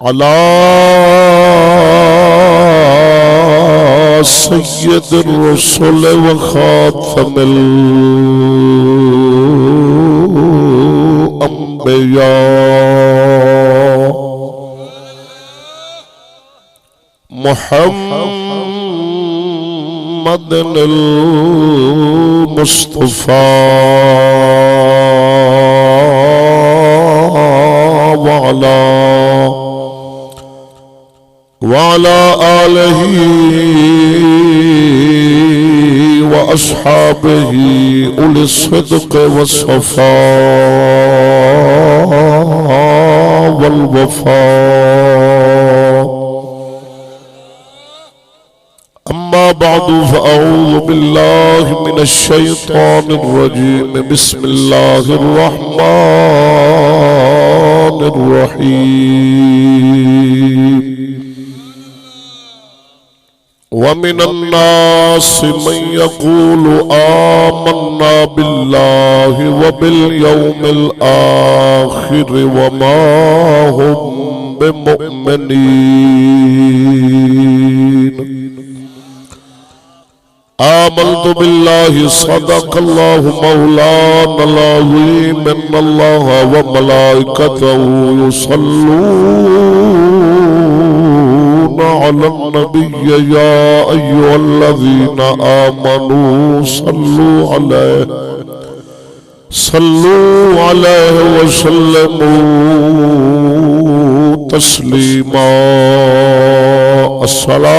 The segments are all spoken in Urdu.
على سيد الرسل وخاتم الأنبياء محمد المصطفى وعلى آله وأصحابه أولي الصدق والصفاء والوفاء. أما بعد فأعوذ بالله من الشيطان الرجيم. بسم الله الرحمن الرحيم. ومن الناس من يقول آمنا بالله وباليوم الآخر وما هم بمؤمنين. آمنت بالله صدق الله مولانا العظيم إن الله وملائكته يصلون على النبي يا أيها الذين آمنوا صلوا عليه وسلموا تسليما. الصلاة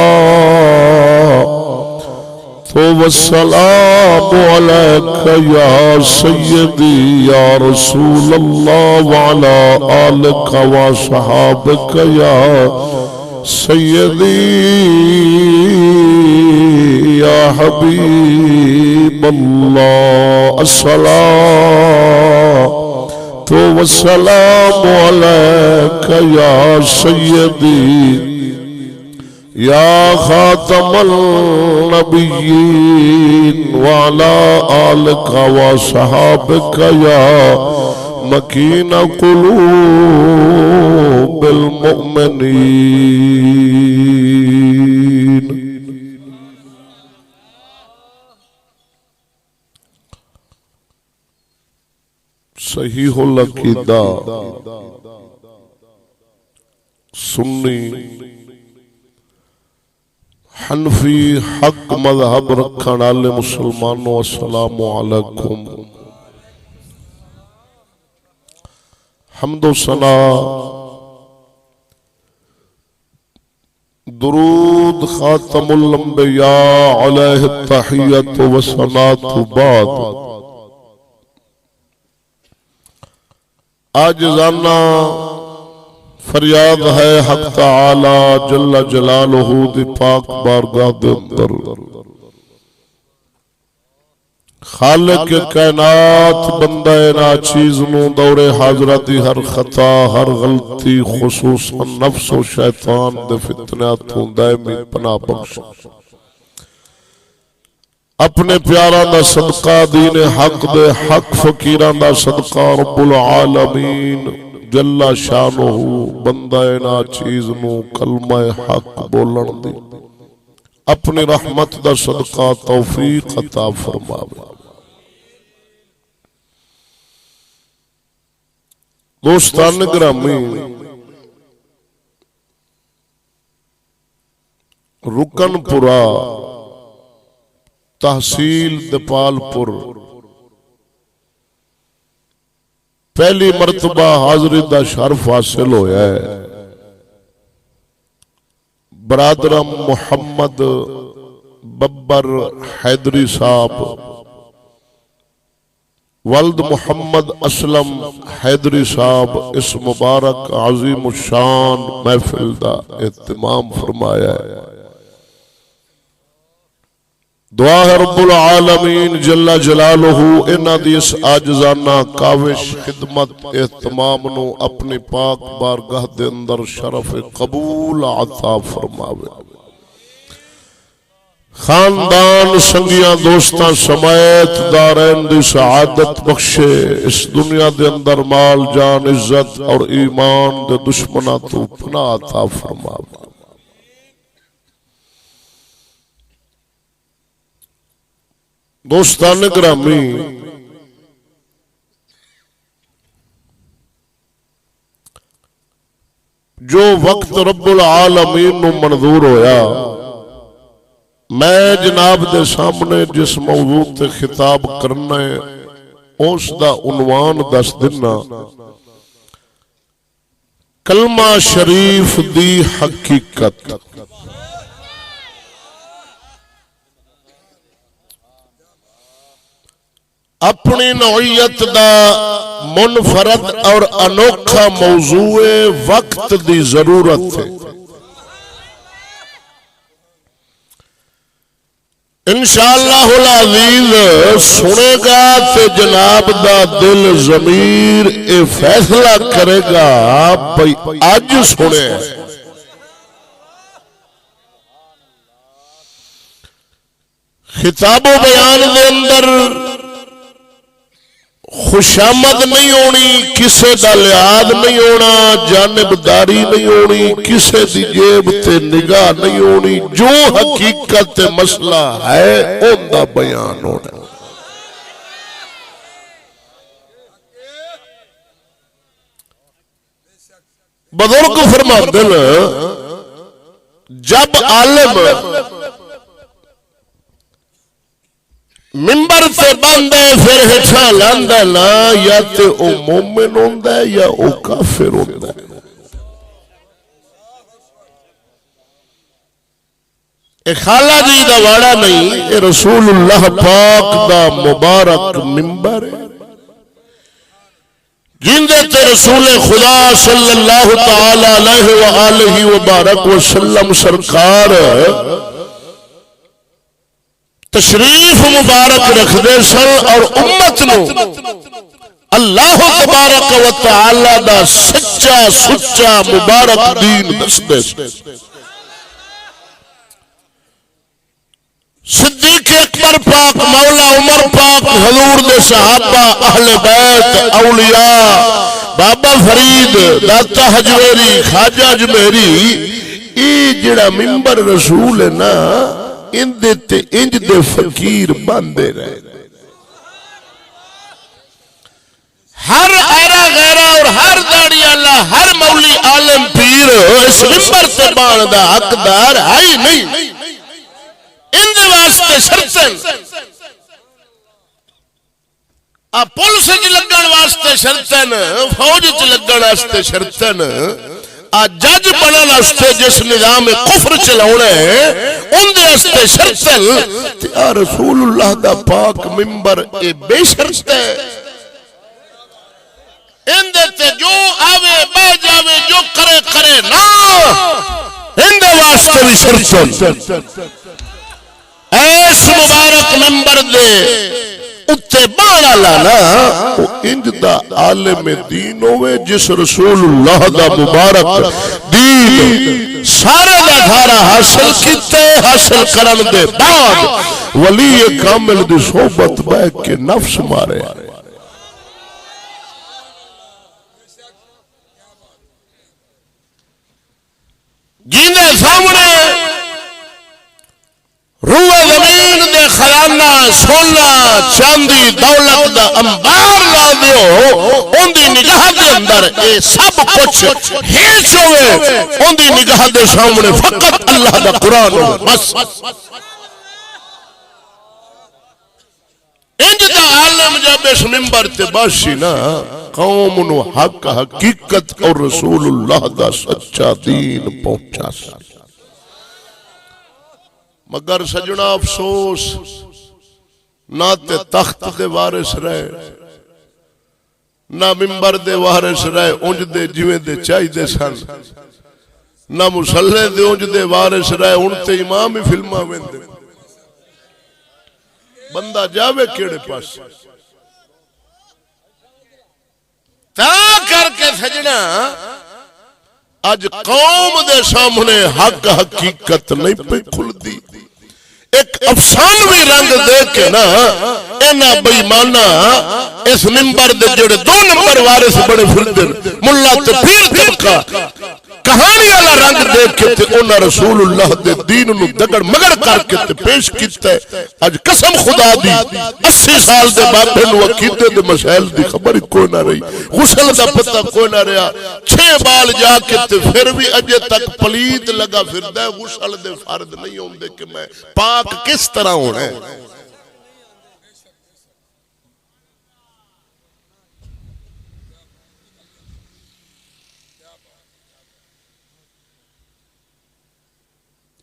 والسلام عليك يا سيدي يا رسول الله وعلى آلك وصحابك يا سيدي يا حبيب الله. الصلاة والسلام عليك يا سيدي يا خاتم النبيين وعلى آلك وصحابك يا مكين قلوب المؤمنين. صحیح العقیدہ سنی حنفی حق مذہب رکھن والے مسلمانوں السلام علیکم. حمد و ثنا درود خاتم الانبیاء علیہ التحیت و ثناء بعد. عاجزانہ فریاد ہے حق تعالی جل جلالہ دی پاک بارگاہ دے اندر خالق کائنات بندہ ناچیز نو دور حاضرہ دی ہر خطا ہر غلطی خصوصا نفس و شیطان دے فتناتوں دائمی پناہ بخش. اپنے پیارا دا صدقہ دین حق دے حق فقیران دا صدقہ رب العالمین جل شانہ بندہ ناچیز نو کلمہ حق بولن دی اپنی رحمت دا صدقہ توفیق عطا فرماوے. دوستان گرامی، رکن پورا تحصیل دپال پور پہلی مرتبہ حاضری دا شرف حاصل ہویا ہے. برادر محمد ببر حیدری صاحب ولد محمد اسلم حیدری صاحب اس مبارک عظیم الشان محفل دا اہتمام فرمایا ہے. دعا ہے رب العالمین جل جلالہ انہاں دی اس عاجزانہ کاوش خدمت اہتمام نو اپنی پاک بارگاہ دے اندر شرف قبول عطا فرماوے. خاندان سنگیاں دوستاں سمیت دارین دی سعادت بخشے، اس دنیا دے اندر مال جان عزت اور ایمان دے دشمناں تو پناہ عطا فرما۔ دوستان گرامی، جو وقت رب العالمین نو منظور ہویا، میں جناب دے سامنے جس موضوع تے خطاب کرنا ہے اس دا عنوان دس دینا، کلمہ شریف دی حقیقت۔ اپنی نوعیت دا منفرد اور انوکھا موضوع وقت دی ضرورت ہے۔ انشاءاللہ العزیز سنے گا تے جناب دا دل ضمیر اے فیصلہ کرے گا بھئی آج سنے۔ خطاب و بیان دے اندر خوشامد نہیں ہونی، کسے دا لحاظ نہیں ہونا، جانبداری نہیں ہونی، کسے دی جیب تے نگاہ نہیں ہونی، جو حقیقت مسئلہ ہے ان دا بیان ہونا۔ بزرگ فرماتے ہیں جب عالم منبر سے بندے پھر ہٹھا لاندہ نا، یا تے او مومن ہوندہ ہے یا او کافر ہوندہ ہے۔ اے خالہ جی دا وڑا نہیں، اے رسول اللہ پاک دا مبارک منبر ہے، جندے تے رسول خدا صلی اللہ تعالی علیہ وآلہ وبارک وسلم سرکار تشریف مبارک رکھ دے سن، اور امت نو اللہ تبارک و تعالی دا سچا سچا مبارک دین دس دے سن۔ صدیق اکبر پاک، مولا عمر پاک، حضور دے صحابہ، اہل بیت، اولیاء، بابا فرید، داتا حجویری، خواجہ اجمیری، ای جڑا منبر رسول ہے نا، انج دے فقیر باندے رہے۔ ہر ایرا غیرہ اور ہر داڑی اللہ، ہر مولی عالم پیر اس منبر سے باندھا حقدار آئی نہیں۔ ان دے واسطے شرطن پولیس چ لگن واسطے شرطن، فوج چ لگن واسطے شرطن، جج بنن واسطے جس نظام کفر چلاونا ہے ان دے واسطے شرط ہے۔ رسول اللہ دا پاک منبر اے بے شرط ہے، ان دے تے جو آوے بہ جاوے، جو کرے کرے نا، ان دے واسطے بھی شرط ہے۔ ایس مبارک منبر دے اتے بانا لانا وہ انج دا عالم دین ہوئے جس رسول اللہ دا مبارک دین سارے دا دھارا حاصل کیتے، حاصل کرن دے بعد ولی کامل دی صحبت بیٹھ کے نفس مارے۔ جیندے سامنے روح زمین دے خزانہ سونا چاندی دولت دا انبار لا دیو، ان دی نگاہ دے اندر اے سب کچھ ہیچ ہوئے، ان دی نگاہ دے سامنے فقط اللہ دا قرآن ہو بس۔ انج دا عالم جب اس منبر تے باشی نا، قوم نو حق حقیقت اور رسول اللہ دا سچا دین پہنچا سا۔ مگر سجنا افسوس نہ تے تخت دے وارث رہے، نہ منبر دے وارث رہے انج دے جویں دے چاہی دے سن، نہ مسلح دے انج دے وارث رہے ان تے امام ہی فلمہ ویندے۔ بندہ جاوے کیڑے پاس تا کر کے سجنا اج قوم دے سامنے حق حقیقت نہیں پہ کھل دی۔ ایک افسانوی رنگ دے کے نا اینا بےمانا اس منبر دے جڑے 2 نمبر وارث بڑے پھردے ملا تے پیر طبقہ کہانی والا رنگ دے کے تے انہاں رسول اللہ دے دین نو دگڑ مگڑ کر کے تے پیش کیتا ہے. اج قسم خدا دی 80 سال دے بابے نو عقیدے دے مسائل دی خبر کوئی نہ رہی, غسل دا پتہ کوئی نہ رہا, 6 بال جا کے تے پھر بھی اجے تک پلید لگا پھردا ہے. غسل دے فرض نہیں ہوندے کہ میں پاک کس طرح ہونا ہے.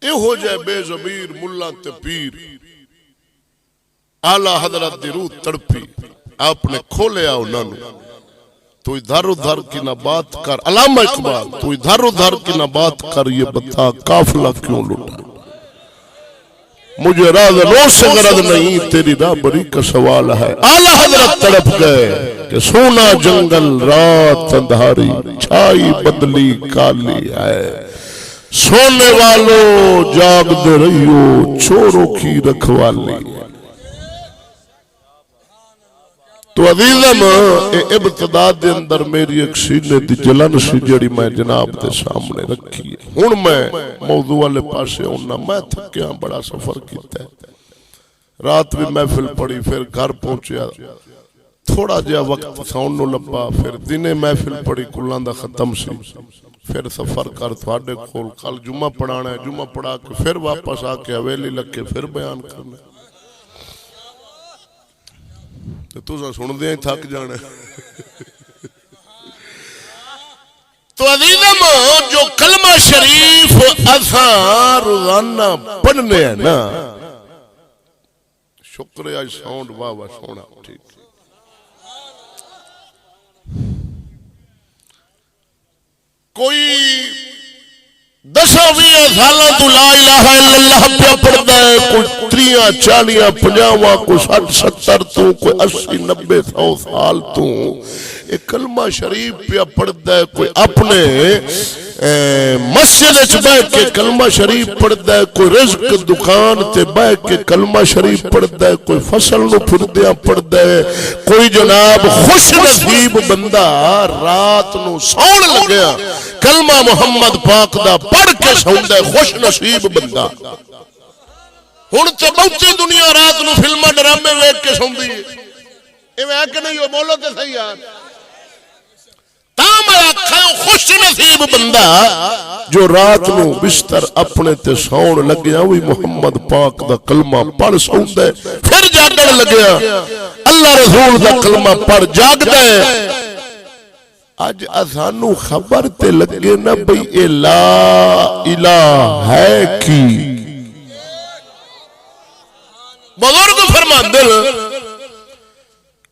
یہ ہو جائے بے ضمیر ملا تے پیر اعلی حضرت دی روح تڑپی, آپ نے کھولیا انہاں نو. تو ادھر ادھر کی نہ بات کر, علامہ اقبال تو ادھر ادھر کی نہ بات کر, یہ بتا قافلہ کیوں لٹا. مجھے راز سے غرض نہیں, تیری رہبری کا سوال ہے. اعلی حضرت تڑپ گئے کہ سونا جنگل رات اندھاری, چھائی بدلی کالی ہے. سونے والو جاگ دے رہیو, چوروں کی رکھوالی. تو عزیزم ابتدا دے اندر میری ایک سینے دی جلن سی جڑی میں جناب دے سامنے رکھی ہے. ہن میں موضوع والے پاسے ہونا, میں تھکیا بڑا سفر کیتا ہے. رات بھی محفل پڑھی, پھر گھر پہنچیا, تھوڑا جہا وقت ساؤن نو لبا, پھر دنے محفل پڑھی کلاں دا ختم سی, پھر سفر کر تھوڑے کھول, کل جمعہ پڑھانا ہے, جمعہ پڑھا کے پھر واپس آ کے حویلی لگ کے پھر بیان کرنا ہے. تو سن دیا ہی تھک جانا ہے. تو عزیزم جو کلمہ شریف اساں روزانہ پڑھنے ہیں نا, شکر ہے ساؤنڈ واہ واہ سونا ٹھیک. کوئی 10-20 سالوں تو لا الہ الا اللہ پہ پڑھتا ہے, کوئی 30-40-50, کوئی 60-70 تو, کوئی 80-90 100 سال تو ایک کلمہ شریف پہ پڑھتا ہے. کوئی اپنے مسجد وچ بیٹھ کے کلمہ شریف پڑھتا ہے, کوئی رزق دکان تے بیٹھ کے کلمہ شریف پڑھتا ہے, کوئی فصل نو پھردیاں پڑھتا ہے, کوئی جناب خوش نصیب بندہ رات نو سون لگیا کلمہ محمد پاک دا پڑھ کے سوندا ہے, خوش نصیب بندہ. ہن تے بہتی دنیا رات نو فلماں ڈرامے ویکھ کے سوندی ہے, ایویں ہے کہ نہیں؟ ہو بولو تے صحیح یار. خوش نصیب بندہ جو رات نو بستر اپنے تے سون لگیا, وہی محمد پاک دا کلمہ پڑھ سوندا ہے, پھر جاگن لگیا اللہ رسول دا کلمہ پڑھ جاگدا ہے. اج اسانو خبر تے لگے نا بھئی اے لا الہ ہے کی. بزرگ فرماندے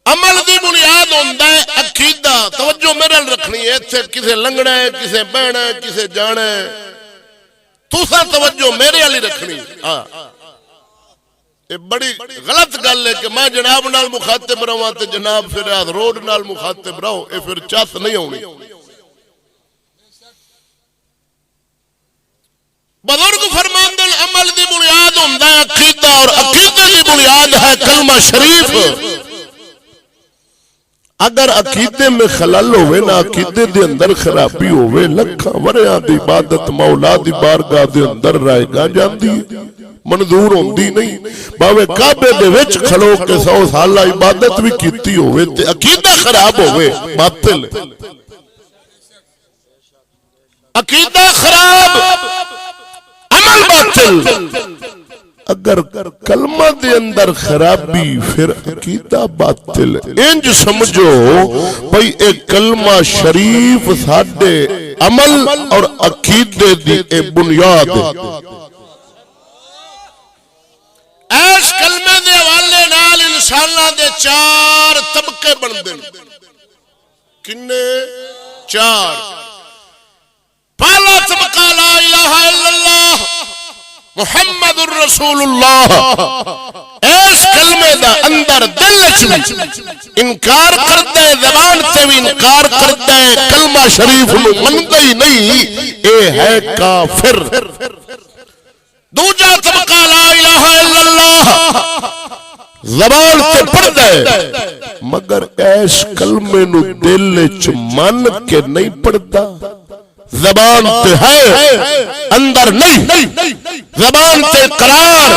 عمل دی بنیاد ہوندا ہے عقیدہ. توجہ میرے رکھنی ہے, ایتھے کسے لنگنا ہے, کسے بہنا ہے, کسے جانا ہے, تساں توجہ میرے والی رکھنی. ہاں یہ بڑی غلط گل ہے کہ میں جناب نال مخاطب رہواں تے جناب پھر روڈ نال مخاطب رہو, اے پھر چت نہیں ہونی. بزرگ فرماندے عمل دی بنیاد ہوندا ہے عقیدہ, اور عقیدے دی بنیاد ہے کلمہ شریف. اگر عقیدے میں خلل ہوئے نا, عقیدے دے اندر خرابی ہوئے, لکھاں وریاں دی عبادت مولا دی بارگاہ دے اندر رائے گا جاندی, منظور ہوندی نہیں. باوے کعبے دے وچ کھلو کے 100 سالہ عبادت بھی کیتی ہوئے تے عقیدہ خراب ہوئے, باطل. عقیدہ خراب, عمل باطل. اگر کلمہ دے اندر خرابی پھر عقیدہ باطل. انج سمجھو بھئی ایک کلمہ شریف ساڈے عمل اور عقیدے دی اے بنیاد. اس کلمے دے حوالے نال انساناں دے 4 طبقے بندے. کنے 4. پہلا طبقہ لا الہ الا اللہ محمد الرسول اللہ. اس کلمے دا اندر دل وچ انکار کرتا ہے, زبان تے بھی انکار کرتا ہے, کلمہ شریف نو مندا ہی نہیں, اے ہے کافر. دوجا طبقہ لا الہ الا اللہ زبان تے پڑھدا ہے مگر اس کلمے نو دل وچ من کے نہیں پڑھدا زبان تے ہے اندر نہیں زبان تے اقرار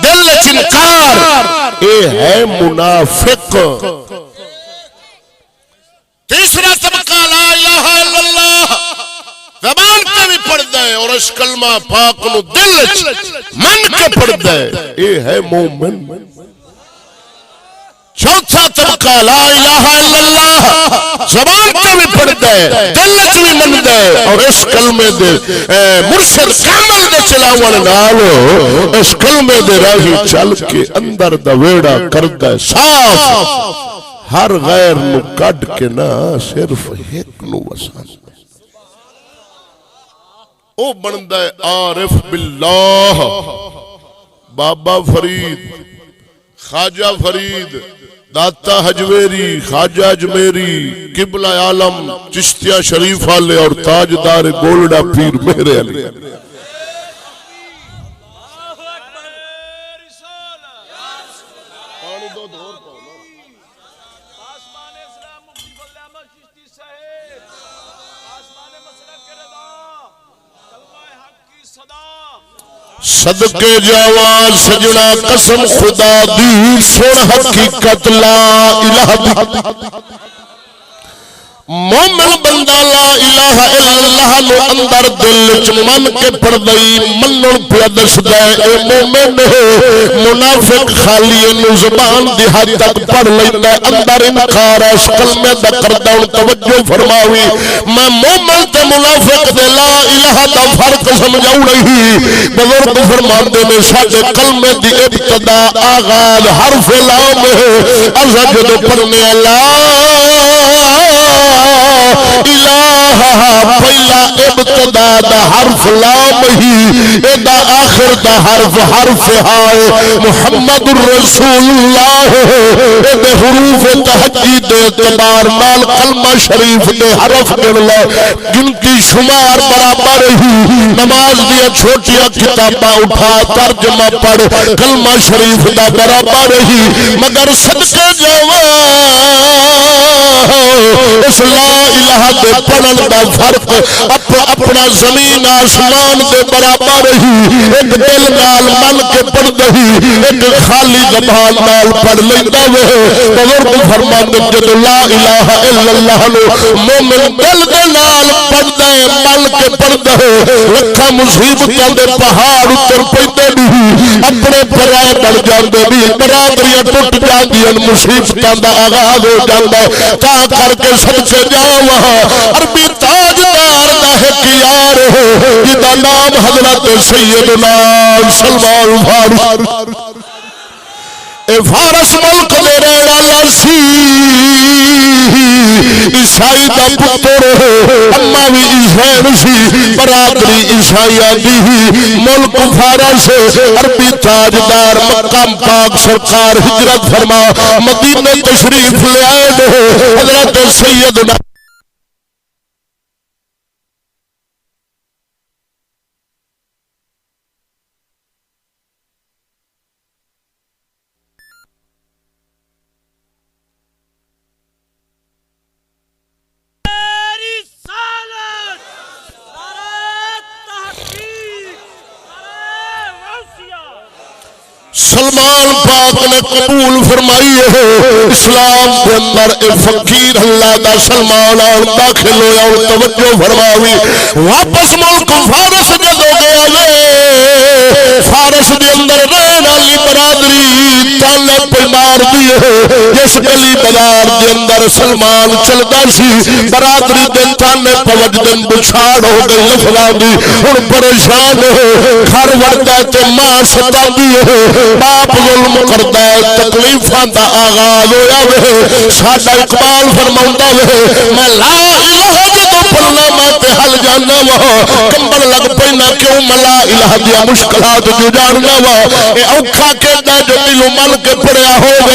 دل وچ انکار اے ہے منافق تیسرا طبقہ لا الہ الا اللہ زبان تے بھی پڑھدا ہے اور اس کلمہ پاک نو دل وچ من کے پڑھدا ہے اے ہے مومن چوتھا طبقہ لا الہ الا اللہ زبان تے بھی پڑھدا ہے دل وچ بھی مندا ہے اور اس کلمے دے مرشد کامل دے چلاون نال اس کلمے دے راہی چل کے اندر دا ویڑا کردا ہے صاف ہر غیر نو کڈ کے نہ صرف ایک نو وسان او بندا ہے عارف باللہ بابا فرید خواجہ فرید داتا حجویری خواجہ اجمیری قبلہ عالم چشتیہ شریف والے اور تاجدار گولڈا پیر میرے علی صدقے جاواز سجنا قسم خدا دی سن حقیقت لا الہ دی مومن بندہ لا الہ الا اللہ نو اندر دل چ من کے پڑھدائی منن پیا دسدا اے مومن منافق خالی نو زبان دی حد تک پڑھ لیندا اندر انکار اس کلمے دا کردا توجہ فرماوی میں مومن تے منافق دے لا الہ دا فرق سمجھاؤ رہی بزرگ فرماندے نے ساڈے کلمے دی ابتدا آغاز حرف لام ہے از جدوں پڑھنے الہ پہلا ابتدا دا حرف لام ہی ادا آخر دا حرف حرف ہائے محمد الرسول اللہ اے حروف تحقیق اعتبار نال کلمہ شریف دے حرف گنلا گنتی شمار برابر ہی نماز دیا چھوٹیاں کتاباں اٹھا ترجمہ پڑھ کلمہ شریف دا برابر ہی مگر صدقے اس لا الہ دے پڑھن دا فرق اپنا زمین آسمان دے برابر ہی ایک دل نال من کے پڑھ دہی ایک خالی زبان نال پڑھ لیندا وے بزرگ فرماندے جدوں لا الہ الا اللہ نو مومن دل دے نال پڑھدا ہے من کے پڑھدا ہے لکھاں مصیبتاں دے پہاڑ اتر پیندے نہیں اپنے پرائے بڑھ جاندے نہیں برادریاں ٹوٹ جاندیاں مصیبتاں دا آغاز ہو جاندا ہے تا کر کے سب سے جاواں عربی تاجدار دا ایک یار ہو جدا نام حضرت سیدنا سلمان فارس اے فارس ملک دے رہن والا سی عیسائی دا پتر اما بھی عیسائی سی برادری عیسائیاں دی ملک فارس عربی تاجدار مقام پاک سرکار ہجرت فرما مدینے تشریف لے آئے حضرت سیدنا سلمان پاک نے قبول فرمائی ہے اسلام کے اندر اے فقیر اللہ دا سلمان اور داخل ہویا اور توجہ فرماوی واپس ملک فارس جدو گیا لے فارس دے اندر رہن والی برادری تانے پہ مار دیے جس گلی بازار دے اندر سلمان چلدا سی برادری دے تانے پوج دن بچھاڑ ہو گئی لفظاں دی ہن پریشان ہو گھر وڑدا تے ماں ستاندی ہے باپ ظلم کردا ہے تکلیفاں دا آغاز ہویا وے ساڈا اقبال فرماوندا وے میں لا الہ جدوں پڑھنا میں تے حل جانا وا کمبل لگ پینا کیوں ملا الہ دی مشکلات جو جاننا وا اے اوکھا کہندا جو دل من کے پڑھیا ہوے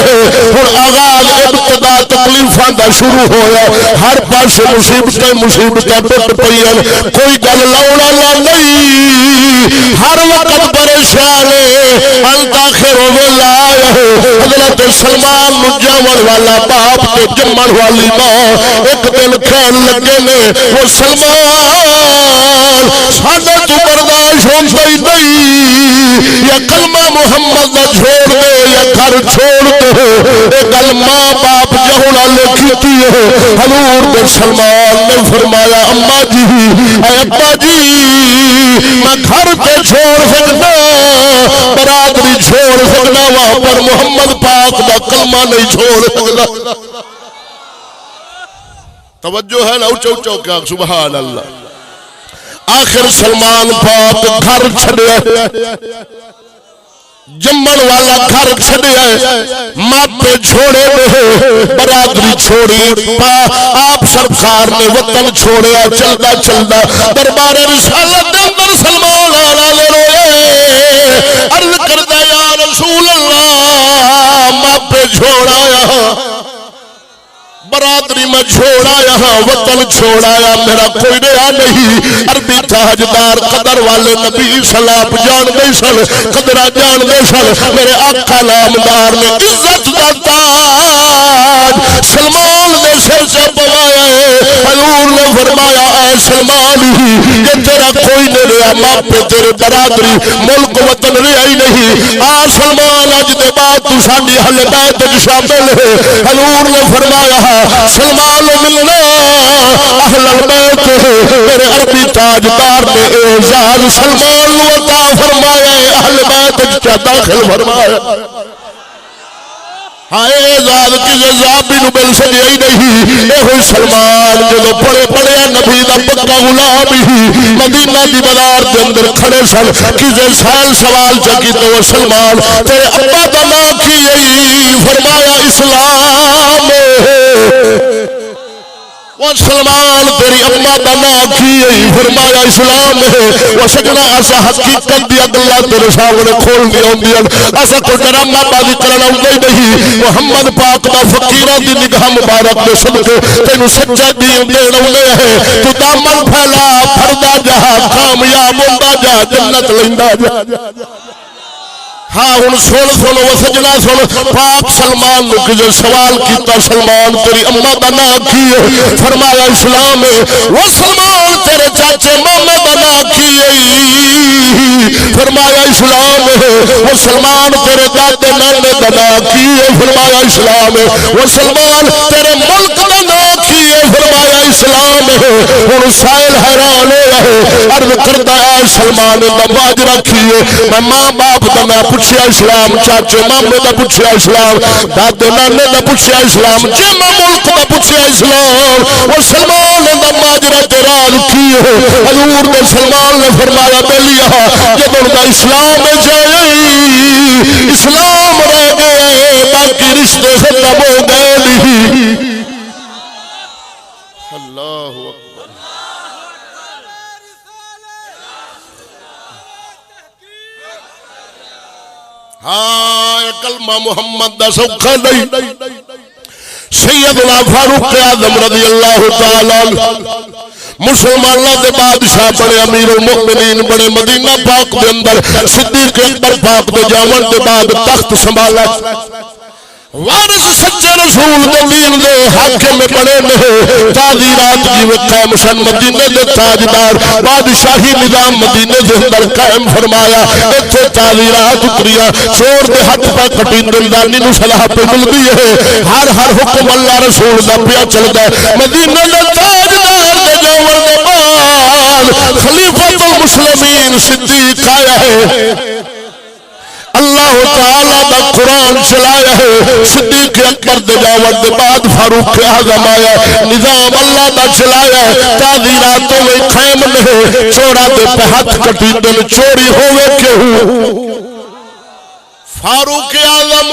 ہن آغاز ابتدا تکلیفاں دا شروع ہویا ہر پاسے مصیبتیں ٹوٹ پئیاں کوئی گل لاؤن والا نہیں ہر وقت التاخر ولا حضرت سلمان نو جمن والا باپ تے جمن والی ماں ایک دن کہن لگے نے وہ سلمان ساڈا تو برداشت ہوندا ہی نہیں یا کلمہ محمد دا چھوڑ دے یا گھر چھوڑ دے اے گل ماں باپ جہوں والے کیتی ہے حضور دے سلمان نے فرمایا اما جی اے ابا جی میں گھر تے چھوڑ سکتا برادری چھوڑ سکتا وہاں پر محمد پاک دا کلمہ نہیں چھوڑ سکتا توجہ ہے نا اچھا اچھا کیا سبحان اللہ آخر سلمان پاک گھر چھڑیا جمن والا گھر چھڑیا ماپے چھوڑے برادری چھوڑی آپ سرکار نے وطن چھوڑیا چلدا چلدا دربار رسالت دے اندر سلمان آلہ روئے عرض کردہ یا رسول اللہ ماپے چھوڑایا برادری میں چھوڑایا وطن چھوڑایا میرا کوئی رہا نہیں عربی تاجدار قدر والے نبی سلام جان دے سن قدرہ جان دے سن میرے آقا نامدار نے عزت دا تاج سلمان نے سر سے پوایا ہے حضور نے فرمایا اے سلمان ہی کہ تیرا کوئی نہیں رہا ماپے تیرے برادری ملک وطن رہا ہی نہیں آ سلمان اج دے بعد تو ساڈی اہل بیت شامل ہے حضور نے فرمایا سلمان ملنا اہل البیت میرے عربی تاجدار نے اعزاز سلمان کو عطا فرمایا اہل بیت کا داخل فرمایا ہائے اعزاز کسی صحابی نو مل سکیا ہی نہیں اے ہوئی سلمان جدو پڑے پڑے نبی دا پکا غلام ہی مدینہ دی بازار دے اندر کھڑے سن کسی سائل سوال چکی تو وہ سلمان تیرے ابا دا نام کی فرمایا اسلام وہ سلمان تیری اما دا نام کی فرمایا اسلام ہے وہ سجنا ایسا حقیقت دی اللہ تیرے سامنے کھول دی ہوندی ہے ایسا کوئی ڈرامہ بازی کرنا ہوتا ہی نہیں محمد پاک دا فقیرہ دی نگاہ مبارک دے صدقے تینوں سچا دین دینا ہونے ہے تو دامن پھیلا پھردا جا کامیاب ہوندا جا جنت لیندا جا ہاں ہن سن سن وہ سجنا سن پاک سلمان نے کسے سوال کیتا سلمان تیری اما دا نام کی ہے فرمایا اسلام ہے وہ سلمان تیرے چاچے مامے دا نام کی ہے فرمایا اسلام ہے وہ سلمان تیرے دادے نانے دا نام کی ہے فرمایا اسلام ہے وہ سلمان تیرے ملک دا نام کی ہے فرمایا اسلام ہے ہن سائل حیران ہے عرض کرتا ہے سلمان دا باجرہ کی ہے میں ماں باپ دا نام پوچھیا اسلام چاچے مامے دا پوچھیا اسلام دادے نانے دا پوچھیا اسلام جمع ملک دا پوچھیا اسلام وہ سلمان دا ماجرہ تیران کی ہے حضور نے سلمان نے فرمایا بیلیا جب ان کا اسلام جائے اسلام رہ گئے باقی رشتے ختم ہو گئے نہیں اللہ اکبر ہاں کلمہ محمد دا سوکھا نہیں سیدنا فاروق اعظم رضی اللہ تعالیٰ مسلمانوں دے بادشاہ بڑے امیر المؤمنین بڑے مدینہ پاک دے اندر صدیق اکبر پاک دے جامن دے بعد تخت سنبھالا وارث سچے رسول دے دین دے حاکم میں بڑے نے تعزیرات جیوے قائم شن مدینے دے تاجدار بادشاہی نظام مدینے دے اندر قائم فرمایا ایتھے تعزیرات اتریا چور دے ہاتھ پہ کٹی دلدانی نو صلاح پہ مل گئی ہے ہر حکم اللہ رسول دا پیا چلدا ہے مدینے دے تاجدار دے جاون دے بعد خلیفۃ المسلمین صدیق آیا ہے اللہ تعالیٰ دا قرآن چلایا ہے صدیق اکبر دے جاوت دے بعد فاروق اعظم آیا نظام اللہ دا چلایا ہے تعزیراتوں میں خیم نہیں چورا دے پہ ہاتھ کٹی دل چوری ہوئے کہ فاروق اعظم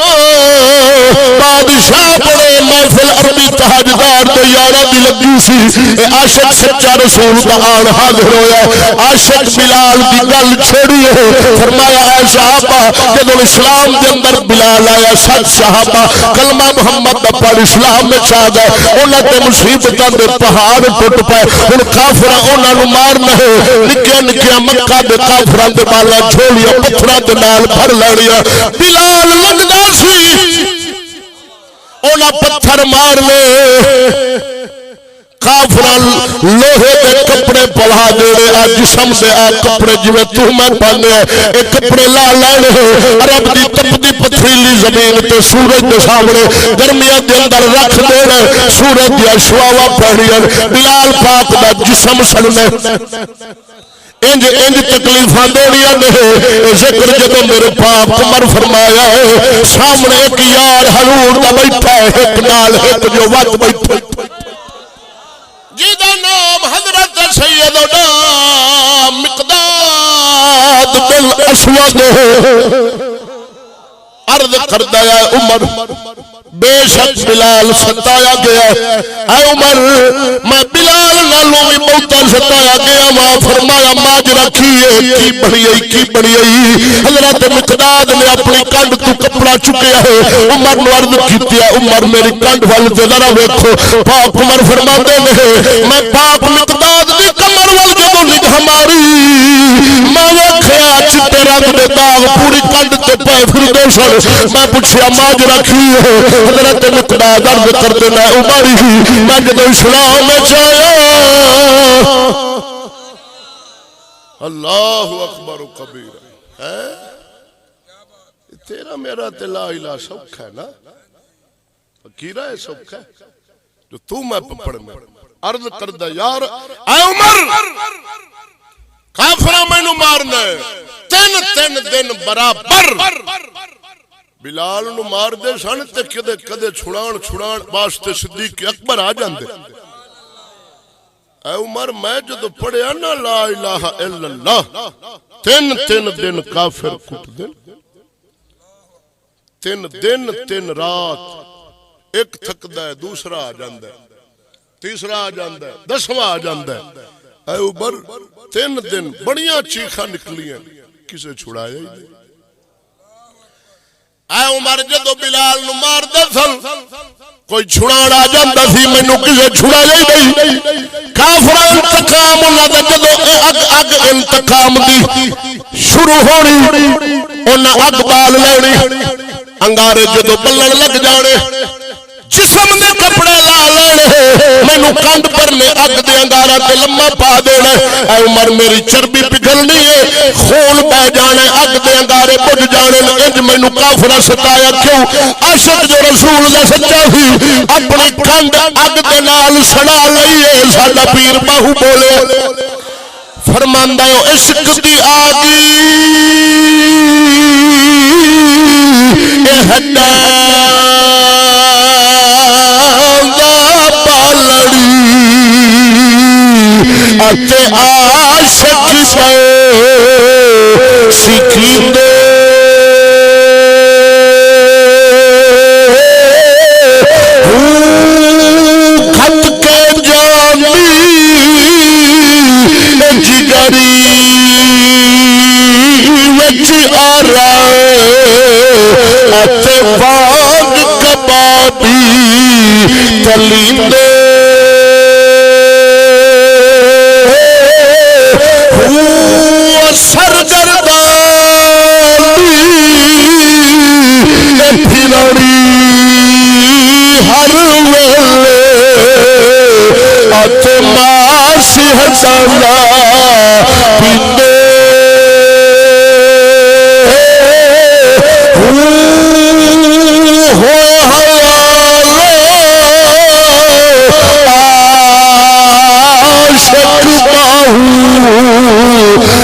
بادشاہ بڑے محفل عربی تاجدار تے یارا دی لگی سی اے عاشق سچا رسول دا آن حاضر ہویا عاشق بلال دی گل چھوڑی ہے فرمایا اے صحابہ جدوں اسلام دے اندر بلال آیا سچ صحابہ کلمہ محمد دا پڑھ اسلام وچ آ گئے انہاں تے مصیبتاں دے پہاڑ ٹوٹ پئے ہن کافراں انہاں نوں مارنا ہے نکے نکے مکہ دے کافراں دے بالاں جھولیاں پتھراں دے نال بھر لینیاں بلال لگدا سی اونا پتھر مار لے کافراں لوہے دے کپڑے پوا دینے آ جسم دے آ کپڑے جویں تو میں پانے اے کپڑے لا لینے عرب دی تپدی پتھریلی زمین تے سورج دے سامنے گرمیاں دے اندر رکھ دینے سورج دی اشواوا پہنیاں بلال پاک دا جسم سڑنے انج تکلیفاں دینیاں نے ذکر جدوں میرے پاک عمر فرمایا ہے سامنے ایک یار حضور دا بیٹھا ہے ایک نال ایک جو وقت بیٹھا جیدہ نام حضرت سیدنا مقداد بن اسود عرض کردہ ہے عمر بے شک بلال ستایا گیا اے عمر میں بلال نالوں بھی بہتا ستایا گیا وہاں فرمایا ماجرہ کی بڑی حضرت مقداد نے اپنی کنڈ تو کپڑا چکیا ہے عمر نے عرض کیتیا عمر میری کنڈ وال تے ذرا ویکھو پاک عمر فرماتے ہیں میں پاک مقداد دی کمر وال جدوں نگاہ ماری میں ویکھیا چٹے رنگ دے داغ پوری کنڈ تے پے پھردے سن میں پوچھیا ماجرہ کی ہے حضرت مقداد عرض کرتے ہیں عمر ہی میں جدوں اسلام میں چاہیا اللہ اکبر و کبیر تیرا میرا تے لا الہ سوکھ ہے نا فقیرہ ہے سوکھ ہے جو تو میں پڑھ میں عرض کردہ یار اے عمر کافرہ میں نو مارنا ہے تین دن برابر بلال نو مار دے سن تے کدے چھڑان واسطے صدیق اکبر آ جاندے اے عمر میں جدو پڑھیا نا لا الہ الا اللہ تین دن کافر کٹ دن تین رات ایک تھکدا ہے دوسرا آ جاندا ہے تیسرا آ جاندا ہے 10واں آ جاندا ہے اے عمر 3 دن بڑیاں چیخاں نکلیاں کسے چھڑایا ہی نہیں اے عمر جدو بلال نو مار دے سن کوئی چھڑان آ جاندا سی مینوں کسے چھڑایا ہی نہیں کافر انتقام انہاں دا جدو اگ انتقام دی شروع ہونی انہاں اگ بال لینی انگارے جدو بلن لگ جانے جسم دے کپڑے لا لینے مینوں کنڈ پر نے اگ دے انگارا تے لمما پا دینا اے عمر میری چربی پگھلنی ہے خون بہ جانے اگ دے انگارے بجھ جانے انج مینوں کافرہ ستایا کیوں عاشق جو رسول دا سچا سی اپنی کنڈ اگ دے نال سڑا لئیے ساڈا پیر باہو بولے فرماندا ہے عشق دی آگی اے ہڈا اتے عاشق سے سکھیندے کھٹ کے جانی جگری وچ آ رہے اتے باغ کبابی تلیندے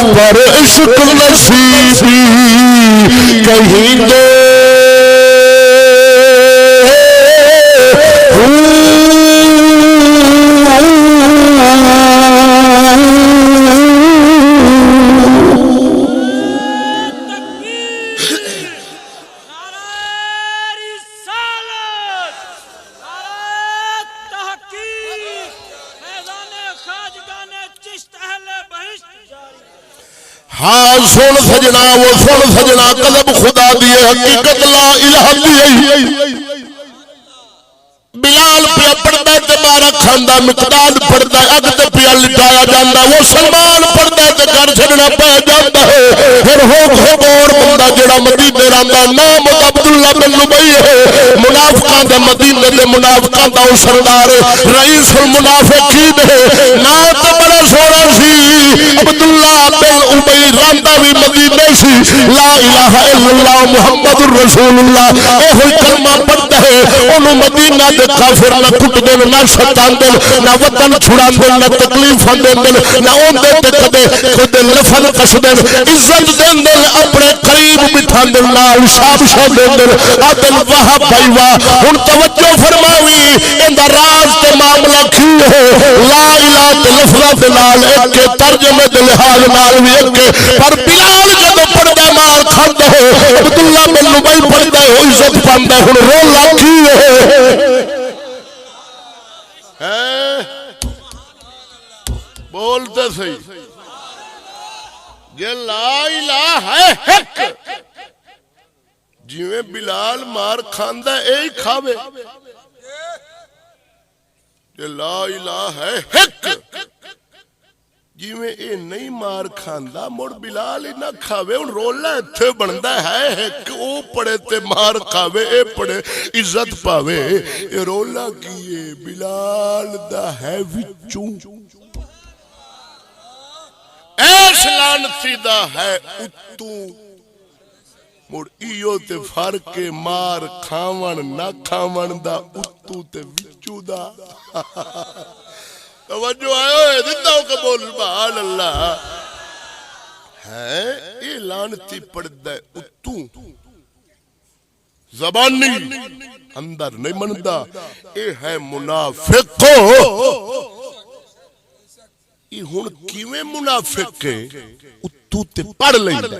پر عشق نصیبی کہیں دے ہاں سن سجنا وہ سن سجنا قلب خدا دی حقیقت لا الہ دی بلال پیا پڑھتا ہے تے مارا کھاندا مقداد پڑھتا ہے اگ تے پیا لٹایا جاندا وہ سلمان پڑھتا ہے تے گھر چھڑنا پہ جاندا ہے پھر ہو اور بندہ جڑا مدینے رہندا نام عبداللہ بن ابی ہے منافقاں دے مدینے دے منافقاں دا او سردار رئیس المنافقین ہے نام تے بڑا سونا سی عبداللہ بن ابی رہندا بھی مدینے سی لا الہ الا اللہ محمد رسول اللہ اے کلمہ پڑھتا ہے اونوں مدینہ کافر نہ کٹ دین نہ ستان دین نہ وطن چھڑا دین نہ تکلیف دین نہ اوندے تے کدے خود لفظ کس دین عزت دین دین اپنے قریب بٹھا دین نال شابشاں دین دین عدل واہ بھائی واہ ہن توجہ فرماوی ایندا راز تے معاملہ کی ہے لا الہ تے لفظ دے نال ایک ترجمے دے لحاظ نال وی ایک پر بلال جدوں پڑھدا مار کھاندا ہے عبداللہ بن ابی پڑھدا ہے عزت پاندا ہن رولا کی ہے بولتے صحیح یہ لا الہ ہے حق جویں بلال مار کھاندا اے ہی کھاوے یہ لا الہ ہے حق جویں اے نہیں مار کھاندا مڑ بلال ہی نہ کھاوے ہن رولا ایتھے بندا ہے حق او پڑے تے مار کھاوے اے پڑے عزت پاوے اے رولا کیے بلال دا ہے وچوں ایس لعنتی دا ہے اتو مڑ ایو تے فرق مار کھاون نہ کھاون دا اتو تے وچوں دا توجہ آئے دیتا ہوں قبول سبحان اللہ ہے یہ لعنتی پڑھتا ہے اتو زبانی اندر نہیں مندا یہ ہے منافق یہ ہن کیویں منافق ہے اتو تے پڑھ لیندا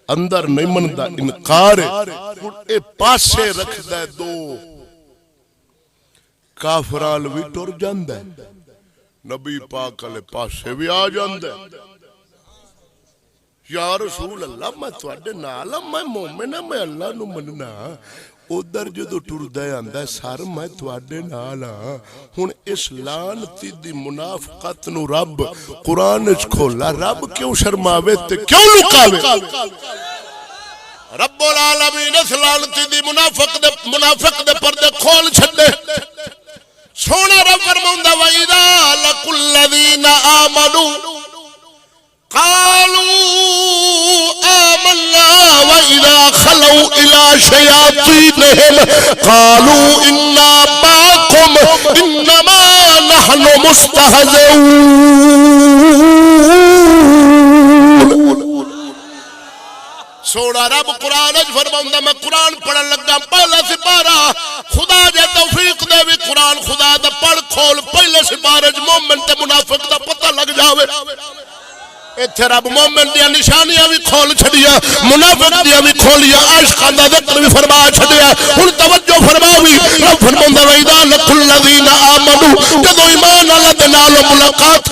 اندر نہیں مندا انکار ہن اے پاسے رکھدا ہے دو کافرال وی ٹر جاندا ہے نبی پاک علیہ پاسے بھی آ جاندا ہے یا رسول اللہ میں تواڈے نال ہاں میں مومن ہاں میں اللہ نو مننا ادھر جدو ٹردا آندا سر میں تواڈے نال ہاں ہن اس لعنتی دی منافقت نو رب قرآن وچ کھولا رب کیوں شرماوے تے کیوں لکاوے رب العالمین اس لعنتی دی منافق دے پردے کھول چھڈے سونا رب فرماوندا وَإِذَا لَقُوا الَّذِينَ آمَنُوا قَالُوا آمَنَّا وَإِذَا خَلَوْا إِلَى شَيَاطِينِهِمْ قَالُوا إِنَّا مَعَكُمْ إِنَّمَا نَحْنُ مُسْتَهْزِئُونَ سوڑا رب قرآن اج فرماؤندا میں قرآن پڑھن لگا پہلا سپارہ خدا جے توفیق دے بھی قرآن خدا دا پڑھ کھول پہلے سپارے مومن تے منافق دا پتہ لگ جاوے ایتھے رب مومن دیا نشانیاں بھی کھول چھڑیا منافق دیا بھی کھولیا عاشقاں دا ذکر بھی فرما چھڑیا ہن توجہ فرماوی رب فرماوندا وَإِذَا لَقُوا الَّذِينَ آمَنُوا جدو ایمان اللہ دے نال ملاقات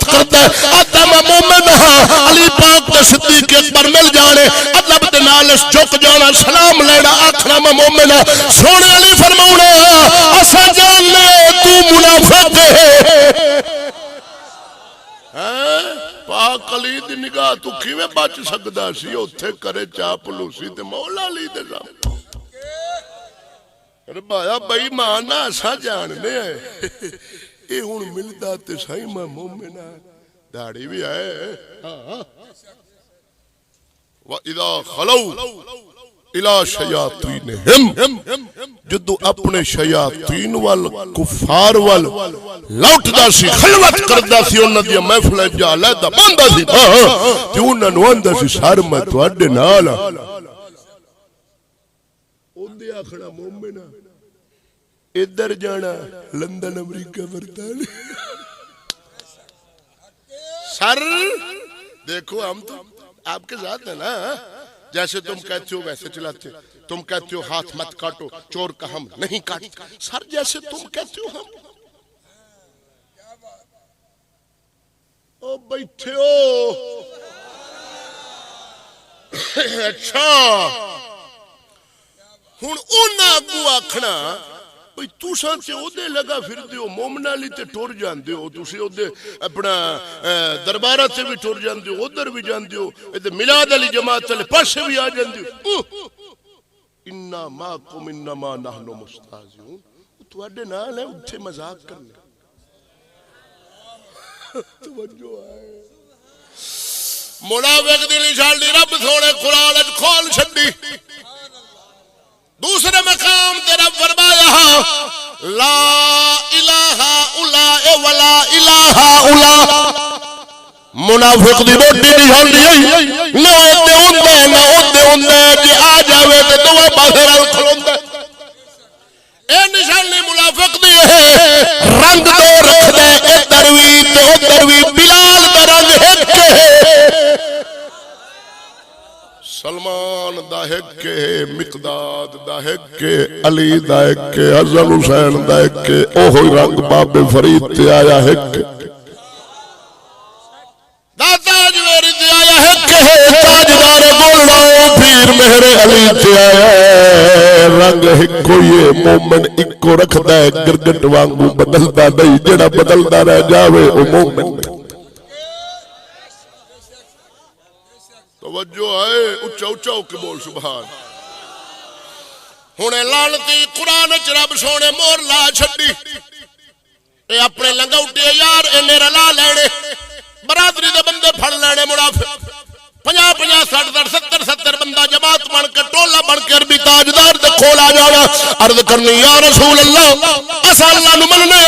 کردا ہے آتا میں مومن ہاں علی پاک تے صدیق اکبر مل جانے ادب دے نال جھک جانا سلام لینا آکھنا میں مومن ہاں سونے علی فرماونا اسا جان لے تو منافق ہے پاک علی دی نگاہ تو کیویں بچ سکدا سی اوتھے کرے چاپلوسی تے مولا علی دے سامنے ربایا بھائی مانا اسا جاننے ہیں اے ہن ملدا تے صحیح میں مومن ہاں داڑھی بھی ہے وَإِذَا خَلَوْا إِلَى شَيَاطِينِهِمْ جدو اپنے شیاطین وال کفار وال لوٹدا سی خلوت کردا سی انہاں دی محفل جا لیدا باندا سی تے انہاں نو آندا سی سر میں تواڈے نال اوندے آکھنا مومن ادھر جانا لندن امریکہ برطانیہ سر دیکھو ہم تو آپ کے ساتھ ہیں نا جیسے تم کہتے ہو ویسے چلاتے تم کہتے ہو ہاتھ مت کاٹو چور کا ہم نہیں کاٹتے سر جیسے تم کہتے ہو ہم او بیٹھے ہو اچھا ہن انہاں اگوں آکھنا بھئی تساں تے اودے لگا پھردے ہو مومناں لی تے ٹر جاندے ہو تسی اودے اپنا درباراں تے بھی ٹر جاندے ہو ادھر بھی جاندے ہو تے میلاد علی جماعت والے پاسے بھی آ جاندے ہو انا معکم انما نحن مستہزئون تواڈے نال ہے اوتھے مذاق کرنے توجہ ہے منافق دی نشانی رب سونے قرآن وچ کھول چھڈی دوسرے مقام تے رب فرمایا لا الہ الا ولا الہ الا منافق دی روٹی نشانی نہ اوتے ہوندے نہ اوتے ہوندے جے آ جاوے تے دوے پاسے رل کھلوندا اے نشانی منافق دی ہے رنگ دو رکھدا اے ادھر وی تے ادھر وی بلال دا رنگ ایک ہے سلمان دا ایک ہے مقداد دا ایک ہے علی دا ایک ہے حسن حسین دا ایک ہے اوہی رنگ باب فرید تے آیا ایک داتا جویری تے آیا ایک ہے تاجدار گولڑاؤں پیر مہر علی تے آیا رنگ ایک کوئی مومن ایک کو رکھدا ہے گرگٹ وانگو بدلدا نہیں جڑا بدلدا رہ جاوے او مومن توجہ ہے اچھا اچھا ہو کے بول سبحان ہونے لعنتی قرآن چ رب سونے مور لا چھڈی اے اپنے لنگوٹے یار اے رلا لینے برادری دے بندے پھڑ لینے منافق 50 60 70 بندہ جماعت بن کے ٹولا بن کے عربی تاجدار دے کھول آ جانا عرض کرنی یا رسول اللہ اسا اللہ نو مننے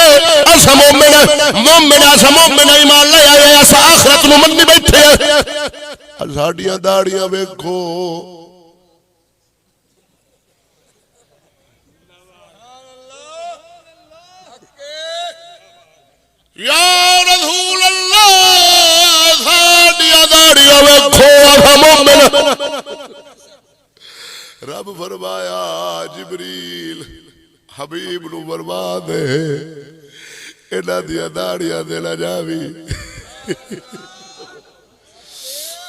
اسا مومن اسا مومن ایمان لے آئے اسا آخرت نو مننی بیٹھے ساڈیاں داڑیاں ویکھو یا رسول اللہ ساڈیاں داڑیاں ویکھو اسا مومن رب فرمایا جبریل حبیب نو فرما دے انہاں دیاں داڑیاں دے نہ جاوی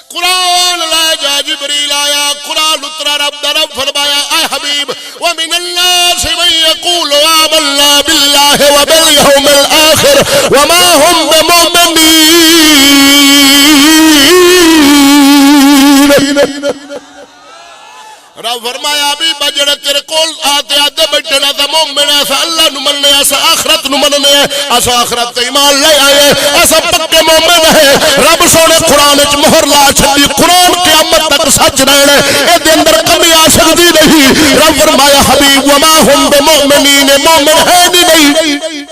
قرآن لا جا جبریل آیا قرآن اترا رب دا رب فرمایا اے حبیب ومن الناس من یقول آمنا باللہ وبالیوم الآخر وما ہم بمؤمنین رب فرمایا ابھی بجڑے تیرے کول آتے آتے بیٹھے نہ تا مومن ایسا اللہ نو مننے ایسا آخرت نو مننے ایسا آخرت ایمان لے آئے ایسا پکے مومن ہے رب سونے قرآن اچ مہر لا چھڈی قرآن قیامت تک سچ رہنے اے دے اندر کمی آ سکتی نہیں رب فرمایا حبیب وما ہم بمؤمنین مومن ہے نہیں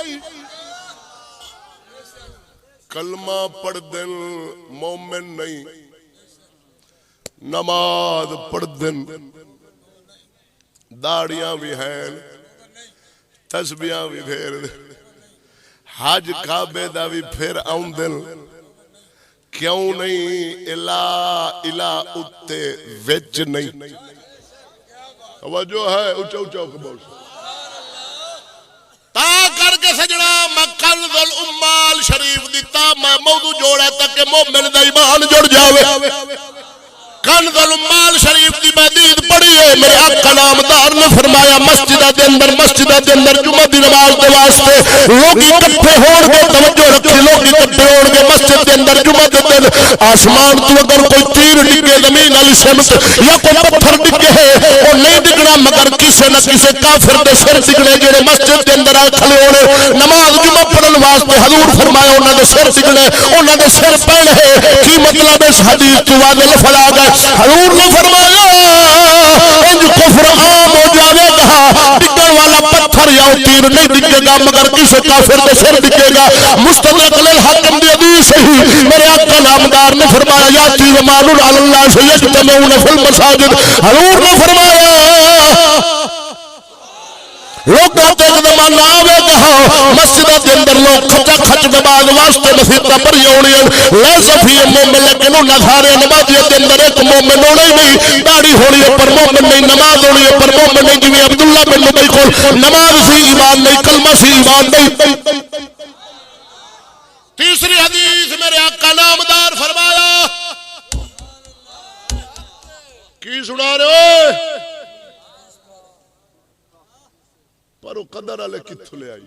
کلمہ پڑھ دن مومن نہیں نماز پڑھ دن داڑیاں بھی ہیں تسبیحاں بھی پھیر دن حج کعبے دا بھی پھر آؤں دن کیوں نہیں الہ اتے وچ نہیں توجہ ہے اچھا اچھا بول تا کر کے سجنا میں کنز الامال شریف دیتا میں موضوع جوڑا تک کہ مومن دا ایمان جڑ جاوے کنز الامال شریف دی مدید پڑھی ہے میرے آقا نامدار نے فرمایا مسجدہ دے اندر جمعہ دی نماز دے واسطے لوگ اکٹھے ہون گے توجہ رکھے لوگ اکٹھے ہون گے مسجد دے اندر جمعہ دے دن آسمان تو اگر کوئی تیر ڈگے زمین علی سمت یا کوئی پتھر ڈگے ہے وہ نہیں ڈگنا مگر کسے نہ کسے کافر دے سر ڈگنے جڑے مسجد دے اندر کھڑے ہونے نماز جمعہ پڑھن واسطے حضور فرمایا انہاں دے سر ڈگنے انہاں دے سر پڑھے کی مطلب اس حدیث تو واضح لفظ آ گئے حضور نے فرمایا انج کفر عام ہو جاوے گا ڈگن والا پتھر یا تیر نہیں ڈگے گا مگر کسی کافر دے سر ڈگے گا مستدرک للحاکم دی حدیث ہے میرے آقا نامدار نے فرمایا یاتی ومان علی اللہ سے یجتمعون فی المساجد حضور نے فرمایا لوگ آتے ایک زمانہ آوے گا مسجدہ کے اندر لوگ کھچا کھچ نماز واسطے نصیبہ پڑھی ہونی ہے لے صفی مومن لیکن انہاں سارے نمازیہ کے اندر ایک مومن ہونے نہیں داڑھی ہونی ہے پر مومن نہیں نماز ہونی ہے پر مومن نہیں جوی عبداللہ بن نبی کو نماز سی ایمان نہیں کلمہ سی ایمان نہیں تیسری حدیث میرے آقا نامدار فرمایا قدر والے کتھوں لے آئی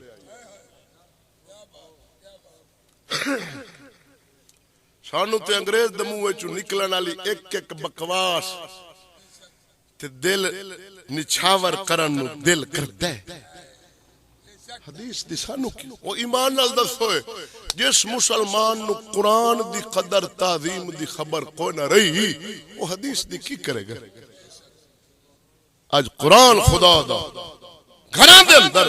سانو تے انگریز دے منہ وچوں نکلن والی ایک ایک بکواس تے دل نچھاور کرن نو دل کردا ہے حدیث دی سانو کی او ایمان نال دسو جس مسلمان نو قرآن دی قدر تعظیم دی خبر کوئی نہ رہی وہ حدیث دی کی کرے گا اج قرآن خدا دا گھراں دے اندر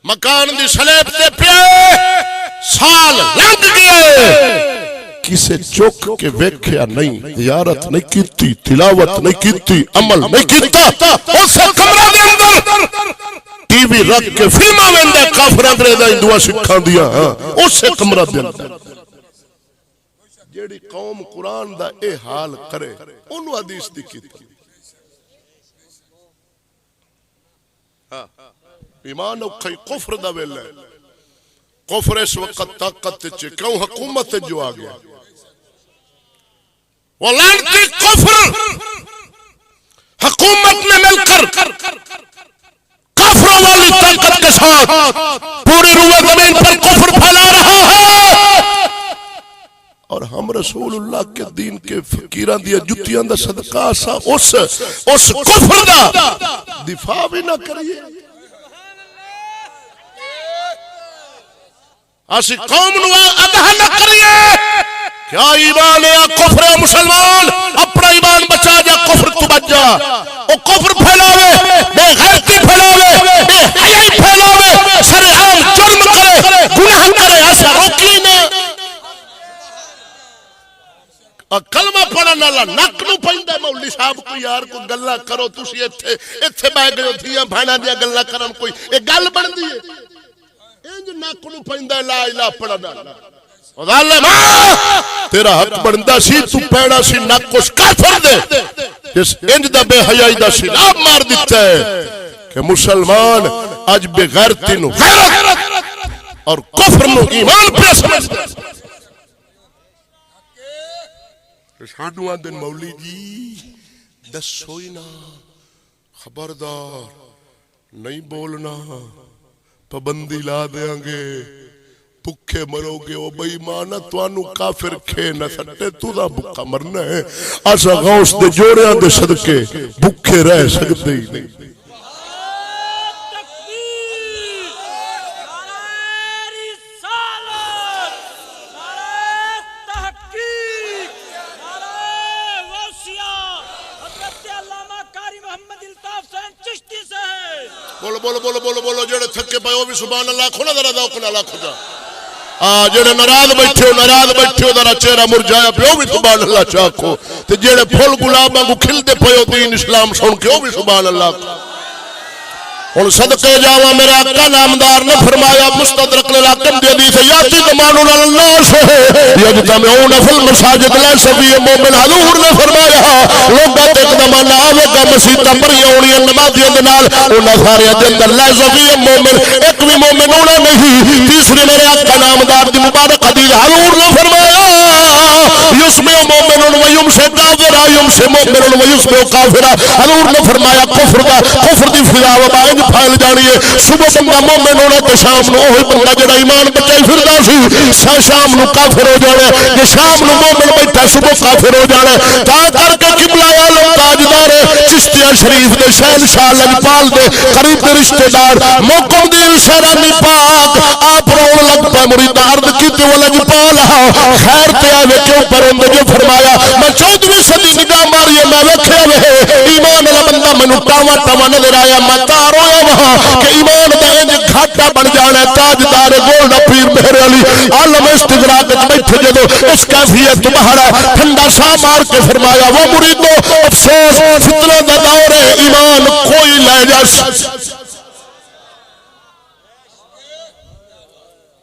مکان دی سلیب تے پیا سال لنگ گئے کسے چوک کے ویکھیا نہیں زیارت نہیں کیتی تلاوت نہیں کیتی عمل نہیں کیتا اس کمرے دے اندر ٹی وی رکھ کے فلماں ویندا کافر انگریزاں ہندوؤں سکھاں دیاں اس کمرے دے اندر جیڑی قوم قرآن دا اے حال کرے اونوں حدیث دی کیتی ایمان اوکھائی کفر دا ویلا ہے کفر اس وقت طاقت چ کیوں حکومت جو آ گیا وہ لعنتی کفر حکومت میں مل کر کافروں والی طاقت کے ساتھ پوری روئے زمین پر کفر پھیلا رہا ہے اور ہم رسول اللہ کے دین کے فقیراں دی جتیاں دا صدقہ سا اس کفر دا دفاع بھی نہ کریے اسی قوم نو آگاہ نہ کریے کیا ایمان ہے کفر ہے مسلمان اپنا ایمان بچا جا کفر تو بچ جا او کفر پھیلاوے بے غیرتی پھیلاوے بے حیائی پھیلاوے سر عام جرم کرے گناہ کرے ایسا روکی نہ کلمہ پڑھن والا نک نو پیندا مولوی صاحب کو یار کو گلاں کرو تسی ایتھے بیٹھ گئے تھیاں بھاڑاں دی گلاں کرن کوئی اے گل بندی ہے انج نک نو پیندا لا الہ پڑھن والا ظالم تیرا حق بندا سی تو پیڑا سی نک اس کافر دے جس انج دا بے حیائی دا سیلاب مار دیتا ہے کہ مسلمان اج بے غیرتی نو غیرت اور کفر نو ایمان پہ سمجھدا سانو آندن مولی جی دسو ہی نہ خبردار نہیں بولنا پابندی لا دیاں گے بھکھے مرو گے او بے ایمان توانو کافر کھے نہ سٹے تو دا بھکا مرنا ہے اسا غوث دے جوڑیاں دے صدقے بھکھے رہ سکتے ہی نہیں بولو بولو بولو بولو بولو جڑے تھکے پائے وہ بھی سبحان اللہ کھونا ذرا ذوق نہ لاکھ جا جڑے ناراض بیٹھے ہو ذرا چہرہ مرجایا پہ وہ بھی سبحان اللہ چاکو تے جڑے پھول گلاباں کو کھلتے پئے ہو دین اسلام سن کے وہ بھی سبحان اللہ ہن صدقے جاواں میرے آقا نامدار نے فرمایا مستدرک الحاکم دی حدیث یاتی زمان الناس یجتمعون فی المساجد لیس فیہ مومن حضور نے فرمایا لوگاں تے ایک زمانہ آوے گا مسیتاں بھریاں ہونیاں نمازیاں دے نال انہاں سارے دے اندر لیس فیہ مومن ایک بھی مومن ہونا نہیں تیسری میرے آقا نامدار دی مبارک حدیث حضور نے فرمایا یسمع مومن و یمسی کافر یمسی مومن و یسمع کافر حضور نے فرمایا کفر دی فضا و باہر پھیل جانی ہے صبح بندہ مومن ہونا تو شام نو وہی بندہ جڑا ایمان بچائی پھردا سی شام نو کافر ہو جانا کہ شام نو مومن بیٹھا صبح کافر ہو جانا تا کر کے قبلہ عالم تاجدار چشتیہ شریف دے شہنشاہ لجپال دے قریب دے رشتہ دار موقم دین شہرانی پاک آپ رون لگ پہ مرید عرض کیتے وہ لجپال خیر تے آوے کیوں پر اندر جو فرمایا میں 14ویں صدی نگاہ ماری میں وکھیا وے ایمان والا بندہ مینوں ٹاواں ٹاواں نظر آیا میں تار ہویا وہاں کہ ایمان دا انج گھاٹا بن جانا ہے تاجدار گولڈا پیر میرے علی عالم استدراک وچ بیٹھے جدو اس کیفیت بہارا ٹھنڈا سا مار کے فرمایا وہ مریدو افسوس فتنہ دا دور ہے ایمان کوئی لے جا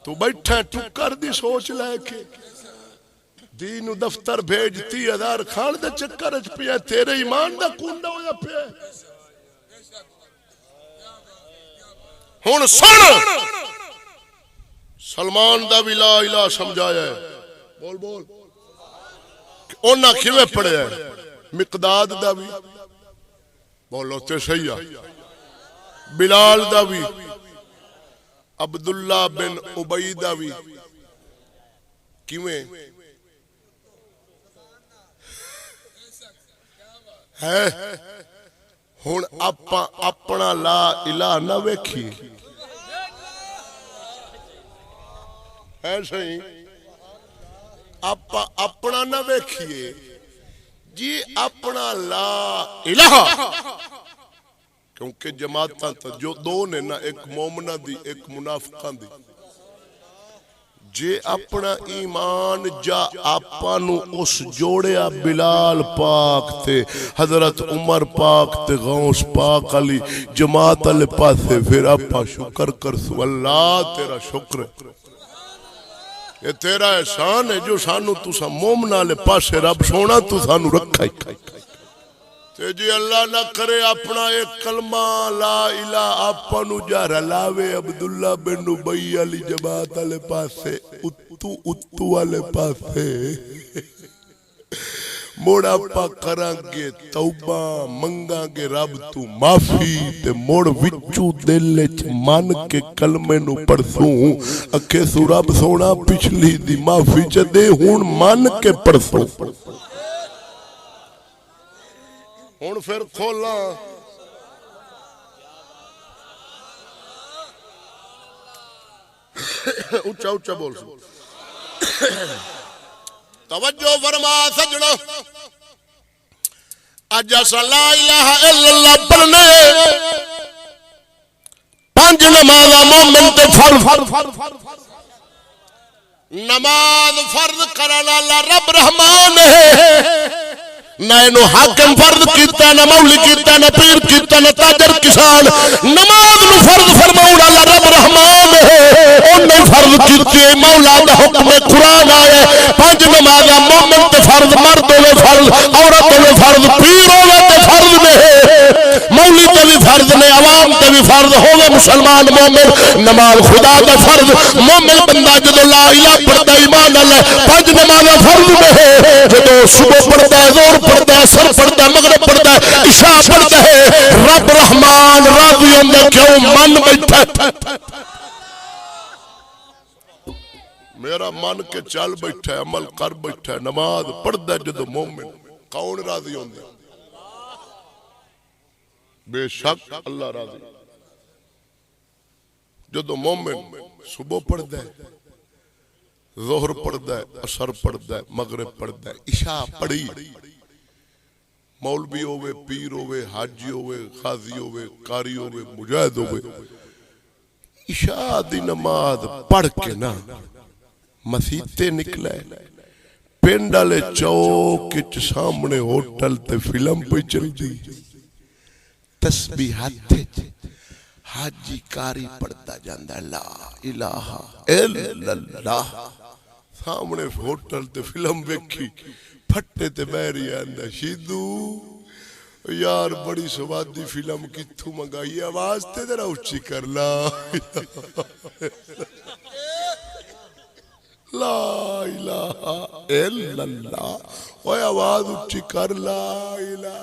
تو بیٹھا ٹکر دی سوچ لے کے دین دفتر بھیج 30,000 کھان دے چکر اچ پیا تیرے ایمان دا کونڈا ہویا پیا ہن سن سلمان دا بھی لا الہ سمجھایا ہے بول بول اونا کیویں پڑھیا ہے مقداد دا بھی بولو تے صحیح ہے بلال دا بھی عبداللہ بن عبیدہ بھی کیویں ہے ہن آپاں اپنا لا الہ نہ ویکھیے ہے صحیح آپاں اپنا نہ ویکھیے جی اپنا لا الہ کیونکہ جماعتاں جو دو نے نا ایک مومنہ دی ایک منافقاں دی جے اپنا ایمان جا آپانو اس جوڑیا بلال پاک تے حضرت عمر پاک تے غوث پاک علی جماعت علی پاسے پھر آپا شکر کر سو اللہ تیرا شکر ہے یہ تیرا احسان ہے جو سانو تسا مومنہ لے پاسے رب سونا تو سانو رکھا ہی تے جی اللہ نہ کرے اپنا ایک کلمہ لا الہ آپانو جا رلاوے عبداللہ بن ابی علی جماعت علی پاسے اتو والے پاسے موڑا پا کران گے توبہ منگا گے رب تو معافی تے موڑ وچو دل چ من کے کلمے نو پڑھسوں اکھے سو رب سونا پچھلی دی معافی چ دے ہون من کے پڑھسوں ہون پھر کھولا اچھا اچھا بول سو توجہ فرما سجنو اج اساں لا الہ الا اللہ پڑھنے پانچ نمازاں مومن تے فرض نماز فرض کرن والا رب رحمان ہے نہ انہوں حاکم فرض کیتا نہ مولی کیتا نہ پیر کیتا نہ تاجر کسان نماز نو فرض فرماؤں والا رب رحمان ہے انہیں فرض کیتے مولا دا حکم قرآن آئے پانچ نمازہ مومن تے فرض مرد ہوئے فرض عورت ہوئے فرض پیر ہوئے تے فرض میں مولی تے بھی فرض نے عوام تے بھی فرض ہوئے مسلمان مومن نماز خدا دا فرض مومن بندہ جدو لا الہ پڑھتا ایمان اللہ پانچ نمازہ فرض میں جدو صبح پڑھتا ہے زور پڑھتا ہے سر پڑھتا ہے مغرب پڑھتا ہے عشاء پڑھتا ہے رب رحمان راضی اندر کیوں من بیٹھا میرا من کے چل بیٹھا ہے عمل کر بیٹھا ہے نماز پڑھتا ہے جدو مومن کون راضی اندر بے شک اللہ راضی جدو مومن صبح پڑھتا ہے ظہر پڑھتا ہے عصر پڑھتا ہے مغرب پڑھتا ہے عشاء پڑھی مولوی ہوئے پیر ہوئے حاجی ہوئے قاضی ہوئے قاری ہوئے مجاہد ہوئے عشاء دی نماز پڑھ کے نا مسیتے نکلے پنڈ والے چوک سامنے ہوٹل تے فلم پہ چل دی تسبیحات حاجی قاری پڑھتا جاندا لا الہ الا اللہ سامنے ہوٹل تے فلم ویکھی پھٹے تے بیری آندا شیدو یار بڑی سوادی فلم کتھوں منگائی آواز تے ذرا اونچی کر لا لا الہ الا اللہ اوے آواز اونچی کر لا الہ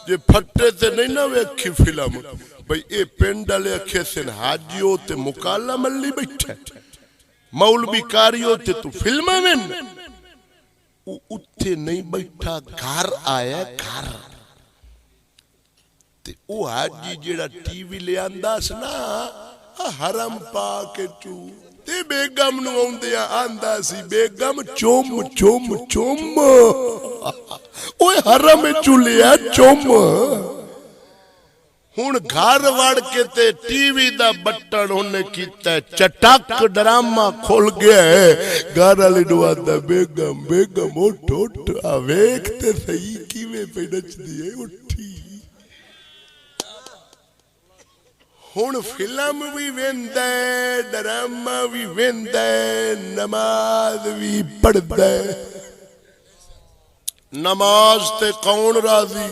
جے پھٹے تے نہیں نہ ویکھی فلم بھئی اے پنڈ والے اکھے سن حاجیو تے مکالا ملی بیٹھا مولوی کاریو تے تو فلم میں اتھے نہیں بیٹھا گھر آیا گھر تے او حاجی جیڑا ٹی وی لے آندا سنا حرم پا کے چو تے بیگم نو آندیا آندا سی بیگم چوم چوم چوم اوے حرم چو لیا چوم ہن گھر وڑ کے تے ٹی وی دا بٹن ہونے کیتا ہے چٹک ڈرامہ کھول گیا ہے گھر والی نو آندا بیگم بیگم اٹھ اٹھ آ ویکھ تے صحیح کیویں پہ نچدی ہے اٹھی ہن فلم بھی ویندا ہے ڈرامہ بھی ویندا ہے نماز بھی پڑھدا ہے نماز تے کون راضی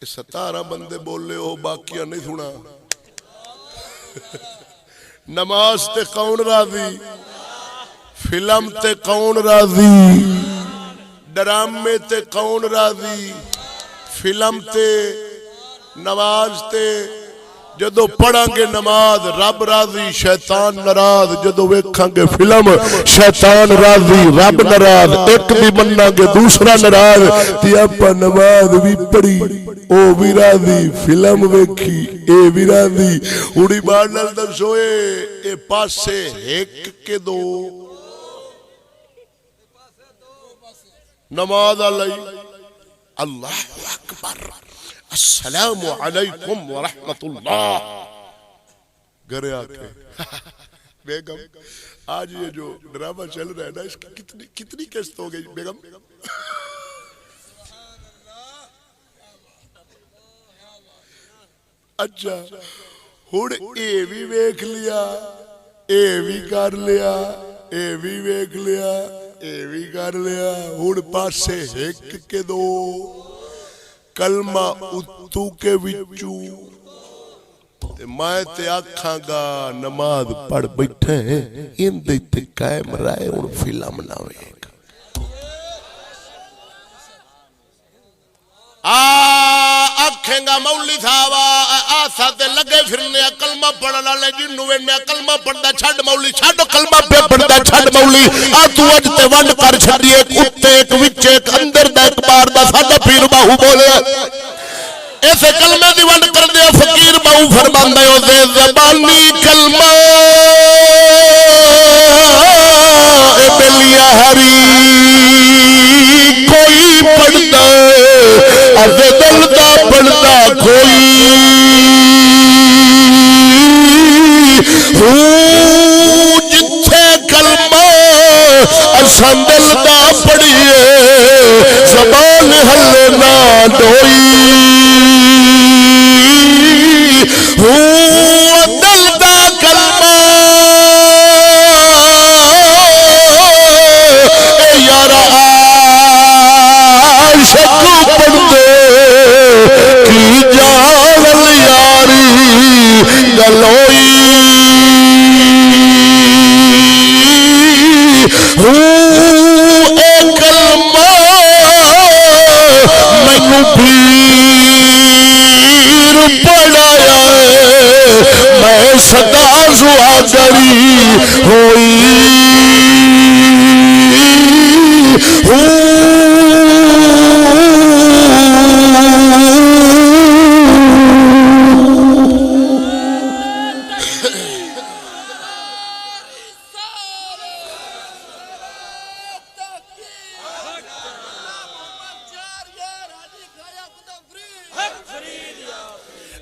17 بندے بولے ہو باقیہ نہیں سنا نماز تے کون راضی فلم تے کون راضی ڈرامے تے کون راضی فلم تے نماز تے جدو پڑھاں گے نماز رب راضی شیطان ناراض، جدو ویکھاں گے فلم شیطان راضی رب ناراض، ایک بھی مننا گے دوسرا ناراض، تے آپا نماز بھی پڑھی او بھی راضی، فلم ویکھی اے بھی راضی۔ اڑی بار نال دسو اے پاسے ایک کے دو نماز علی اللہ اکبر السلام علیکم ورحمت اللہ گھر آکے بیگم آج یہ جو ڈرامہ چل رہا ہے نا اس کی کتنی قسط ہو گئی بیگم؟ اچھا ہن اے بھی ویکھ لیا اے بھی کر لیا اے بھی ویکھ لیا اے بھی کر لیا، ہن پاسے ایک کے دو کلمہ اتو کے وچو میں تے آکھاں گا نماز پڑھ بیٹھے ان دے تے قائم رہے ان فلم نہ ویکھ آکھیں گا مولی صاحب آسا تے لگے پھرنے کلمہ پڑھن والے جنوں وینے کلمہ پڑھدا چھڈ مولی چھڈ کلمہ پہ پڑھدا چھڈ مولی آ تو اج تے ونڈ کر چھڈی ایک کتے ایک وچ ایک اندر دا ایک بار دا ساڈا پیر باہو بولے ایسے کلمے دی ونڈ کر دیا فقیر باہو فرماندا ہے او دے زبانی کلمہ اے بلیا ہری کوئی پڑھدا اے دل دا پڑھدا کوئی جتھے کلمہ اساں دل دا پڑھیے زبان ہلے نہ ڈوئی دل دا کلمہ اے یار عاشق پڑھ دے کی جاول یاری گلوئی اے کلمہ مینوں پیر پڑھایا میں صدا زوادری ہوئی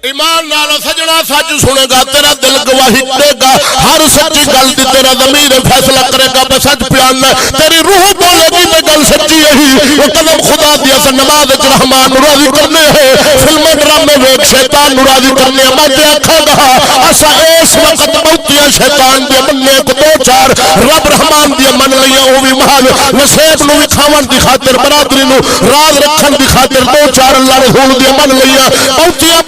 ایمان نال سجنا سچ سنے گا تیرا دل گواہی دے گا ہر سچی گل دی تیرا ضمیر فیصلہ کرے گا بس سچ پیاننا تیری روح بولے گی تے گل سچی یہی وہ قدم خدا دیا سے نماز رحمان راضی کرنے ہیں فلم ڈرامے ویکھ شیطان راضی کرنے میں تے آکھاں گا اسا اس وقت بہتیاں شیطان دی مننے کو دو چار رب رحمان دی من لیاں او وی محل نصیب نو وی کھاون دی خاطر برادری نو راز رکھن دی خاطر دو چار اللہ رسول دی من لیاں بہتیاں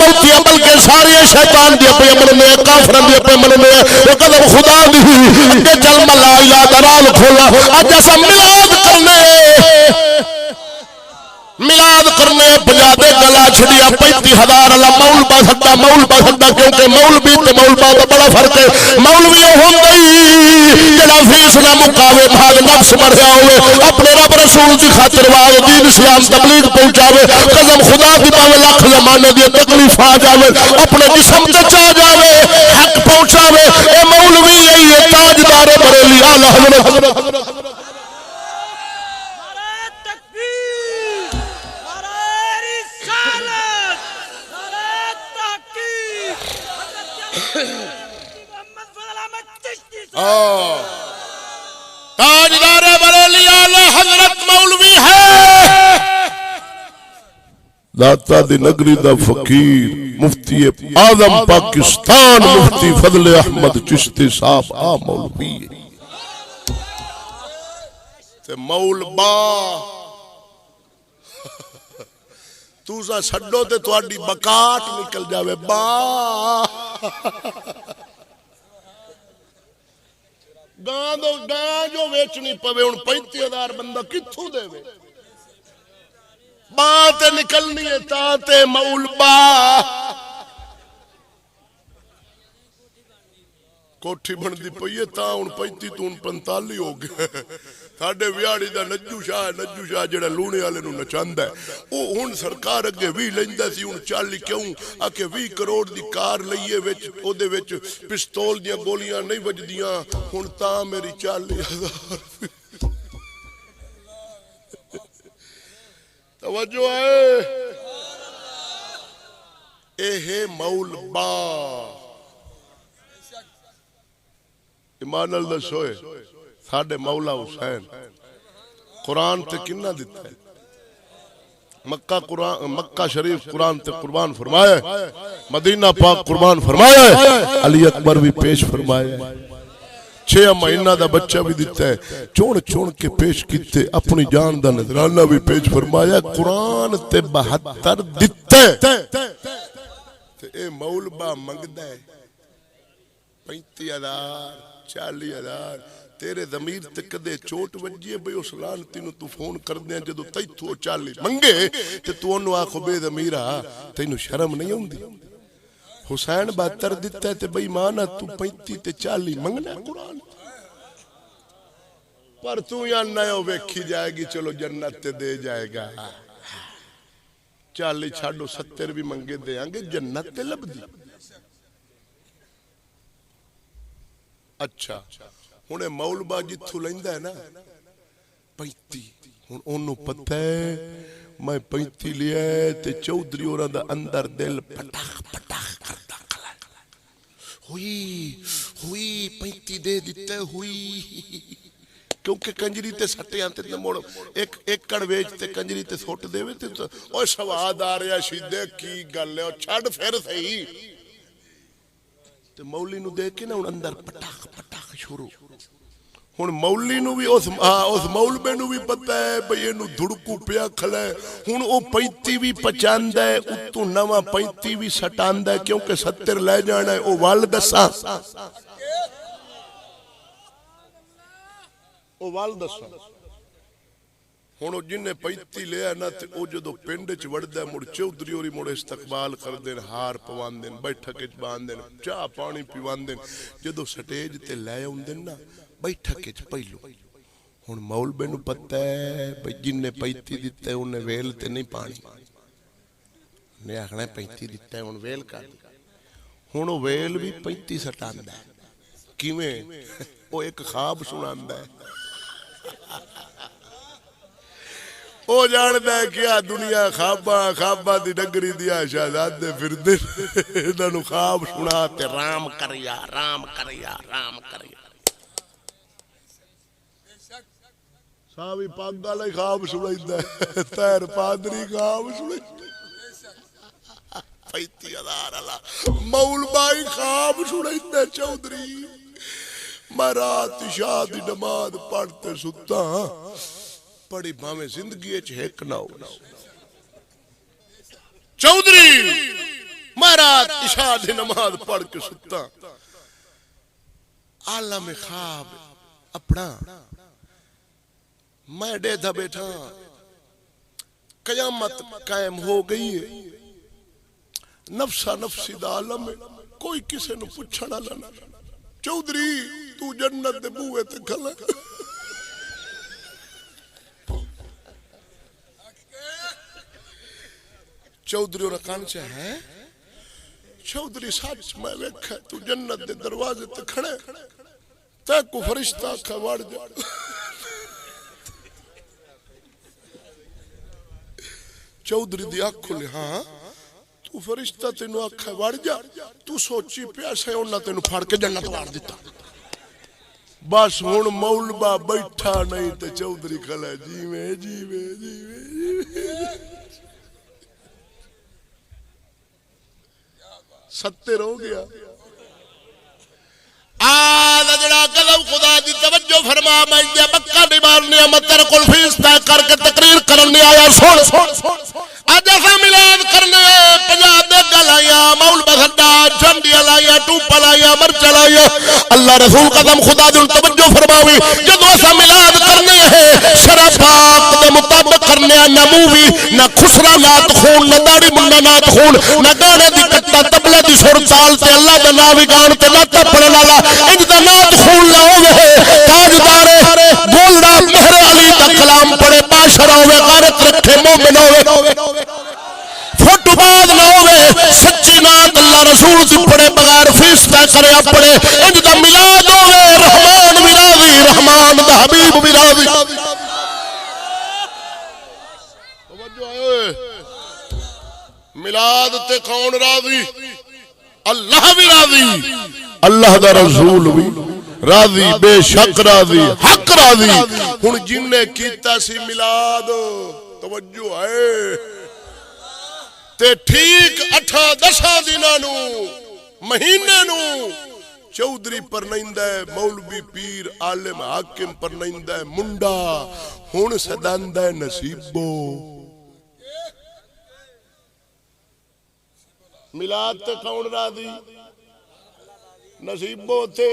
بلکہ ساری شیطان دی اپنے مننے کافرن دی اپنے مننے وہ قدم خدا دی اگے چل ملا یا درال کھولا اج اسا میلاد کرنے پنجابے گلا چھڑیا 35,000 اللہ مول با سکتا کیونکہ مولوی تے مولبا دا بڑا فرق ہے مولوی ہوندی جڑا فیس نہ مکاوے بھاگ نفس مریا ہوئے اپنے رب رسول دی خاطر واز دین اسلام تبلیغ پہنچاوے قسم خدا دی پاوے لاکھ زمانے دی تکلیف آ جاوے اپنے جسم تے چا جاوے حق پہنچاوے اے مولوی یہ تاجدار بریلی اعلی حضرت تاجدار بریلی اعلی حضرت مولوی ہے داتا دی نگری دا فقیر مفتی اعظم پاکستان مفتی فضل احمد چشتی صاحب مولوی تے مولبا توسا چھڈو تے تواڈی بکاٹ نکل جاوے با گاں جو ویچنی پوے ہن 35,000 بندہ کتھوں دے وے پاں تے نکلنی ہے تا تے مولبا کوٹھی بن دی پئی ہے تا ہن 35 تو 45 ہو گئے ساڈے ویاڑی دا نجو شاہ جڑا لونے والے نو نچاندا ہے او ہن سرکار اگے 20 لیندا سی ہن 40 کیوں آ کے 20 کروڑ دی کار لئیے وچ او دے وچ پستول دیاں گولیاں نہیں وجدیاں ہن تا میری 40,000 توجہ ہے اے مول با ایمان اللہ سوئے ساڈے مولا حسین قرآن تے کنہ دیتا ہے مکہ شریف قرآن تے قربان فرمایا ہے مدینہ پاک قربان فرمایا ہے علی اکبر بھی پیش فرمایا ہے 6 مہینہ دا بچہ بھی دیتا ہے چون کے پیش کیتے اپنی جان دا نذرانہ بھی پیش فرمایا قرآن تے 72 دیتا ہے اے مولبا منگدا ہے 35,000 40,000 تیرے ضمیر تے کدے چوٹ وجی ہے بھئی اس لعنتی نو تو فون کر دیں جدو تیتھو 40 منگے تے تو انو آکھو بے ضمیرہ تینو شرم نہیں ہوندی حسین 72 دیتا ہے تے بھئی مانا تو 35 تے 40 منگنا قرآن پر تو یا نیو ویکھی جائے گی چلو جنت تے دے جائے گا 40 چھاڑو 70 بھی منگے دے آنگے جنت تے لب دی اچھا ہونے مولبا جتھو لیندہ ہے نا 35 ہون انہوں پتہ ہے میں 35 لیا ہے تے چودری اور دا اندر دل پٹاخ کرتا کھلا ہوئی 35 دے دیتے ہوئی کیونکہ کنجری تے سٹے آنتے تے موڑ ایک کڑ ویچ تے کنجری تے سوٹ دے وے تے اوہ سواد آ رہا شیدے کی گل ہے چھڑ پھر صحیح تے مولی نو دے کے نا ان اندر پٹاخ شروع ہن مولی نو بھی اس مولبے نو بھی پتہ ہے بھئی انو دھڑکو پیا کھلا ہے ہن او 35 بھی پچاندا ہے اتو نواں 35 بھی سٹاندا ہے کیونکہ 70 لے جانا ہے او وال دساں ہن جن نے 35 لیا نا تے او جدو پنڈ وچ وڑدا مڑ چودھری ہوری مڑ استقبال کر دین ہار پوان دین بیٹھک وچ باندھ دین چاہ پانی پیوان دین جدو سٹیج تے لے اوندن نا بیٹھک وچ پہلو ہن مولبے نو پتہ ہے بھئی جن نے 35 دتا ہے انہیں ویل تے نہیں پانی نے آکھنا 35 دتا ہے ہن ویل کر ہن او ویل بھی 35 سٹاندا ہے کیویں او ایک خواب سناندا ہے او جاندا ہے کیا دنیا خواباں دی ڈنگری دیا شہزادے پھردے انہاں نو خواب سنا تے رام کریا صاحبی پاگ والا خواب سنائندا ہے تیر پادری خواب سنائندا 35,000 والا مولبائی خواب سنائندا چودھری میں رات عشاء دی نماز پڑھتے ستا پڑھی بھاویں زندگی اچ ہیک نہ ہو چودھری میں رات عشاء دی نماز پڑھ کے ستا عالم خواب اپنا میں ڈیدھا بیٹھا قیامت قائم ہو گئی ہے نفسا نفسی دا عالم ہے کوئی کسے نو پوچھنا لانا چودھری تو جنت دے بوئے تے کھلا چودھری اور کان سے ہے چودھری سچ میں ویکھا تو جنت دے دروازے تے کھڑے تے کو فرشتہ کھوڑ جا چودھری دی آنکھ کھلے ہاں تو فرشتہ تینو آنکھ وڑ جا تو سوچی پیاسے انہاں تینو پھاڑ کے جنت وار دیتا بس ہن مولبا بیٹھا نہیں تے چودھری کھلا جیویں ستر ہو گیا آدھا جڑا قدم خدا دی توجہ فرما میں اندیا مکہ دی مارنی امتر کل فیس طے کر کے تقریر کرنی آیا سن آج ایسا ملاد کرنے پنجاب دے گلائیاں مول بسڈا جھنڈی لائیاں ٹوپا لائیاں مرچ لائیاں اللہ رسول قدم خدا دی توجہ فرماوی جدو ایسا ملاد کرنے ہے شرع پاک دے مطابق بند کرنے نہ مووی نہ خسرا نات خون نہ داڑی منڈا نات خون نہ گانے دی کٹا تبلے دی سر تال تے اللہ دا نام وی گان تے نہ پڑھن والا انج دا نات خون نہ ہوے تاجدار گولڈا مہر علی دا کلام پڑھے باشر ہوے غیرت رکھے مومن ہوے فٹ بعد نہ ہوے سچی نات اللہ رسول دی پڑھے بغیر فیس طے کرے اپنے انج دا میلاد ہوے رحمان وی راضی رحمان دا حبیب وی راضی میلاد تے کون راضی اللہ بھی راضی اللہ دا رسول بھی راضی بے شک راضی حق راضی ہن جن نے کیتا سی میلاد توجہ ہے تے ٹھیک 8-10 دناں نو مہینے نو چودھری پر نیندا ہے مولوی پیر عالم حاکم پر نیندا ہے منڈا ہن سداندا ہے نصیبو میلاد تے کون راضی نصیبو تے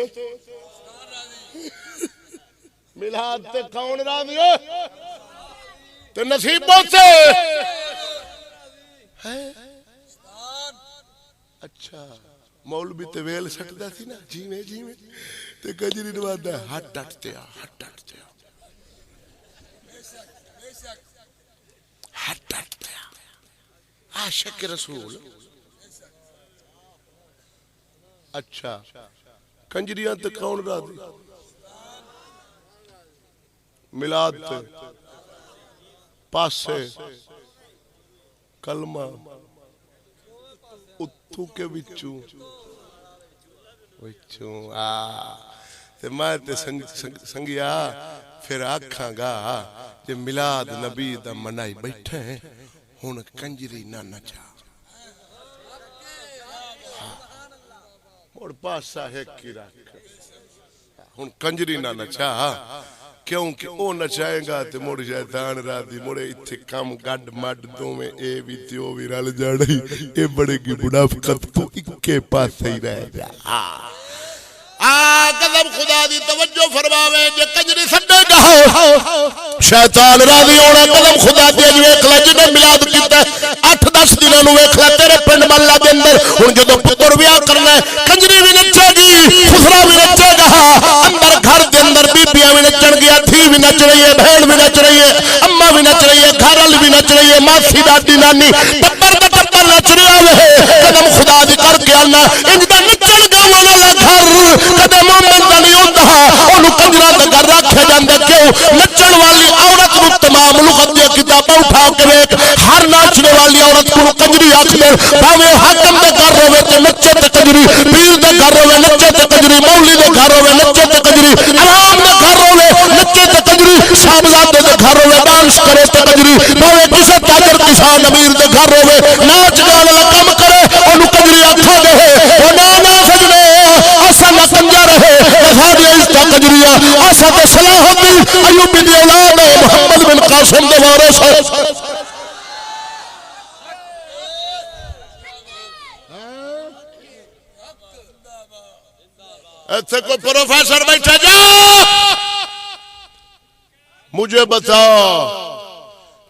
میلاد تے کون راضی تے نصیبو تے اچھا مولوی تے ویل سکدا سی نا جیویں جیویں تے کجری نوادا ہٹ ڈٹتے ہٹ ڈٹتے عاشق رسول اچھا کنجریاں تے کون راضی میلاد تے پاسے کلمہ اتھو کے وچوں تے میں تے سنگیا پھر آکھاں گا جے میلاد نبی دا منائی بیٹھے ہن کنجری نہ نچا اور پاسا ہے کی رکھ ہن کنجری نہ نچا کیونکہ او نچائے گا تے مڑ شیطان راضی مڑے ایتھے کم گڈ مڈ دوویں اے وی تے او وی رل جاڑی اے بڑے کی منافقت تو اکے پاسے ہی رہ جا قدم خدا دی توجہ فرماوے جے کنجری سڈے گا شیطان راضی ہونا قدم خدا دی اج ویکھ لے جنے میلاد کیتا 8-10 دناں نو ویکھ لے تیرے پنڈ محلہ دے اندر ہن جدوں پتر بیاہ کرنا ہے کنجری بھی نچے گی خسرا بھی نچے گا اندر گھر دے اندر بیبیاں بھی نچن گیا تھی بھی نچ رہی ہے بہن بھی نچ رہی ہے اماں بھی نچ رہی ہے گھر والی بھی نچ رہی ہے ماسی دادی نانی ٹبر دا ٹبر نچ رہا ہے قدم خدا دی کر کے آنا انج دا نچن گاواں والا گھر کدے مومن دا نہیں ہوندا اونوں کنجراں دا گھر رکھیا جاندا کیوں نچن والی عورت نوں تمام لغت دی کتاباں اٹھا کے ویکھ ہر ناچنے والی عورت کو کنجری آکھ دے بھاویں حاکم دے گھر ہوے تے نچے تے کنجری پیر دے گھر ہوے نچے تے کنجری مولوی دے گھر ہوے نچے تے کنجری عوام دے گھر ہوے نچے تے کنجری صاحبزادے دے گھر ہوے ڈانس کرے تے کنجری بھاویں کسے تاجر کسان امیر دے گھر ہوے ناچ گان والا کم کرے اونوں کنجری آکھا گے او نا سجنے اسا نہ کنجر رہے ساری عزت کنجریاں اسا تے صلاح الدین ایوبی دی اولاد محمد بن قاسم دے وارث ایتھے کوئی پروفیسر بیٹھا جا مجھے بتا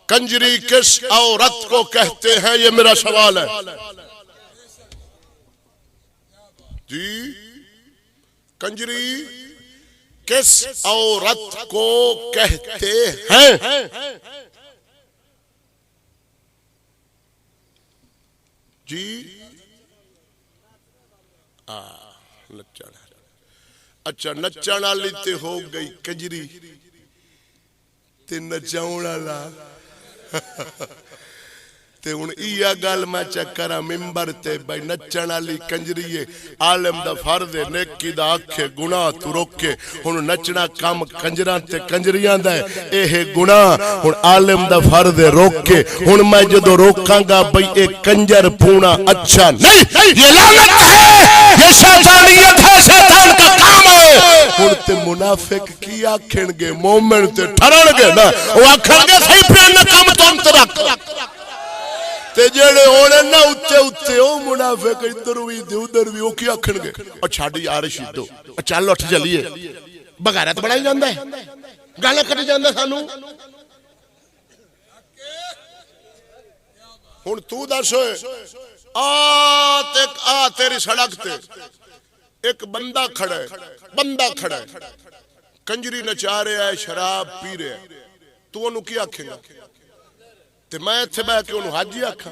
کنجری کس عورت کو کہتے ہیں یہ میرا سوال ہے جی کنجری کس عورت کو کہتے ہیں جی نچن اچھا نچن والی تے ہو گئی کنجری تے نچاون والا تے ہن ایہ گل میں چکراں ممبر تے بھائی نچن والی کنجری ہے عالم دا فرض ہے نیکی دا آکھے گناہ تو روکے ہن نچنا کم کنجراں تے کنجریاں دا ہے اے ہے گناہ ہن عالم دا فرض ہے روکے ہن میں جدوں روکاں گا بھئی اے کنجر پونا اچھا نہیں یہ لعنت ہے یہ شیطانیت ہے شیطان کا کام ہے ہن تے منافق کی آکھن گے مومن تے ٹھرن گے نا او آکھن گے صحیح پھر نہ کم تو انت رکھ تے جڑے ہونے نا اتے اتے او منافق ادھر بھی ادھر بھی او کی آکھن گے او چھاڑی یار شیدو او چل اٹھ چلیے بغیرت بڑھائی جاندا ہے گالاں کٹی جاندا سانو ہن تو دس آ تیری سڑک تے ایک بندہ کھڑا ہے کنجری نچا رہا ہے شراب پی رہا ہے تو انہوں کی آکھے گا تے میں اتھے بہ کے انہوں حاجی آکھا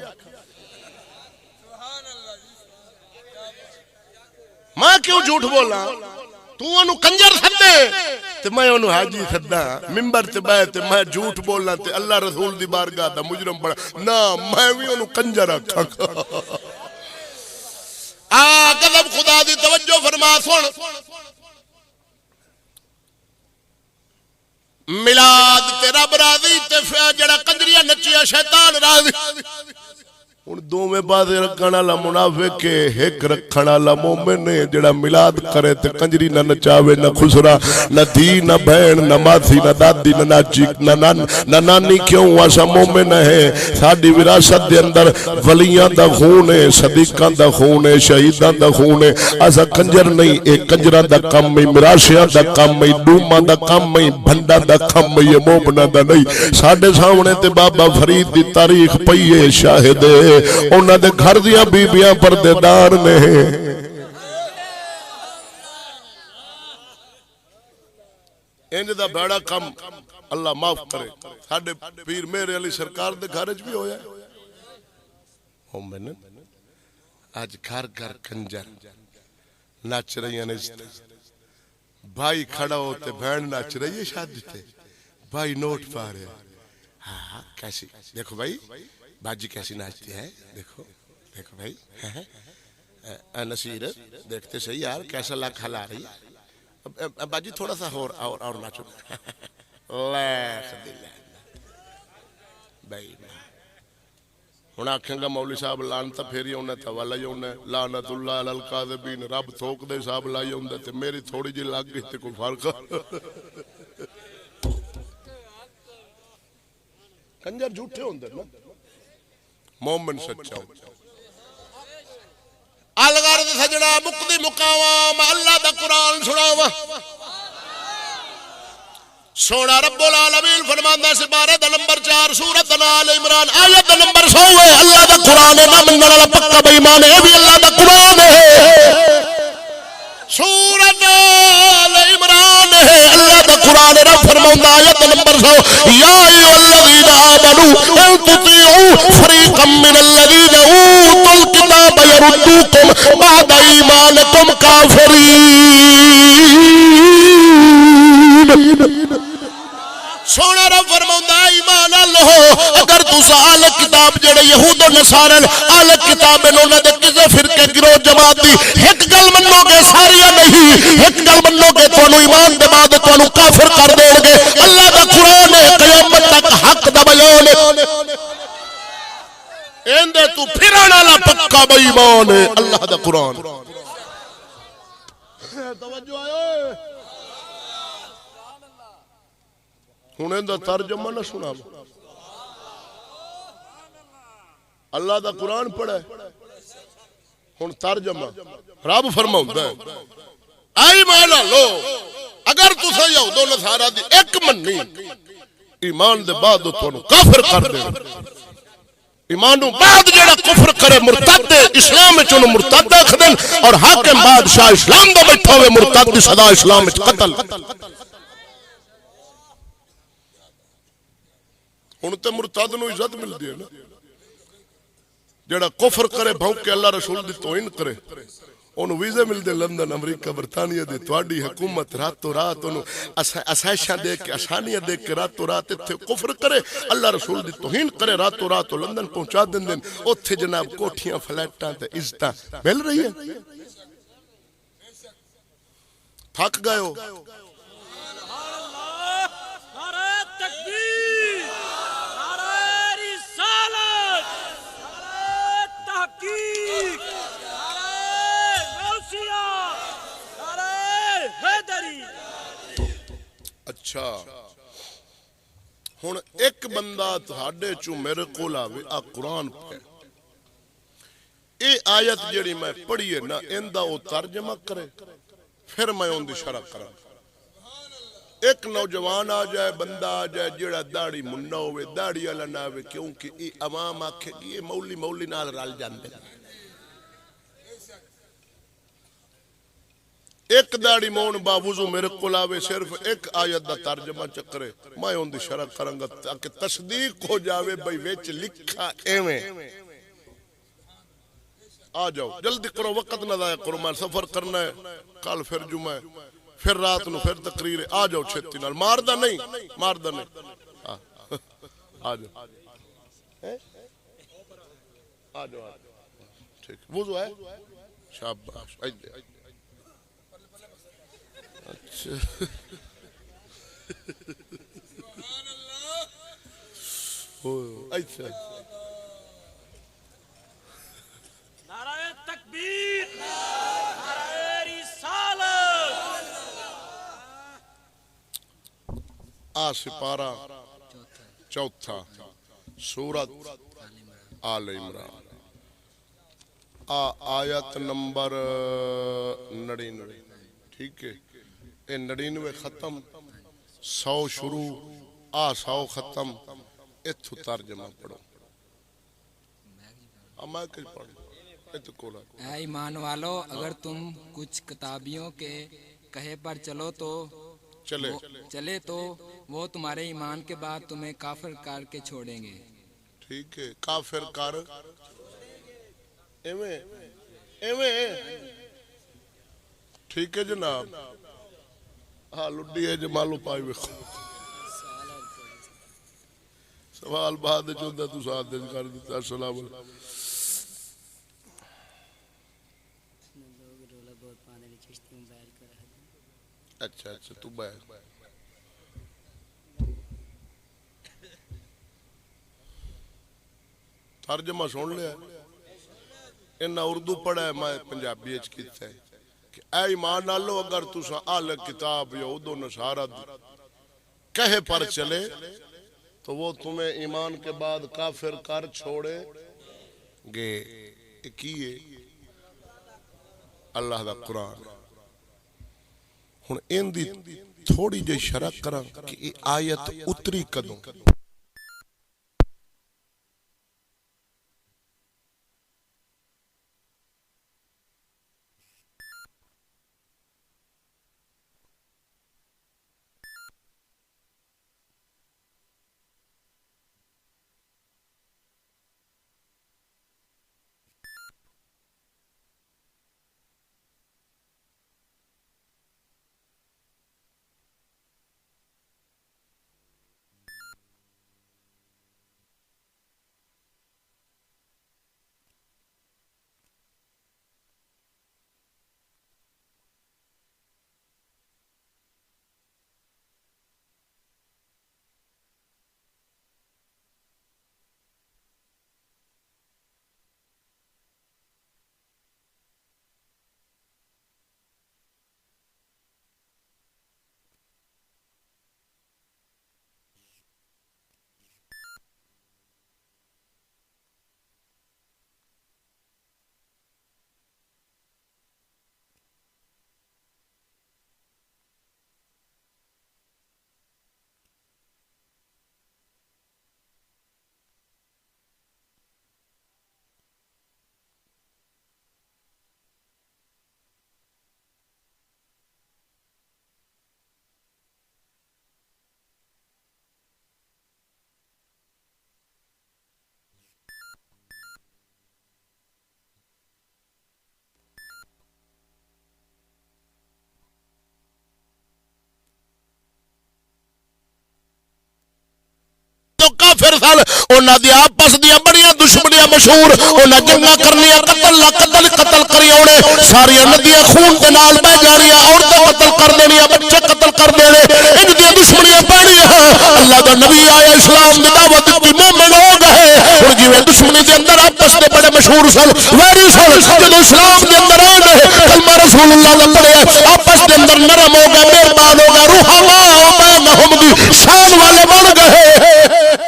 میں کیوں جھوٹ بولا تو انہوں کنجر سدے تے میں انہوں حاجی سدا ممبر تے بہ تے میں جھوٹ بولنا تے اللہ رسول دی بارگاہ دا مجرم بڑا نا میں بھی انہوں کنجر آکھا قدم خدا دی توجہ فرما سن ملاد تے رب راضی تے جڑا کنجریاں نچیا شیطان راضی ہن دوویں پاسے رکھن والا منافق ہے ایک رکھن والا مومن ہے جڑا ملاد کرے تے کنجری نہ نچاوے نہ خسرا نہ دھی نہ بہن نہ ماسی نہ دادی نہ ناچی نہ نانی کیوں اسا مومن ہے ساڈی وراثت دے اندر ولیاں دا خون ہے صدیقاں دا خون ہے شہیداں دا خون ہے اسا کنجر نہیں اے کنجراں دا کم ہے مراشیاں دا کم ہے ڈوماں دا کم ہے بھنڈاں دا کم ہے مومناں دا نہیں ساڈے سامنے تے بابا فرید دی تاریخ پئی ہے شاہد ہے انہاں دے گھر دیاں بیبیاں پردے دار نے انج دا بڑا کم اللہ معاف کرے ساڈے پیر میرے علی سرکار دے گھر وچ بھی ہویا مومن اج گھر گھر کنجر نچ رہی نے بھائی کھڑا ہو تے بہن نچ رہی ہے شادی تے بھائی نوٹ پا رہے ہاں کیسی دیکھو بھائی باجی کیسی ناچتی ہے دیکھو دیکھو بھائی نصیر دیکھتے صحیح یار کیسا لاکھ ہلا رہی ہے باجی تھوڑا سا اور ناچو بھائی ہن آکھیں گا مولوی صاحب لعنت پھیری ہونا تھا والا ہی ہونا لعنت اللہ علی الکاذبین رب تھوک دے صاحب لائی ہوندا تے میری تھوڑی جی لگ گئی تے کوئی فرق کنجر جھوٹے ہوندے نا مومن سچا ہوتا الغرض سجنا مقدی مقام اللہ دا قرآن سناوا سونا رب العالمین فرماندا ہے بارہ دا نمبر 4 سورۃ آل عمران آیت نمبر 100 ہے اللہ دا قرآن ہے نہ منن والا پکا بے ایمان ہے بھی اللہ دا قرآن ہے سورۃ آل عمران ہے اللہ دا قرآن رب فرماوندا آیت نمبر 100 یا ایھا الذین آمنوا ان تطیعوا فریقا من الذین اوتوا الکتاب یردوکم بعد ایمانکم کافرین سونا رب فرماوندا ایمان لو اگر تسا اہل کتاب جڑے یہود و نصارا اہل کتاب انہاں دے کسے فرقے گروہ جماعت دی ایک گل منو گے ساری نہیں ایک گل منو گے تانوں ایمان دے بعد تانوں کافر کر دین گے اللہ دا قرآن ہے قیامت تک حق دا بیان ہے ایندے تو پھرن والا پکا بے ایمان ہے اللہ دا قرآن توجہ آئے ہن ایندا ترجمہ نہ سنا اللہ دا قرآن پڑھا ہن ترجمہ رب فرماوندا ہے اے ایمان لو اگر تسا یہود و نصارا دی ایک مننی ایمان دے بعد تانوں کافر کر دے ایمانوں بعد جڑا کفر کرے مرتد اسلام وچ انہوں مرتد آکھدے اور حاکم بادشاہ اسلام دا بیٹھا ہوئے مرتد دی سزا اسلام وچ قتل ہن تے مرتد نو عزت ملدی ہے نا جڑا کفر کرے بھونک کے اللہ رسول دی توہین کرے انہوں ویزے ملدے لندن امریکہ برطانیہ دی تواڈی حکومت راتوں رات انہوں اسائشاں دے کے آسانیاں دے کے راتوں رات اتھے کفر کرے اللہ رسول دی توہین کرے راتوں رات لندن پہنچا دیں اوتھے جناب کوٹھیاں فلیٹاں تے عزتاں مل رہی ہیں تھک گئے ہو اچھا ہن ایک بندہ تہاڈے چوں میرے کول آوے آ قرآن پہ اے آیت جڑی میں پڑھی ہے نا ایندا او ترجمہ کرے پھر میں اون دی شرح کراں ایک نوجوان آ جائے بندہ آ جائے جڑا داڑھی مننا ہوئے داڑھی والا نہ ہوئے کیونکہ یہ عوام آکھے گی یہ مولی نال رل جاندے ایک داڑھی مون باوضو میرے کو لاوے صرف ایک آیت دا ترجمہ چکرے میں ان دی شرح کرنگا تاکہ تصدیق ہو جاوے بھئی ویچ لکھا ایویں آ جاؤ جلدی کرو وقت نہ ضائع کرو میں سفر کرنا ہے کل پھر جمعہ ہے پھر رات نو پھر تقریر آ جاؤ چھتی نال ماردہ نہیں آ جاؤ آ جاؤ ٹھیک وضو ہے شاباش اچھا اچھا نعرہ تکبیر نعرہ رسالت سپارہ چوتھا سورت آل عمران آیت نمبر 99 ٹھیک ہے 99 ختم 100 شروع 100 ختم اتھو ترجمہ پڑھو میں کچھ پڑھو اے ایمان والو اگر تم کچھ کتابیوں کے کہے پر چلے تو وہ تمہارے ایمان کے بعد تمہیں کافر کر کے چھوڑیں گے ٹھیک ہے کافر کر ایویں ٹھیک ہے جناب ہاں لڈی ہے جمالو پائی ویکھو سوال بعد چوندہ تو ساتھ دے کر دیتا السلام علیکم اچھا تو بیٹھ ترجمہ سن لیا انہاں اردو پڑھا ہے میں پنجابی اچ کیتا ہے کہ اے ایمان نالو اگر تساں اہل کتاب یہود و نصارہ کہے پر چلے تو وہ تمہیں ایمان کے بعد کافر کر چھوڑے گے کیے اللہ دا قرآن ہن ان دی تھوڑی جی شرح کراں کہ یہ آیت اتری کدوں کافر سال انہاں دی آپس دی بڑیاں دشمنیاں مشہور انہاں جنگاں کرنیاں قتل کری اوڑے ساری ندیاں خون دے نال بہ جانیاں عورتاں قتل کر دینیاں بچے قتل کر دینے ان دی دشمنیاں پڑھیاں اللہ دا نبی آیا اسلام دی دعوت دی مومن ہو گئے ہن جویں دشمنی دے اندر آپس دے بڑے مشہور سن ویری سن جدوں اسلام دے اندر آ گئے کلمہ رسول اللہ دا پڑھیا آپس دے اندر نرم ہو گئے مہربان ہو گئے روحاں بینہم دی شان والے بن گئے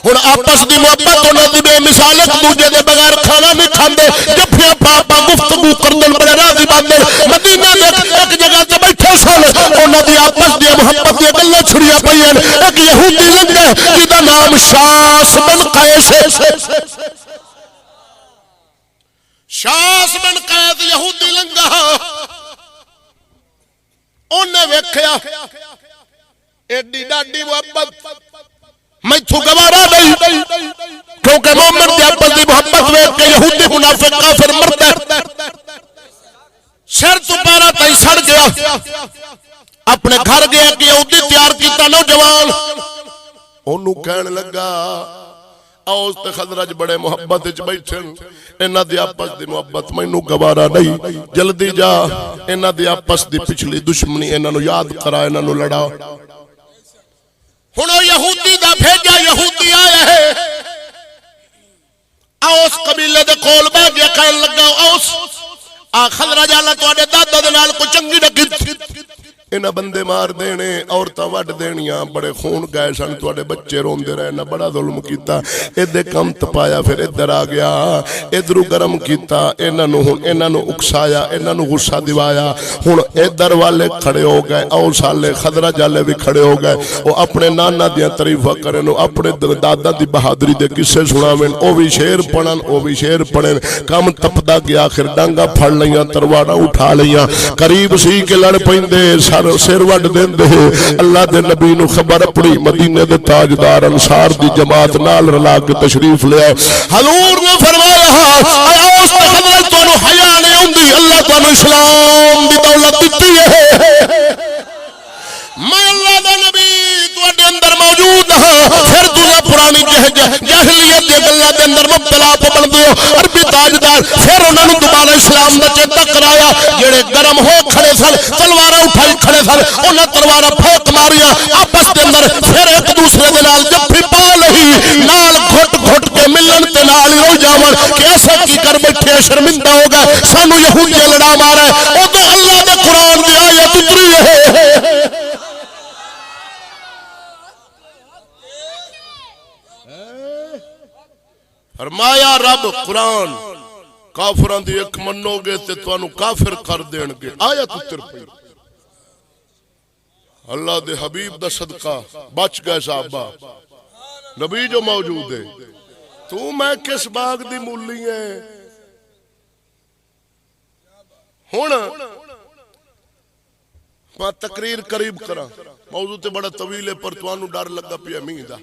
ہن آپس دی محبت انہاں دی بے مثال ایک دوجے دے بغیر کھانا نہیں کھاندے جفیاں پاپا گفتگو کردن بڑے راضی بندے مدینہ دے ایک جگہ تے بیٹھے سن انہاں دی آپس نام شاس بن قیس شاس بن قیس یہودی لنگا انہیں ویکھیا ایڈی ڈاڈی محبت میتھوں گوارا نہیں کیونکہ مومن دی آپس دی محبت ویکھ کے یہودی منافق کافر مرتا سر تو پارا تئی سڑ گیا اپنے گھر گیا کہ یہودی تیار کیتا نوجوان انہوں کہنے لگا اوس تے خزرج بڑے محبت وچ بیٹھن انہاں دی آپس دی محبت مینوں گوارا نہیں جلدی جا انہاں دی آپس دی پچھلی دشمنی انہاں نو یاد کرا انہاں نو لڑا ہن یہودی دا بھیجا یہودی آیا ہے اوس قبیلے دے کول بیٹھ گیا کہن لگا اوس آ خزرج والا تواڈے دادا دے نال کوئی چنگی نہ انہاں بندے مار دینے عورتاں وڈ دینیاں بڑے خون گئے سن تواڈے بچے روندے رہے نہ بڑا ظلم کیتا ادے کم تپایا پھر ادھر آ گیا ادھروں گرم کیتا انہاں نو اکسایا انہاں نو غصہ دوایا ہن ادھر والے کھڑے ہو گئے اوس والے خزرج والے بھی کھڑے ہو گئے او اپنے نانا دیاں تعریفاں کرن اپنے دادا دی بہادری دے قصے سناویں او بھی شعر پڑھن او بھی شعر پڑھن کم تپدا گیا آخر ڈانگا پھڑ لیاں تلواراں اٹھا لیاں قریب سی کہ لڑ پیندے سر وڈ دیندے اللہ دے نبی نو خبر پڑی مدینے دے تاجدار انصار دی جماعت نال رلا کے تشریف لے آئے حضور نے فرمایا اوس تے خزرج تانوں حیا نہیں ہوندی اللہ تانوں اسلام دی دولت دتی ہے میں اللہ دا نبی تواڈے اندر موجود ہاں پھر تساں پرانی جاہلیت دی گلاں دے اندر مبتلا بندے ہو عربی تاجدار پھر انہاں نوں دوبارہ اسلام دا چیتا کرایا جڑے گرم ہو کھڑے سن تلواراں اٹھائی کھڑے سن انہاں تلواراں پھونک ماریاں آپس دے اندر پھر ایک دوسرے دے نال جفی پا لئی نال گھٹ گھٹ کے ملن تے نال ہو جاون کہ ایسا کی کر بیٹھے شرمندہ ہو گئے سانو یہودی لڑا مارا ہے او تو اللہ دے قرآن دی آیت اتری ہے فرمایا رب قرآن کافران دی ایک منو گے تے توانو کافر کر دین گے آیت اتر پئی اللہ دے حبیب دا صدقہ بچ گئے صحابہ نبی جو موجود ہے تو میں کس باغ دی مولی ہے ہن میں تقریر قریب کرا موضوع تے بڑا طویل ہے پر توانو ڈر لگا پیا مینہ دا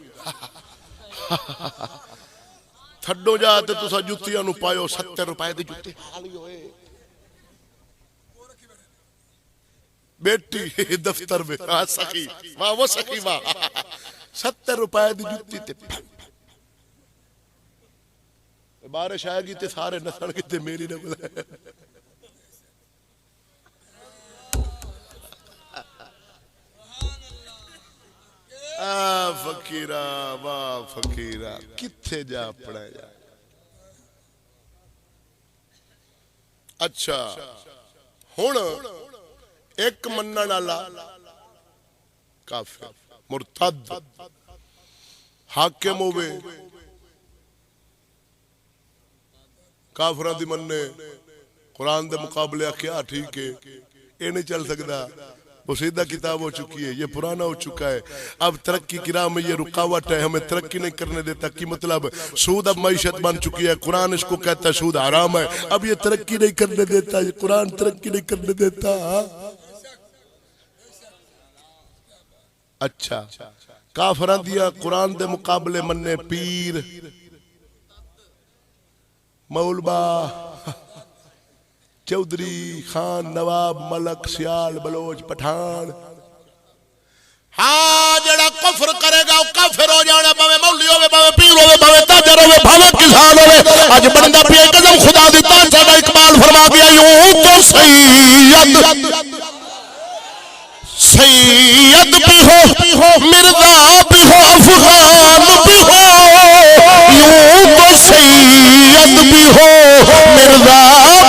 تھڈو جاتے تو سا جتیاں نو پایو 70 روپے دی جتی حالی ہوئے بیٹی دفتر میں سخی واہ وہ سخی واہ 70 روپے دی جتی تے بارش آئے گی تے سارے نسل کی تے میری نہ بلائے فقیرہ واہ فقیرہ کتھے جا پڑا جا اچھا ہن ایک منن والا کافر مرتد حاکم ہوے کافراں دی مننے قرآن دے مقابلے کیا ٹھیک ہے یہ نہیں چل سکتا پوشیدہ کتاب ہو چکی ہے یہ پرانا ہو چکا ہے اب ترقی کی راہ میں یہ رکاوٹ ہے ہمیں ترقی نہیں کرنے دیتا کی مطلب سود اب معیشت بن چکی ہے قرآن اس کو کہتا ہے سود حرام ہے اب یہ ترقی نہیں کرنے دیتا یہ قرآن ترقی نہیں کرنے دیتا اچھا کافران دیا قرآن دے مقابلے مننے پیر مولبا چودھری خان نواب ملک سیال بلوچ پٹھان ہاں جڑا کفر کرے گا وہ کافر ہو جانا باوے مولی ہوئے باوے پیر ہوئے باوے تاجر ہوئے باوے کسان ہوئے آج بندہ پیا قدم خدا دیتا ساڈا اقبال فرما گیا یوں تو سید بھی ہو مرزا بھی ہو افغان بھی ہو یوں تو سید بھی ہو مرزا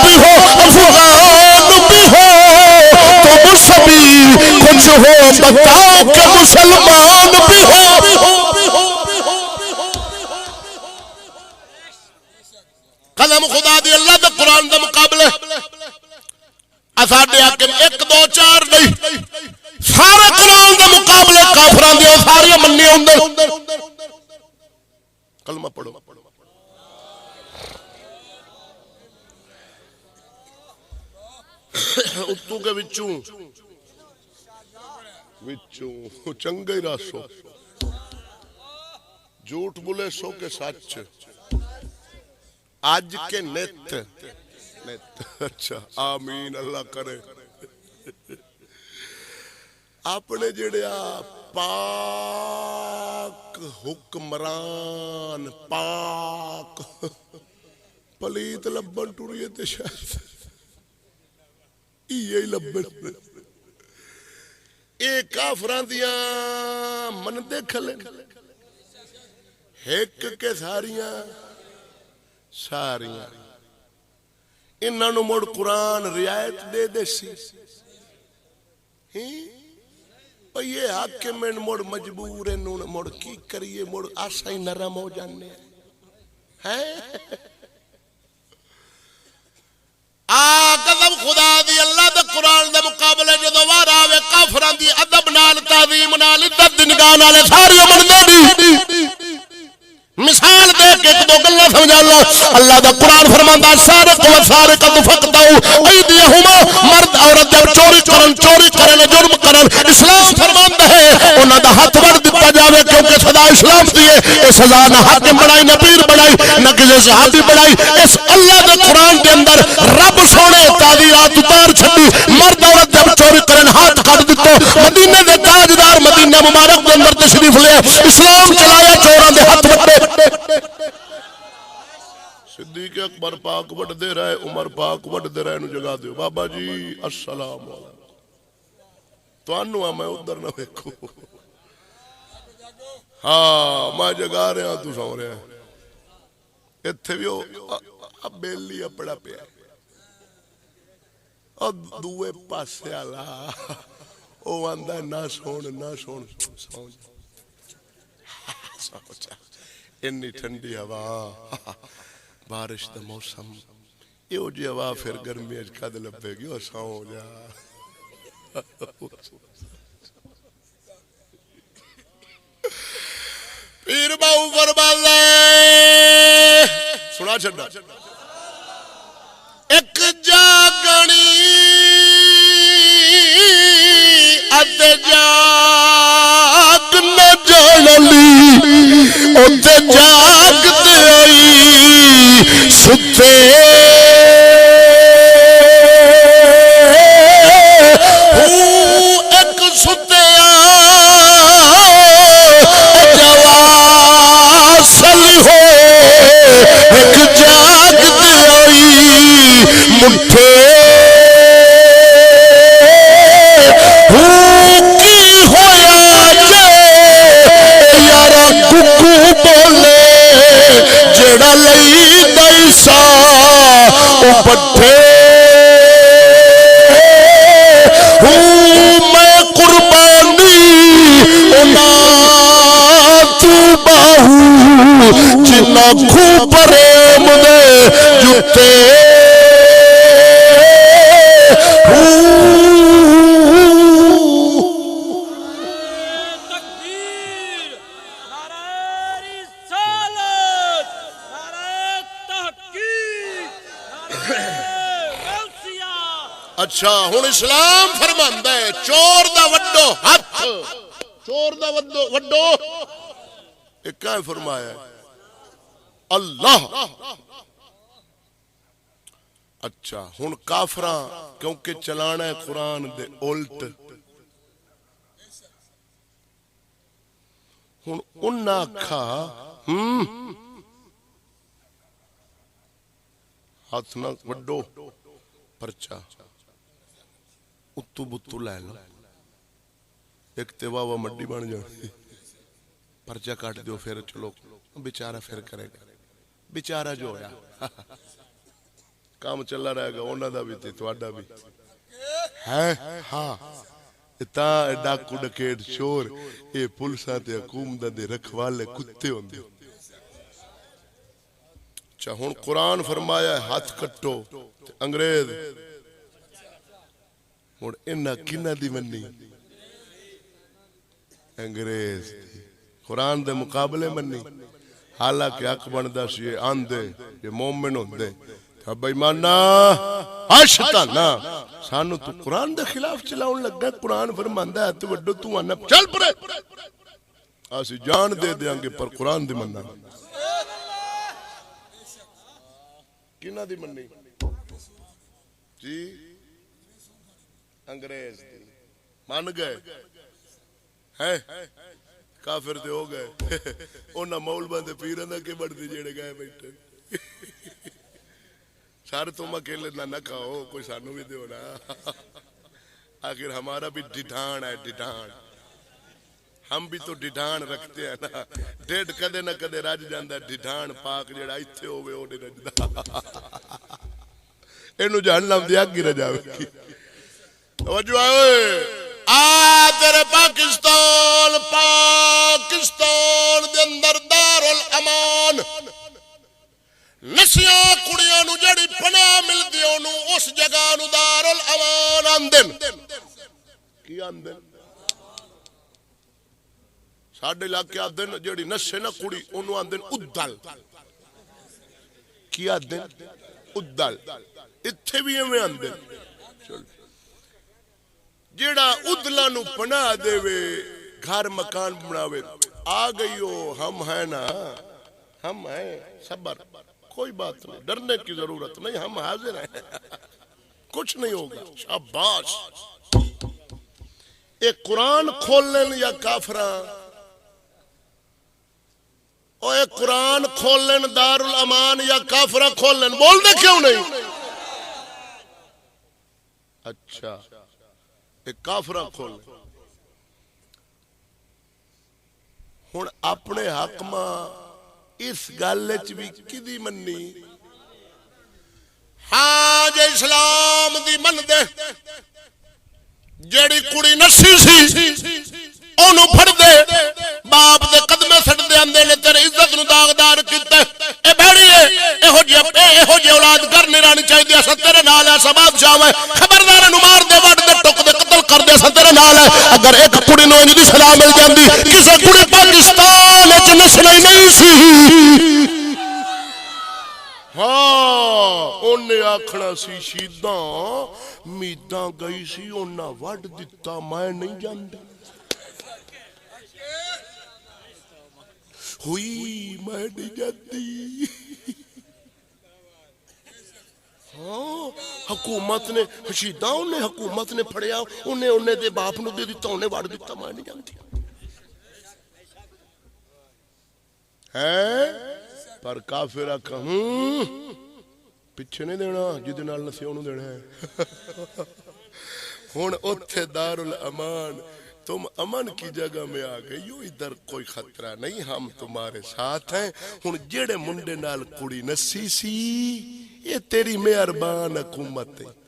بھی ہو افغان بھی ہو تو سبھی کچھ ہو بتا کہ مسلمان بھی ہو قدم خدا دی اللہ دا قرآن دا مقابلے اساڈے حاکم 1 2 4 نہیں سارے قرآن دے مقابلے کافراں دے سارے مننے ہوندے کلمہ پڑھو. اتو کے وچوں چنگے ہی راسو جھوٹ بولے سو کے سچ آج کے نیت. اچھا آمین اللہ کرے. اپنے جڑیا پاک حکمران پاک پلیت لبن ٹوریے تے شاید یہ لبن اے کافران دیاں من دے کھلے ایک کے ساریاں انہاں نو مڑ قرآن رعایت دے دے سی یہ حاکم مڑ مجبور مڑ کی کریے مڑ آسا ہی نرم ہو جانے ہیں. قسم خدا دی اللہ دے قرآن دے مقابلے جدو وار آوے کافران دی ادب نال تعظیم نال عزت دی نگاہ نال ساری عمر دے مثال دے کے ایک دو گلاں سمجھا اللہ دا قرآن فرماندا سارق و سارقۃ فقطعوا ایدیہما مرد عورت جب چوری کرن جرم کرن اسلام فرماندا ہے انہاں دا ہاتھ وڑ دتا جاوے کیونکہ سزا اسلام دی ہے. اے سزا نہ حاکم بنائی نہ پیر بنائی نہ کسی صحابی بنائی. اس اللہ دے قرآن دے اندر رب سونے تعبیرات اتار چھڈی. مرد عورت جب چوری کرن ہاتھ کٹ دتو. مدینے دے تاجدار مدینہ مبارک دے اندر تشریف لے اسلام چلایا چوراں دے ہاتھ وٹے. صدیق اکبر پاک وڈ دے رہے عمر پاک وڈ دے رہے نو جگا دیو بابا جی السلام علیکم تو انو میں ادھر نہ ویکھو. ہاں میں جگا رہا تو سو رہا اتھے بھی اب بیلی اپڑا پیا اور دوے پاسے آلا او آندہ نہ سون سوچا انی ٹھنڈی ہوا بارش دا موسم یہ جی ہوا پھر گرمی اج کد لبے گی اور سو جا. پیر باؤ فرماندے سنا چھڈا ایک جاگنی اتے جاگ نہ جانلی اتے جاگتے آئی ستے ایک ستیا جواسل ہو ایک جاگتے آئی مٹھے جڑا لئی دیسا او پٹھے میں قربانی اونا تو باہو جنا کھو پریم دے جتے اچھا ہن اسلام فرماندا ہے چور دا وڈو ہاتھ چور دا وڈو ایک کیا فرمایا ہے اللہ. اچھا ہن کافراں کیونکہ چلانا ہے قرآن دے الٹ ہن انہاں کھا ہاتھ نہ وڈو پرچا اتو بتو لے لو ایک تے واہ مڈی بن جانی پرچا کاٹ دیو پھر چلو بیچارہ پھر کرے گا بیچارہ جو ہویا کام چلا رہے گا انہاں دا بھی تے تواڈا بھی ہے. ہاں تا ڈاکو ڈکیٹ چور اے پولیساں تے حکومت دے رکھوالے کتے ہوندے. اچھا ہن قرآن فرمایا ہے ہاتھ کٹو انگریز ہن انہاں کنہاں دی منی انگریز قرآن دے مقابلے منی. حالانکہ حق بندا سی آندے یہ مومن ہوندے تے بے ایمانا عاشقانا سانو تو قرآن دے خلاف چلاون لگا قرآن فرماندا ہے تو وڈو تو آنا چل پرے اسی جان دے دیاں گے پر قرآن دی مننا کنا دی مننی جی انگریز دی مان گئے ہیں کافر تے ہو گئے اونا مولویاں دے پیراں دا کی بڑھدی جڑے گئے بیٹھے سارے تم اکیلے نہ کھاؤ کوئی سانو بھی دیو نا آخر ہمارا بھی ڈھڈان ہے ڈھڈان ہم بھی تو ڈھڈان رکھتے ہیں نا ڈیڈ کدے نہ کدے رج جاندا ڈھڈان پاک جڑا ایتھے ہوے او نہیں رجدا اینو جہنم دی اگ رجاوے توجہ اے آ تیرے پاکستان دے اندر دار الامان نسیاں کڑیاں نو جڑی پناہ ملدی اونوں اس جگہ نو دار الامان آندن کی آندن ساڈے علاقے آندن جڑی نسے نہ کڑی اونوں آندن ادل کی آندن ادل ایتھے بھی ایویں آندن جیڑا ادلا نو پناہ دے وے گھر مکان بناوے آ گئی ہو ہم ہیں نا ہم ہیں صبر کوئی بات نہیں ڈرنے کی ضرورت نہیں ہم حاضر ہیں کچھ نہیں ہوگا شاباش ایک قرآن کھولن یا کافران اور ایک قرآن کھولن دار الامان یا کافران کھولن بول دے کیوں نہیں اچھا ایک کافرہ کھول ہن اپنے حق ماں اس گل وچ بھی کدی مننی ہاں جے اسلام دی من دے جیڑی کڑی نسی سی اونوں پھڑ دے باپ دے قدمے سٹ دے اندے نے تیری عزت نو داغدار کیتا اے بھڑیے ایہو جی اولاد گھر نہیں رہنی چاہیے اساں تیرے نال ہے اساں بادشاہ ہے خبردار نو مار دے وڈ دے ٹک دے قتل کر دے اساں تیرے نال ہے اگر ایک کڑی نو انج دی سزا مل جاندی کسے کڑی پاکستان وچ نسنا ہی نہیں سی ہاں اونے آکھنا سی شیداں میداں گئی سی اونا وڈ دتا میں نہیں جاندا ہوئی میں نہیں جاتی ہاں حکومت نے شہیداں انہیں حکومت نے پھڑیا انہیں دے باپ نو دے دیتا انہیں وڑ دیتا میں نہیں جانتی ہے پر کافر آکھا پیچھے نہیں دینا جدے نال نسی انہوں دینا ہے ہن اوتھے دار الامان تم امن کی جگہ میں آ گئی ہو ادھر کوئی خطرہ نہیں ہم تمہارے ساتھ ہیں ہن جیڑے منڈے نال کڑی نسی سی یہ تیری مہربان حکومت ہے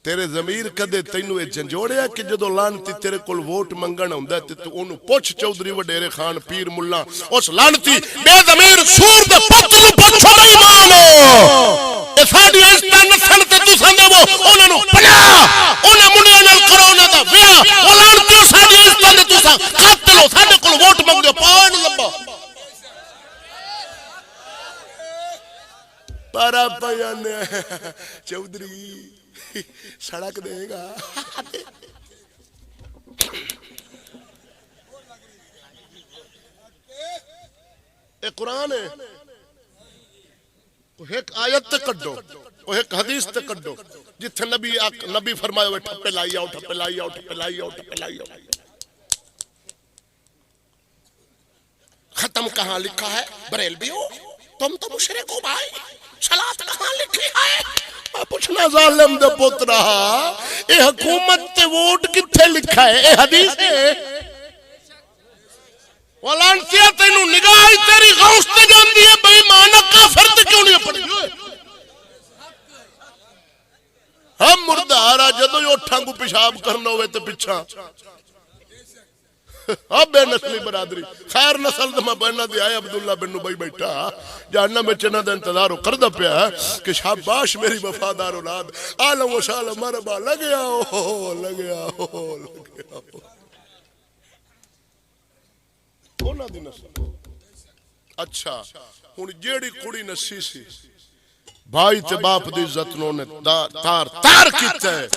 تیرے ضمیر کدے تینوں اے جھنجوڑیا کہ جدو لانتی تیرے کول ووٹ منگن ہوندا تے تو اونوں پوچھ چودھری وڈیرے خان پیر ملا اس لانتی بے ضمیر سور دے پت نو پوچھو نہیں مانو اے ساڈی عزت نسل تے تساں دے انہاں نوں پناہ انہاں منڈیاں نال کرو انہاں دا ویاہ او لانتی ساڈی عزت تے تساں قاتل ہو ساڈے کول ووٹ منگدے پاون لبا پارا پیان چودھری سڑک دے گا اے قرآن ہے ایک آیت تے کڈو ایک حدیث تے کڈو جتھے نبی فرمایا ہوئے ٹھپے لائی آؤ ٹھپے لائی آؤ ٹھپے لائی آؤ ٹھپے لائی آؤ ختم کہاں لکھا ہے بریلوی ہو تم تو مشرک ہو بھائی صلاۃ کہاں لکھی ہے پوچھنا ظالم دے پترا اے حکومت تے ووٹ کتھے لکھا ہے اے حدیث ہے ولانسیا تینوں نگاہ تیری غوث تے جاندی ہے بے ایمان کافر تے کیوں نہیں پڑھی ہم مردارا جدوں اٹھاں کو پیشاب کرنا ہوئے تے پیچھا اب بے نسلی برادری خیر نسل دے میں بہنا دی آئے عبداللہ بن نبی بیٹھا جہنم میں چنہ دا انتظار ہو کردہ پیا کہ شاباش میری وفادار اولاد عالم و شالم مربا لگیا ہو لگیا ہو لگیا ہو اونا دی نسل اچھا ہن جیڑی کڑی نسی سی بھائی تے باپ دی عزت نوں نے تار تار کیتا ہے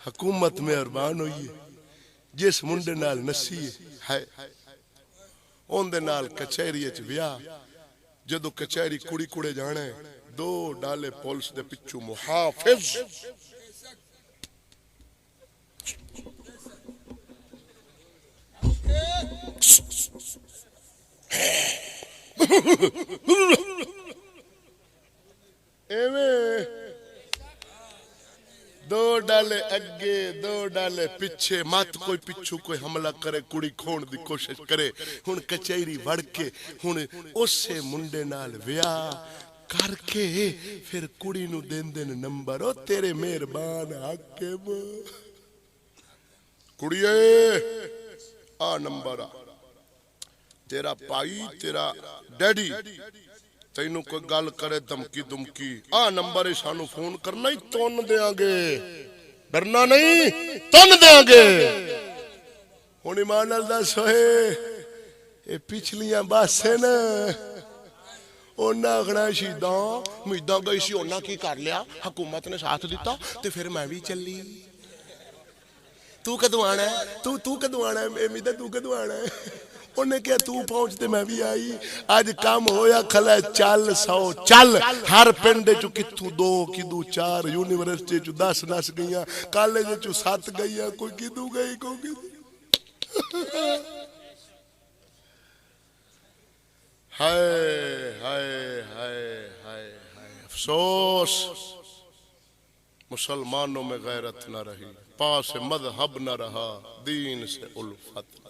حکومت مہربان ہوئی ہے جس منڈے نال نسی ہے اون دے نال کچہری وچ ویاہ جدو کچہری کڑی کڑے جانا ہے 2 ڈالے پولیس دے پچھو محافظ ایویں 2 ڈالے اگے 2 ڈالے پیچھے مت کوئی پچھو کوئی حملہ کرے کڑی کھون دی کوشش کرے ہن کچہری وڑ کے ہن اسے منڈے نال ویاہ کر کے پھر کڑی نو دین نمبر او تیرے مہربان حاکم کڑیے آ نمبر تیرا پائی تیرا ڈیڈی تینوں کوئی گل کرے دمکی دمکی آ نمبر سانو فون کرنا ہی تون دیاں گے ڈرنا نہیں تون دیاں گے ہن ایمان نال دس ہوئے اے پچھلیاں باسے نا اونا اگنا شیداں امیداں گئی سی اونا کی کر لیا حکومت نے ساتھ دیتا تے پھر میں بھی چلی تو کدوں آنا ہے تو کدوں آنا ہے امیدہ تو کدوں آنا ہے انہیں کیا تو پہنچتے میں بھی آئی آج کام ہویا کھلا ہے چل 100 چل ہر پنڈے چو کتھو 2 کدو 4 یونیورسٹی چو 10 نس گئیاں کالج چو 7 گئیاں کوئی کدو گئی کوئی کدو ہائے ہائے ہائے ہائے افسوس مسلمانوں میں غیرت نہ رہی پاس مذہب نہ رہا دین سے الفت نہ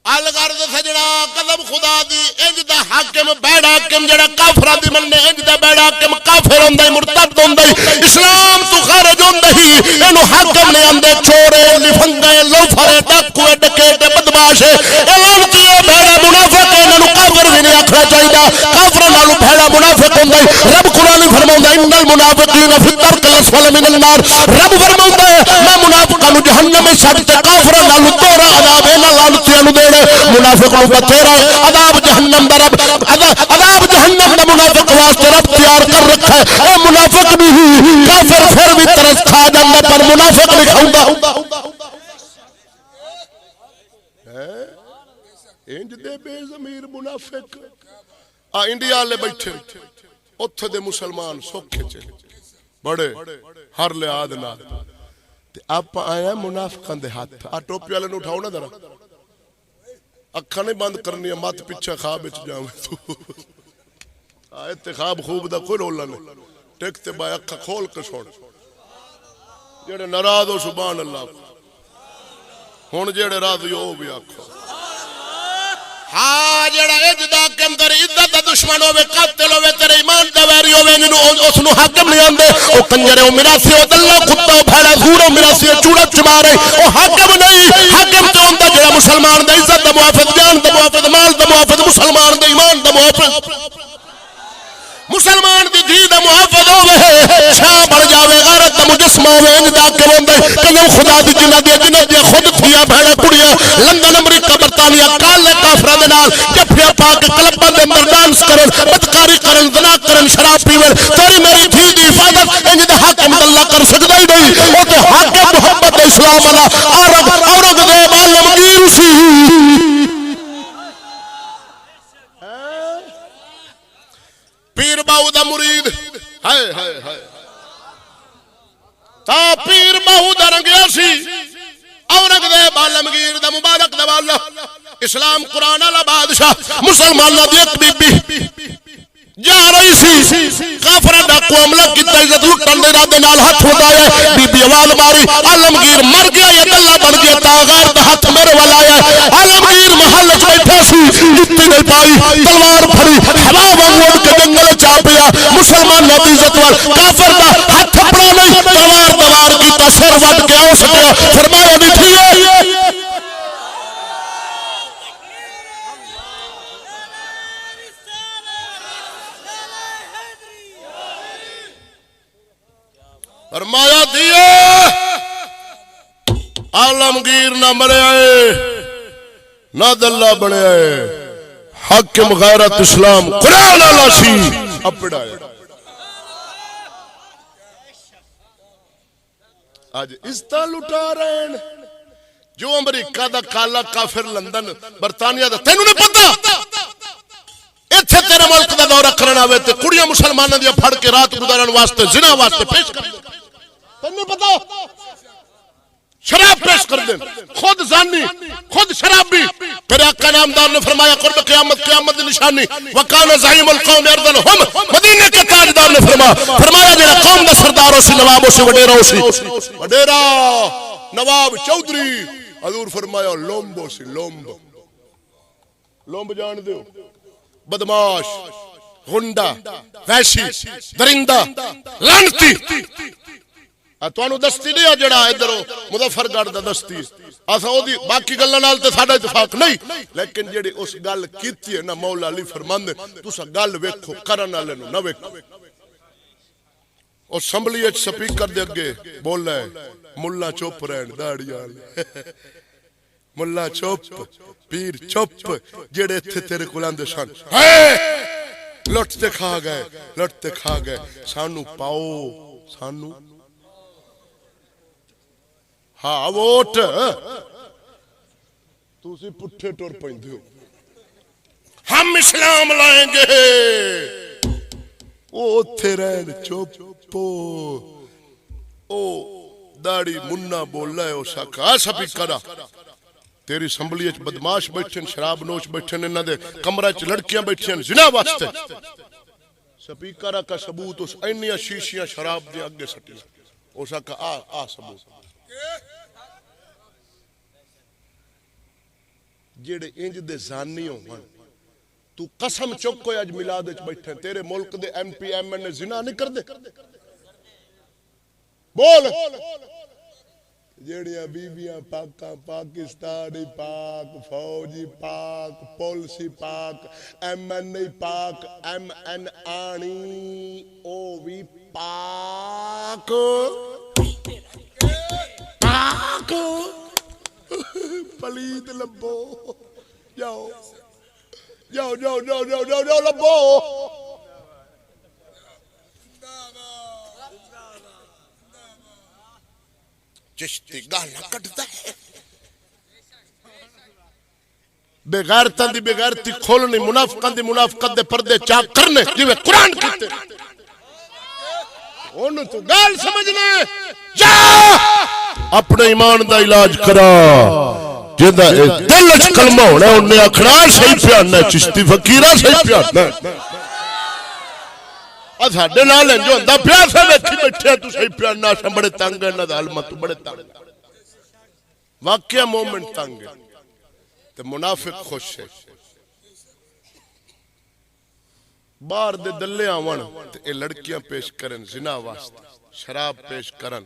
الغرض سجنا قدم خدا دی انج دا حاکم بیڑا حاکم جڑا کافراں دی مننے انج دا بیڑا حاکم کافر ہوندا مرتد ہوندا اسلام تو خارج ہوندا ہی اینو حاکم نے اندے چورے لفنگے لوفرے ڈاکوے ڈکیتے بدماش اعلان کیے بیڑا منافق انہاں نو کافر بھی نہیں آکھنا چاہیدا کافراں نالوں بھڑا منافق ہوندا رب قرآن فرماوندا ان المنافقین فی الدرک الاسفل من النار رب فرماوندا میں منافقاں نو جہنم میں چھڈ تے کافراں نالوں توڑا عذاب انہاں لعنتیاں نو منافق نو بتیرا عذاب جہنم دا رب عذاب جہنم دا منافق واسطے رب تیار کر رکھا ہے اے منافق بھی کافر پھر بھی ترس کھا جاندا پر منافق نہیں کھاوندا انج دے بے ضمیر منافق انڈیا والے بیٹھے اوتھے دے مسلمان سوکھے چلے بڑے ہر لحاظ نال تے آپ آیا منافقاں دے ہاتھ آ ٹوپی والے نو اٹھاؤ نا ذرا اکھاں نہیں بند کرنی مت پیچھے خواب وچ جاویں تو آیت خواب خوب دا کوئی رولا نہیں ٹک تے با اکھاں کھول کے سن جڑے ناراض ہو سبحان اللہ ہن جڑے راضی ہو بھی آکھو ہاں جڑا اجدا کم کر عزت دا دشمن ہوے قاتل ہوے تیرے ایمان دا ویری ہوے جنوں اس نو حاکم نہیں آندے او کنجر او میراثی او دلہ کتا بھڑا گھوڑا میراثی چوڑا چمارے او حاکم نہیں حاکم تو ہوندا جڑا مسلمان دا عزت دا محافظ جان دا محافظ مال دا محافظ مسلمان دا ایمان دا محافظ مسلمان دی دھی دا محافظ ہوے شاہ بڑھ جاوے غیرت دا مجسمہ ہوے انج دا کہ ہوندے قسم خدا دی جنت دی خود تھیا بھڑا کڑیاں لندن امریکہ برطانیہ کالے کافراں دے نال جفیا پا کے کلباں دے اندر ڈانس کرن بدکاری کرن زنا کرن شراب پیون تیری میری دھی دی حفاظت انج دا حاکم اللہ کر سکدا ہی نہیں او تے حاکم محمد اسلام والا اورنگ دے عالمگیر سی پیر باو دا مرید ہائے ہائے ہائے تا پیر باو دا رنگیا سی اورنگزیب عالمگیر دا مبارک دا والا اسلام قرآن والا بادشاہ مسلمانوں دی ایک بی بی جا رہی سی کافراں ڈاکو حملہ کیتا عزت لٹن دے ارادے نال ہاتھ اٹھایا بی بی آواز ماری عالمگیر مر گیا یا اللہ بن گیا تا غیر دا ہاتھ میرے والا آیا عالمگیر محل وچ بیٹھا سی جُتی نہیں پائی تلوار پھڑی ہوا وانگ اڑ کے جنگل وچ آ پیا مسلمانوں دی عزت وال کافر دا ہاتھ اپنا نہیں تلوار دوار کیتا سر وڈ کے او سکیا فرمایا ڈٹھیے فرمایا دیے عالمگیر نہ مرے آئے نہ دلہ بنیا ہے حاکم غیرت اسلام قرآن والا سی اپڑایا آج اس طرح لٹا رہے ہیں جو امریکہ دا کالا کافر لندن برطانیہ دا تینوں نے پتا ایتھے تیرے ملک دا دورہ کرنا ہوئے تے کڑیاں مسلمانوں دیا پھڑ کے رات گزارن واسطے زنا واسطے پیش کر دیں تینوں پتا شراب پیش کر دیں خود زانی خود شرابی پھر آقا نامدار نے فرمایا قرب قیامت قیامت نشانی وکان زعیم القوم اردن ہم مدینے کے تاجدار نے فرمایا جڑا قوم دا سردار ہو سی نواب ہو سی وڈیرا ہو سی وڈیرا نواب چودھری حضور فرمایا لومب ہو سی لومب لومب جان دیو بدماش غنڈا وحشی درندہ لعنتی توانو دستی نہیں جڑا ادھروں مظفر گڑھ دا دستی اسا او دی باقی گلاں نال تے ساڈا اتفاق نہیں لیکن جڑی اس گل کیتی ہے نا مولا علی فرماندے تساں گل ویکھو کرن والے نو نہ ویکھو او اسمبلی وچ سپیکر دے اگے بول رہا ہے ملا چپ رہن داڑھی والے ملا چپ پیر چپ جڑے ایتھے تیرے کول آندے سن لٹتے کھا گئے سانو پاؤ سانو ہاں ووٹ تسی پٹھے ٹر پیندے ہو ہم اسلام لائیں گے او اوتھے رہن چوپو او داڑھی منا بول رہا ہے او ساکھا سبھی کرا تیری اسمبلی وچ بدماش بیٹھن شراب نوش بیٹھن انہاں دے کمرے وچ لڑکیاں بیٹھن زنا واسطے سپیکر کا ثبوت اس اینیاں شیشیاں شراب دے اگے سٹی او ساکھا آ ثبوت جڑے انج دے زانی ہون تو قسم چک کوئی اج میلاد وچ بیٹھے تیرے ملک دے ایم پی ایم این زنا نہیں کردے بول جڑیاں بیبیاں پاکاں پاکستانی پاک فوجی پاک پولیسی پاک ایم این ای پاک ایم این آنی او وی پاک پاک پلید لبو جاؤ جاؤ جاؤ جاؤ جاؤ جاؤ جاؤ لبو چشتی گانا کٹتا ہے بغیرتاں دی بغیرتی کھولنی منافقاں دی منافقت دے پردے چاک کرنے جویں قرآن کہتے انہوں تو گال سمجھنا ہے جا اپنے ایمان دا علاج کرا جیدہ دل اچ کلمہ ہونا ہے انہیں اکھنا صحیح پیاننا ہے چشتی فقیرہ صحیح پیاننا ہے ساڈے نال جو ہندا پیا سے ویکھی بیٹھے تو صحیح پیاننا ہے بڑے تنگ ہے نہ عالمہ تو بڑے تنگ واقعہ مومن تنگ ہے تے منافق خوش ہے باہر دے دلے آون تے اے لڑکیاں پیش کرن زنا واسطے شراب پیش کرن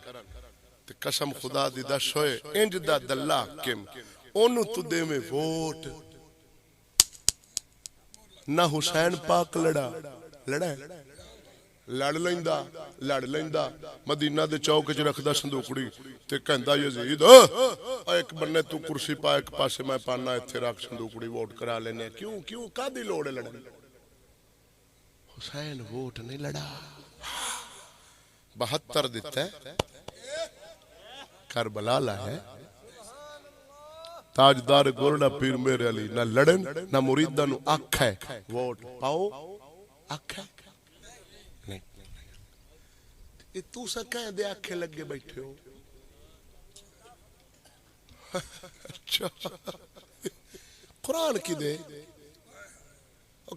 تے قسم خدا دی دس ہوئے انج دا دلہ حاکم اونوں تو دے میں ووٹ نہ حسین پاک لڑا ہے لڑ لیندا مدینہ دے چوک وچ رکھدا صندوقڑی تے کہندا یزید ایک بننے تو کرسی پا ایک پاسے میں پانا ایتھے رکھ صندوقڑی ووٹ کرا لینے کیوں کادی لوڑ ہے لڑن حسین ووٹ نہیں لڑا 72 دیتا ہے کربلا لا ہے تاجدار گورڈا پیر میرے علی نہ لڑن نہ مریدہ نو اکھ ہے ووٹ پاؤ اکھ ہے نہیں یہ تو سا کہیں دے اکھے لگے بیٹھے ہو اچھا قرآن کی دے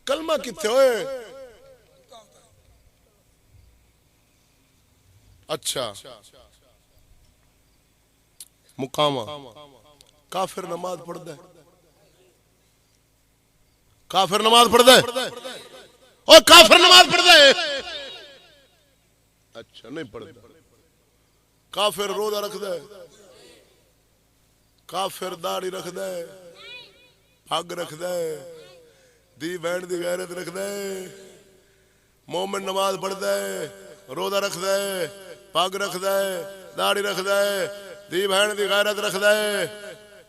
کلمہ کی تھے ہوئے اچھا مقامہ کافر نماز پڑھ دے کافر نماز پڑھ دے اور کافر نماز پڑھ دے اچھا نہیں پڑھ دے کافر روزہ رکھ دے کافر داڑھی رکھ دے پگ رکھ دے دی بہن دی غیرت رکھ دے مومن نماز پڑھ دے روزہ رکھ دے پگ رکھ دے داڑھی رکھ دے دی بہن دی غیرت رکھ دے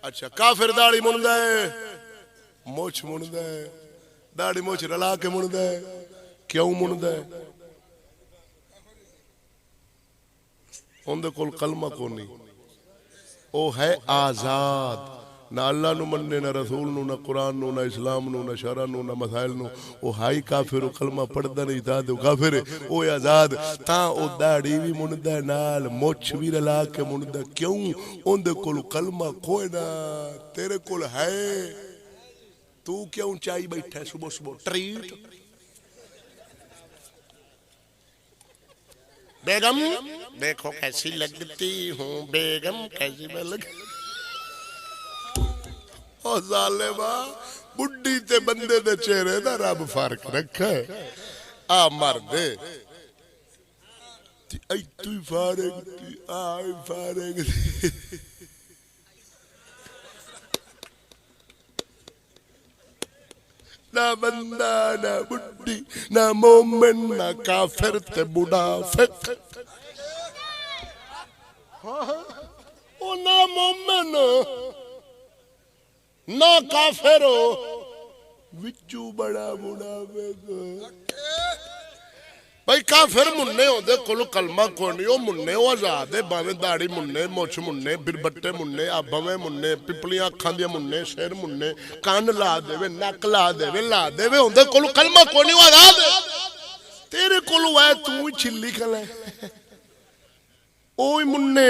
اچھا کافر داڑھی من دے موچھ مندا ہے داڑھی موچھ رلا کے مندا ہے کیوں مندا ہے اندے کول کلمہ کو نہیں او ہے آزاد نہ اللہ نو مننے نہ رسول نو نہ قرآن نو نہ اسلام نو نہ شرع نو نہ مسائل نو او ہائی کافر او کلمہ پڑھدا نہیں تھا تے او کافر ہے او آزاد تاں او داڑھی بھی مندا ہے نال مچھ بھی رلا کے مندا کیوں اندے کول کلمہ کوئی نہ تیرے کول ہے تو کیوں چائی بیٹھا ہے صبح صبح ٹریٹ بیگم دیکھو کیسی لگتی ہوں بیگم کیسی میں لگ او ظالمہ بڈی تے بندے دے چہرے دا رب فرق رکھا ہے آ مردے ای تو فارغ تی آئی فارغ نہ بندہ نہ بڈی نہ مومن نہ کافر تے منافق او نہ مومن نہ کافر ہو وچو بڑا منافق بھائی کافر مننے ہو دے کلو کلمہ کونی ہو مننے ہو آزاد ہے باویں داڑھی مننے موچھ مننے بربٹے مننے آبھویں مننے پپلیاں اکھاں دیا مننے سر مننے کان لا دے وے نک لا دے وے ہوں دے کلو کلمہ کونی ہو آزاد ہے تیرے کلو ہے تو ہی چھلی کھل ہے اوہی مننے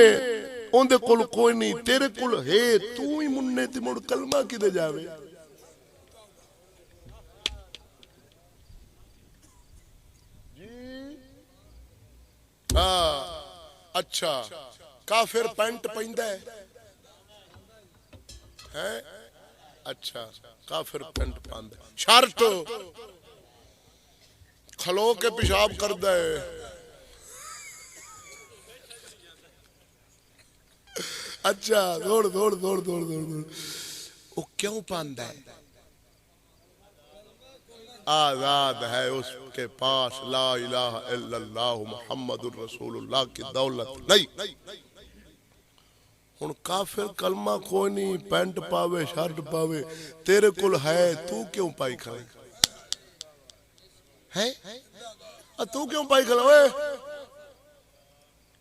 اندے کول کوئی نہیں تیرے کول ہے تو ہی مننے تے مڑ کلمہ کی دے جاوے اچھا کافر پینٹ پہندا ہے اچھا کافر پینٹ پہندا ہے شرٹ کھلو کے پیشاب کردا ہے اچھا دوڑ وہ کیوں پاندا ہے آزاد ہے اس کے پاس لا الہ الا اللہ محمد الرسول اللہ کی دولت نہیں ہن کافر کلمہ کوئی نہیں پینٹ پاوے شرٹ پاوے تیرے کول ہے تو کیوں پائی کھڑا ہے تو کیوں پائی کھڑا اوئے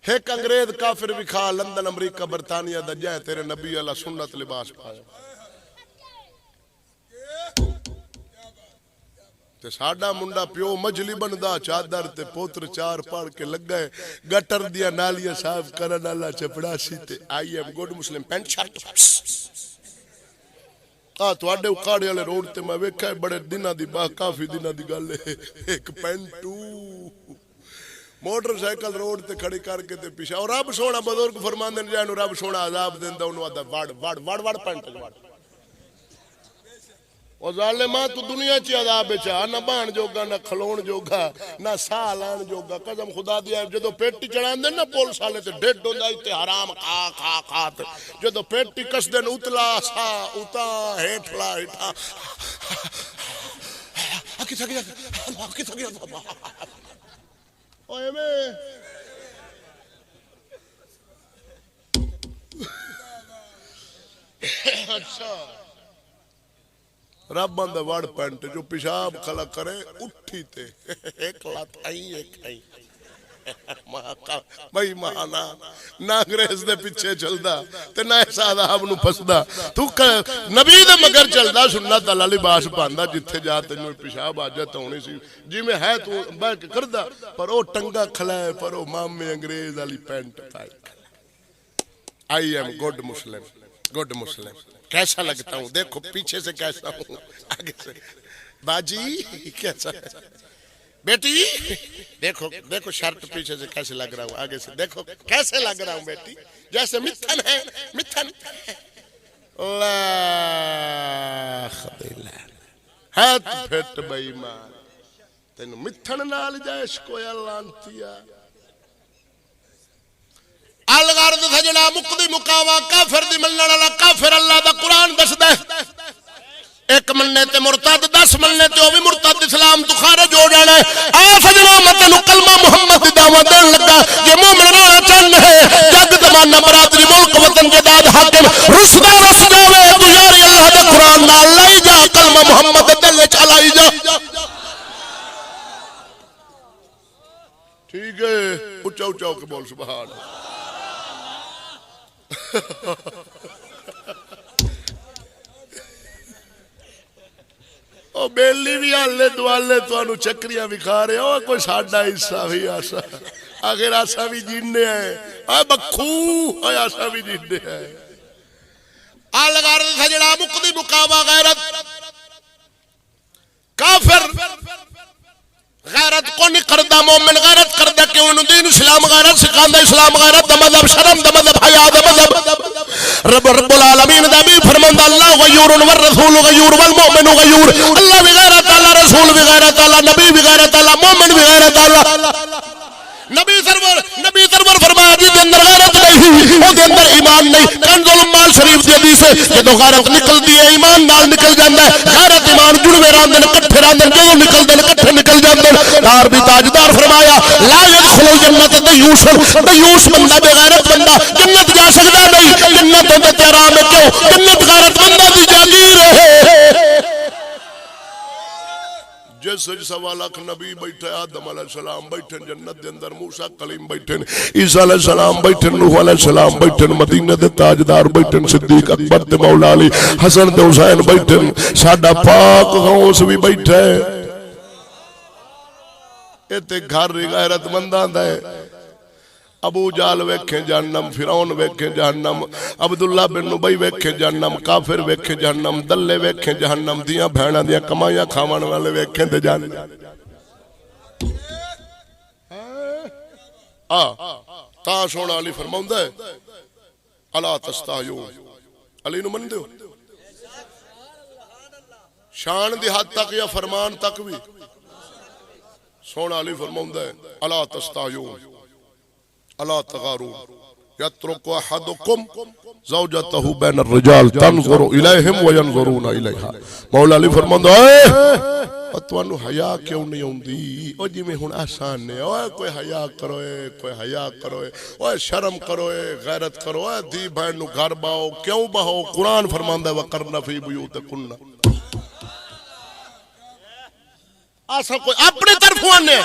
ایک انگریز کافر بھی کھا لندن امریکہ برطانیہ دا جائے تیرے نبی اللہ سنت لباس پایا تے ساڈا منڈا پیو مجلی بندا چادر تے پوتر چار پڑھ کے لگ گئے گٹر دیا نالیاں صاف کرن والا چپڑاسی تے I am good Muslim pant shirt تواڈے اکاڑے والے روڈ تے میں ویکھیا بڑے دناں دی کافی دناں دی گل ہے ایک پینٹو موٹر سائیکل روڈ تے کھڑی کر کے تے پیچھے اور رب سونا بزرگ فرماندے نے جانو رب سونا عذاب دیندا اونوں آدا وڑ پینٹ وڑ او ظالماں تو دنیا چ عذاب وچ نہ بان جوگا نہ کھلون جوگا نہ ساہ لان جوگا قسم خدا دی جدوں پیٹی چڑھاندے نا پولیس والے تے ڈڈ ہوندا تے حرام کھا جدوں پیٹی کسدے نے اتلا سا اتا ہیٹھلا ہیٹھا کتھا گیا اوئے میں اچھا رب بندہ وڑ پینٹ جو پیشاب کھلا کرے اٹھی تے ایک لات آئی ایک آئی بھائی مانا نہ انگریز دے پیچھے چلدا تے نہ اس عذاب نو پھسدا تو نبی دے مگر چلدا سنت والا لباس پاندا جتھے جا تینوں پیشاب حاجت ہونی سی جی میں ہے تو بہ کے کردا پر او ٹنگا کھلا ہے پر او مامے انگریز والی پینٹ پائی آئی ایم گڈ مسلم کیسا لگتا ہوں دیکھو پیچھے سے کیسا ہوں آگے سے باجی کیسا ہے بیٹی دیکھو شرٹ پیچھے سے کیسے لگ رہا ہوں آگے سے دیکھو کیسے لگ رہا ہوں بیٹی جیسے متھن ہے اللہ ہے تو پھٹ بئی مان تینو متھن نال جائش کوئی لانتیا الغرض سجنا مقدی مقاوا کافر دی ملن والا کافر اللہ دا قرآن دسدا ہے ایک مننے تے مرتد 10 مننے تے او بھی مرتد اسلام تو خارج ہو جانا ہے آ سجنا میں تینوں کلمہ محمد دی دعوت دین لگا جے مومن رہنا چاہنا ہے جگ زمانہ برادری ملک وطن جداد حاکم رسدا رس جاوے تو یاری اللہ دے قرآن نال لئی جا کلمہ اچا کے بول سبحان او بیلی بھی آلے دوالے تو چکریاں بکھا رہے ہو کوئی ساڈا حصہ بھی آسا آخر آسا بھی جینے ہیں اے بکھو اے آسا بھی جینے ہیں آل لگا رہے تھا جڑا مقدی مقابہ غیرت کافر غیرت کو نہیں کردہ مومن غیرت کردہ کیوں انہوں دین اسلام غیرت سکھاندہ اسلام غیرت دا مذہب شرم دا مذہب حیاء دا مذہب رب العالمین دا بھی فرماندہ اللہ غیور والرسول غیور والمؤمن غیور اللہ بھی غیرت اللہ رسول بھی غیرت اللہ نبی بھی غیرت اللہ مومن بھی غیرت اللہ نبی سرور فرمایا جی دے اندر غیرت نہیں وہ دے اندر ایمان نہیں کنز المال شریف دی حدیث ہے کہ تو غیرت نکل دی ہے ایمان نال نکل جاندہ ہے غیرت ایمان جڑوے راندن کٹھے راندن جو نکل دن کٹھے نکل جاندن دار بھی تاجدار فرمایا لا يدخل الجنت دیوس بندہ بے غیرت بندہ جنت جا سکتا نہیں جنت ہوتے تیرام ہے کیوں جنت غیرت بندہ دی جاگیر ہے جس سوا لاکھ نبی بیٹھے آدم علیہ السلام بیٹھے جنت دے اندر موسیٰ کلیم بیٹھے عیسیٰ علیہ السلام بیٹھے نوح علیہ السلام بیٹھے مدینہ دے تاجدار بیٹھے صدیق اکبر تے مولا علی حسن تے حسین بیٹھے ساڈا پاک غوث بھی بیٹھے اتے گھر غیرت منداں دا ہے ابو جال ویکھیں جہنم فرعون ویکھیں جہنم عبداللہ بن نبی ویکھیں جہنم کافر ویکھیں جہنم دلے ویکھیں جہنم دیاں بھیڑاں دیاں کمائیاں کھاون والے ویکھیں تے جہنم تا سونا علی فرماوندا ہے الا تستحیون علی نو من دیو شان دی حد تک یا فرمان تک بھی سونا علی فرماوندا ہے الا تستحیون الا تغارون یترک احدکم زوجته بین الرجال تنظر الیہم وینظرون الیہا مولا علی فرماندہ اے توانو حیاء کیوں نہیں ہوندی او جی میں ہن آسان ہے اوے کوئی حیاء کرو کوئی حیاء کرو اوے شرم کرو غیرت کرو دی بہن نو گھر باؤ کیوں بہو قرآن فرماندہ وقرن فی بیوتکن آسا کوئی اپنے طرفوں آنے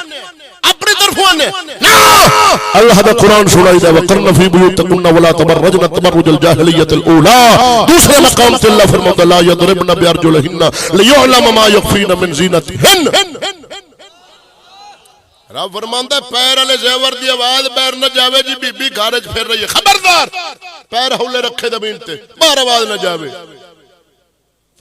اللہ دا قرآن سنائی دا وقرن فی بیوتکن ولا تبرجن تبرج الجاہلیت الاولا دوسرے مقام تے اللہ فرماتا لا یضربن بیارجلہن لیعلم ما یخفین من زینتہن رب فرماتا ہے پیر علی زیور دی آواز پیر نہ جاوے جی بی بی گھارج پھر رہی ہے خبردار پیر ہولے رکھے زمین تے بار آواز نہ جاوے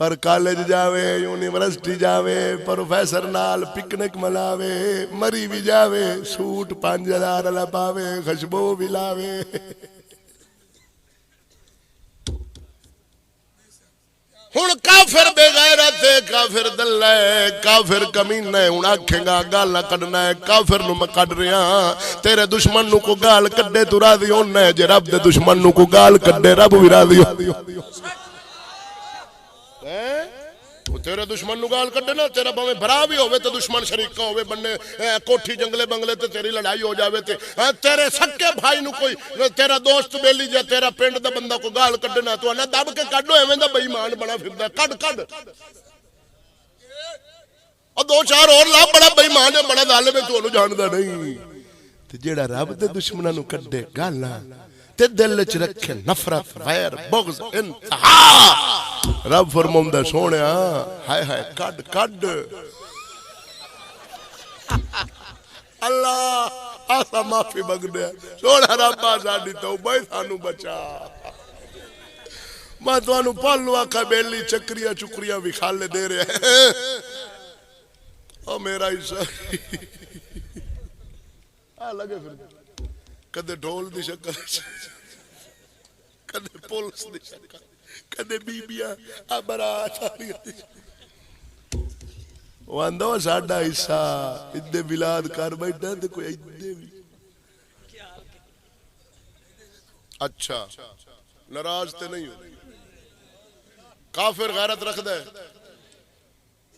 پر کالج جاوے یونیورسٹی جاوے پروفیسر نال پکنک ملاوے مری بھی جاوے سوٹ 5000 والا پاوے خوشبو بھی لاوے ہن کافر بے غیرت ہے کافر دلہ ہے کافر کمینہ ہے ہن آکھیں گا گال نہ کڈنا ہے کافر نو میں کڈ رہا تیرے دشمن نو کو گال کڈے تو راضی ہونا ہے جے رب دے دشمن نو کو گال کڈے رب بھی راضی ہو تیرے دشمن نو گال کڈے نا تیرا باویں بھرا بھی ہوئے تے دشمن شریکہ ہوئے بننے کوٹھی جنگلے بنگلے تے تیری لڑائی ہو جاوے تے تیرے سکے بھائی نو کوئی تیرا دوست بیلی جا تیرا پینڈ دا بندہ کو گال کڈے نا تو انہا دب کے کڈو ایویں دا بے ایمان بڑا پھردا کڈ اور دو چار اور لا بڑا بے ایمان ہے بڑا ظالم ہے تو انہوں جاندا نہیں تے جیڑا رب دے دشمناں نو کڈے گالاں تے دل وچ رکھے نفرت غیر بغض انتہا رب فرماوندا سونے ہائے ہائے کڈ اللہ آسا معافی منگدے سونا رب ساڈی توبہ سانو بچا میں تانوں پالو آکھا بیلی چکریاں چکریاں بھی کھالے دے رہے ہیں او میرا حصہ لگے پھر کدے ڈھول دی شکل کدے پولس دی شکل کدے بیبیاں برات آ رہی واندو ساڈا حصہ ادھے بلاد کر بیٹھا تے کوئی ادھے بھی اچھا ناراض تے نہیں ہو کافر غیرت رکھ دے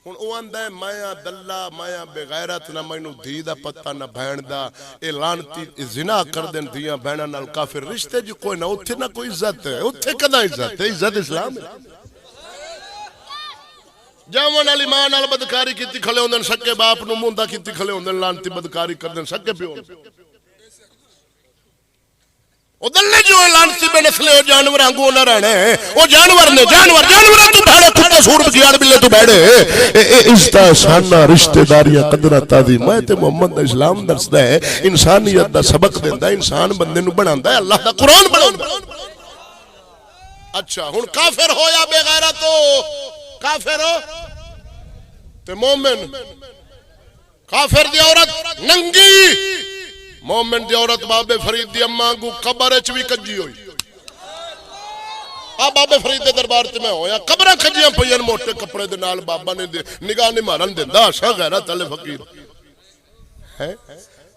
ہن او آندا ہے مایا دلہ مایا بے غیرت نہ مینوں دھی دا پتہ نہ بہن دا اے لعنتی زنا کر دین دیاں بہناں نال کافر رشتے جو کوئی نہ اوتھے نہ کوئی عزت ہے اوتھے کدا عزت ہے عزت اسلام ہے جاون والی ماں نال بدکاری کیتی کھلے ہوندن سکے باپ نو موندا کیتی کھلے ہوندن لعنتی بدکاری کردن سکے پیو ادلے جو لانسی بے نسلے او جانور آنگو نہ رہنے او جانور نے جانور تو بھیڑے کتے سور بگیار بلے تو بھیڑے عزتہ شانہ رشتہ داریاں قدرہ تعظیم میں تے محمد اسلام درس دا ہے انسانیت دا سبق دیندہ انسان بندے نو بناندہ ہے اللہ دا قرآن بناندہ. اچھا ہن کافر ہو یا بے غیرت ہو کافر ہو تے مومن کافر دی عورت ننگی مومن دی عورت بابے فرید دی اماں کو قبر چ وی کجی ہوئی بابے فرید دے دربار تے میں ہویا قبراں کجیاں پئیاں موٹے کپڑے دے نال بابا نے نگاہ نہیں مارن دیندا اسا غیرت والے فقیر ہے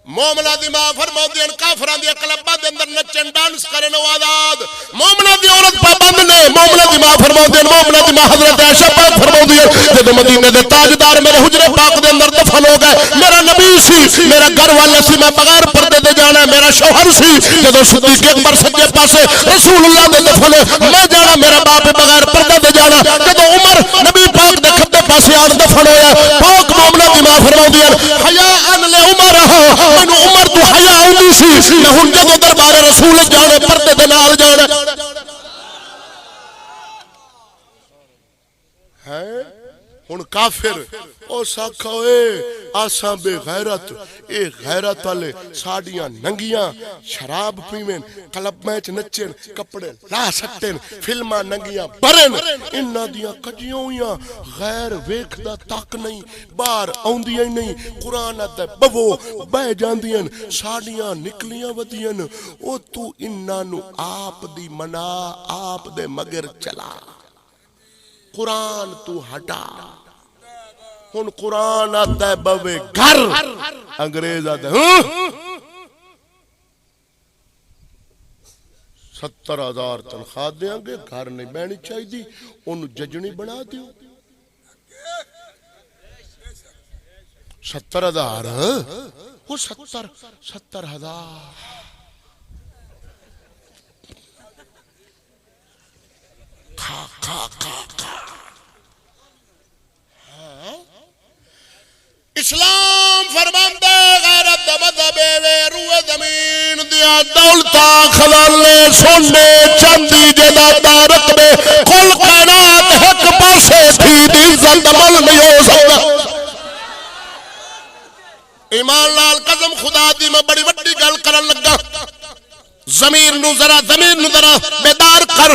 مومنہ دی ماں فرماؤندی ہیں کافراں دی کلباں دے اندر نچن ڈانس کرن آزاد مومنہ دی عورت پابند نے مومنہ دی ماں فرماؤندی ہیں مومنہ دی ماں حضرت عائشہ پاک فرماؤندی ہیں جب مدینے دے تاجدار میرے حجرے پاک دے اندر دفن ہو گئے میرا نبی سی میرا گھر والا سی میں بغیر پردے دے جانا میرا شوہر سی جب صدیق اکبر سجے پاسے رسول اللہ دے دفن میں جانا میرا باپ بغیر پردے دے جانا جب عمر نبی پاک دے کھبے پاسے آن دفن ہویا پاک مومنہ دی ماں فرماؤندی ہیں حیاء لے عمر میں عمر تو حیا ہوندی سی میں ہن جدو دربار رسول جانے پردے دے نال جانا ہے ہن کافر او ساکھا ہوئے آساں بے غیرت اے غیرت والے ساڈیاں ننگیاں شراب پیویں کلب میچ نچن کپڑے لا سٹن فلماں ننگیاں برن انہاں دیاں کجیاں ہویاں غیر ویکھدا تک نہیں باہر اوندیاں ہی نہیں قرآن تے بوو بہ جاندیاں ساڈیاں نکلیاں ودیاں او تو انہاں نو آپ دی منا آپ دے مگر چلا قرآن تو ہٹا ہن قرآن آتا ہے بوے گھر انگریز آتا ہے 70,000 تنخواہ دیاں گے گھر نہیں بہنی چاہی دی انہوں ججنی بنا دیو 70,000 وہ 70,000 کھا کھا کھا کھا اسلام فرماندے غیرت مذہب وے روح زمین دیا دولتا خلالے سونے چاندی جدا تارک دے کل کائنات ایک پاسے تھی دی عزت عمل نہیں ہو سکتا ایمان لال قسم خدا دی میں بڑی وڈی گل کرن لگا زمین نو ذرا بیدار کر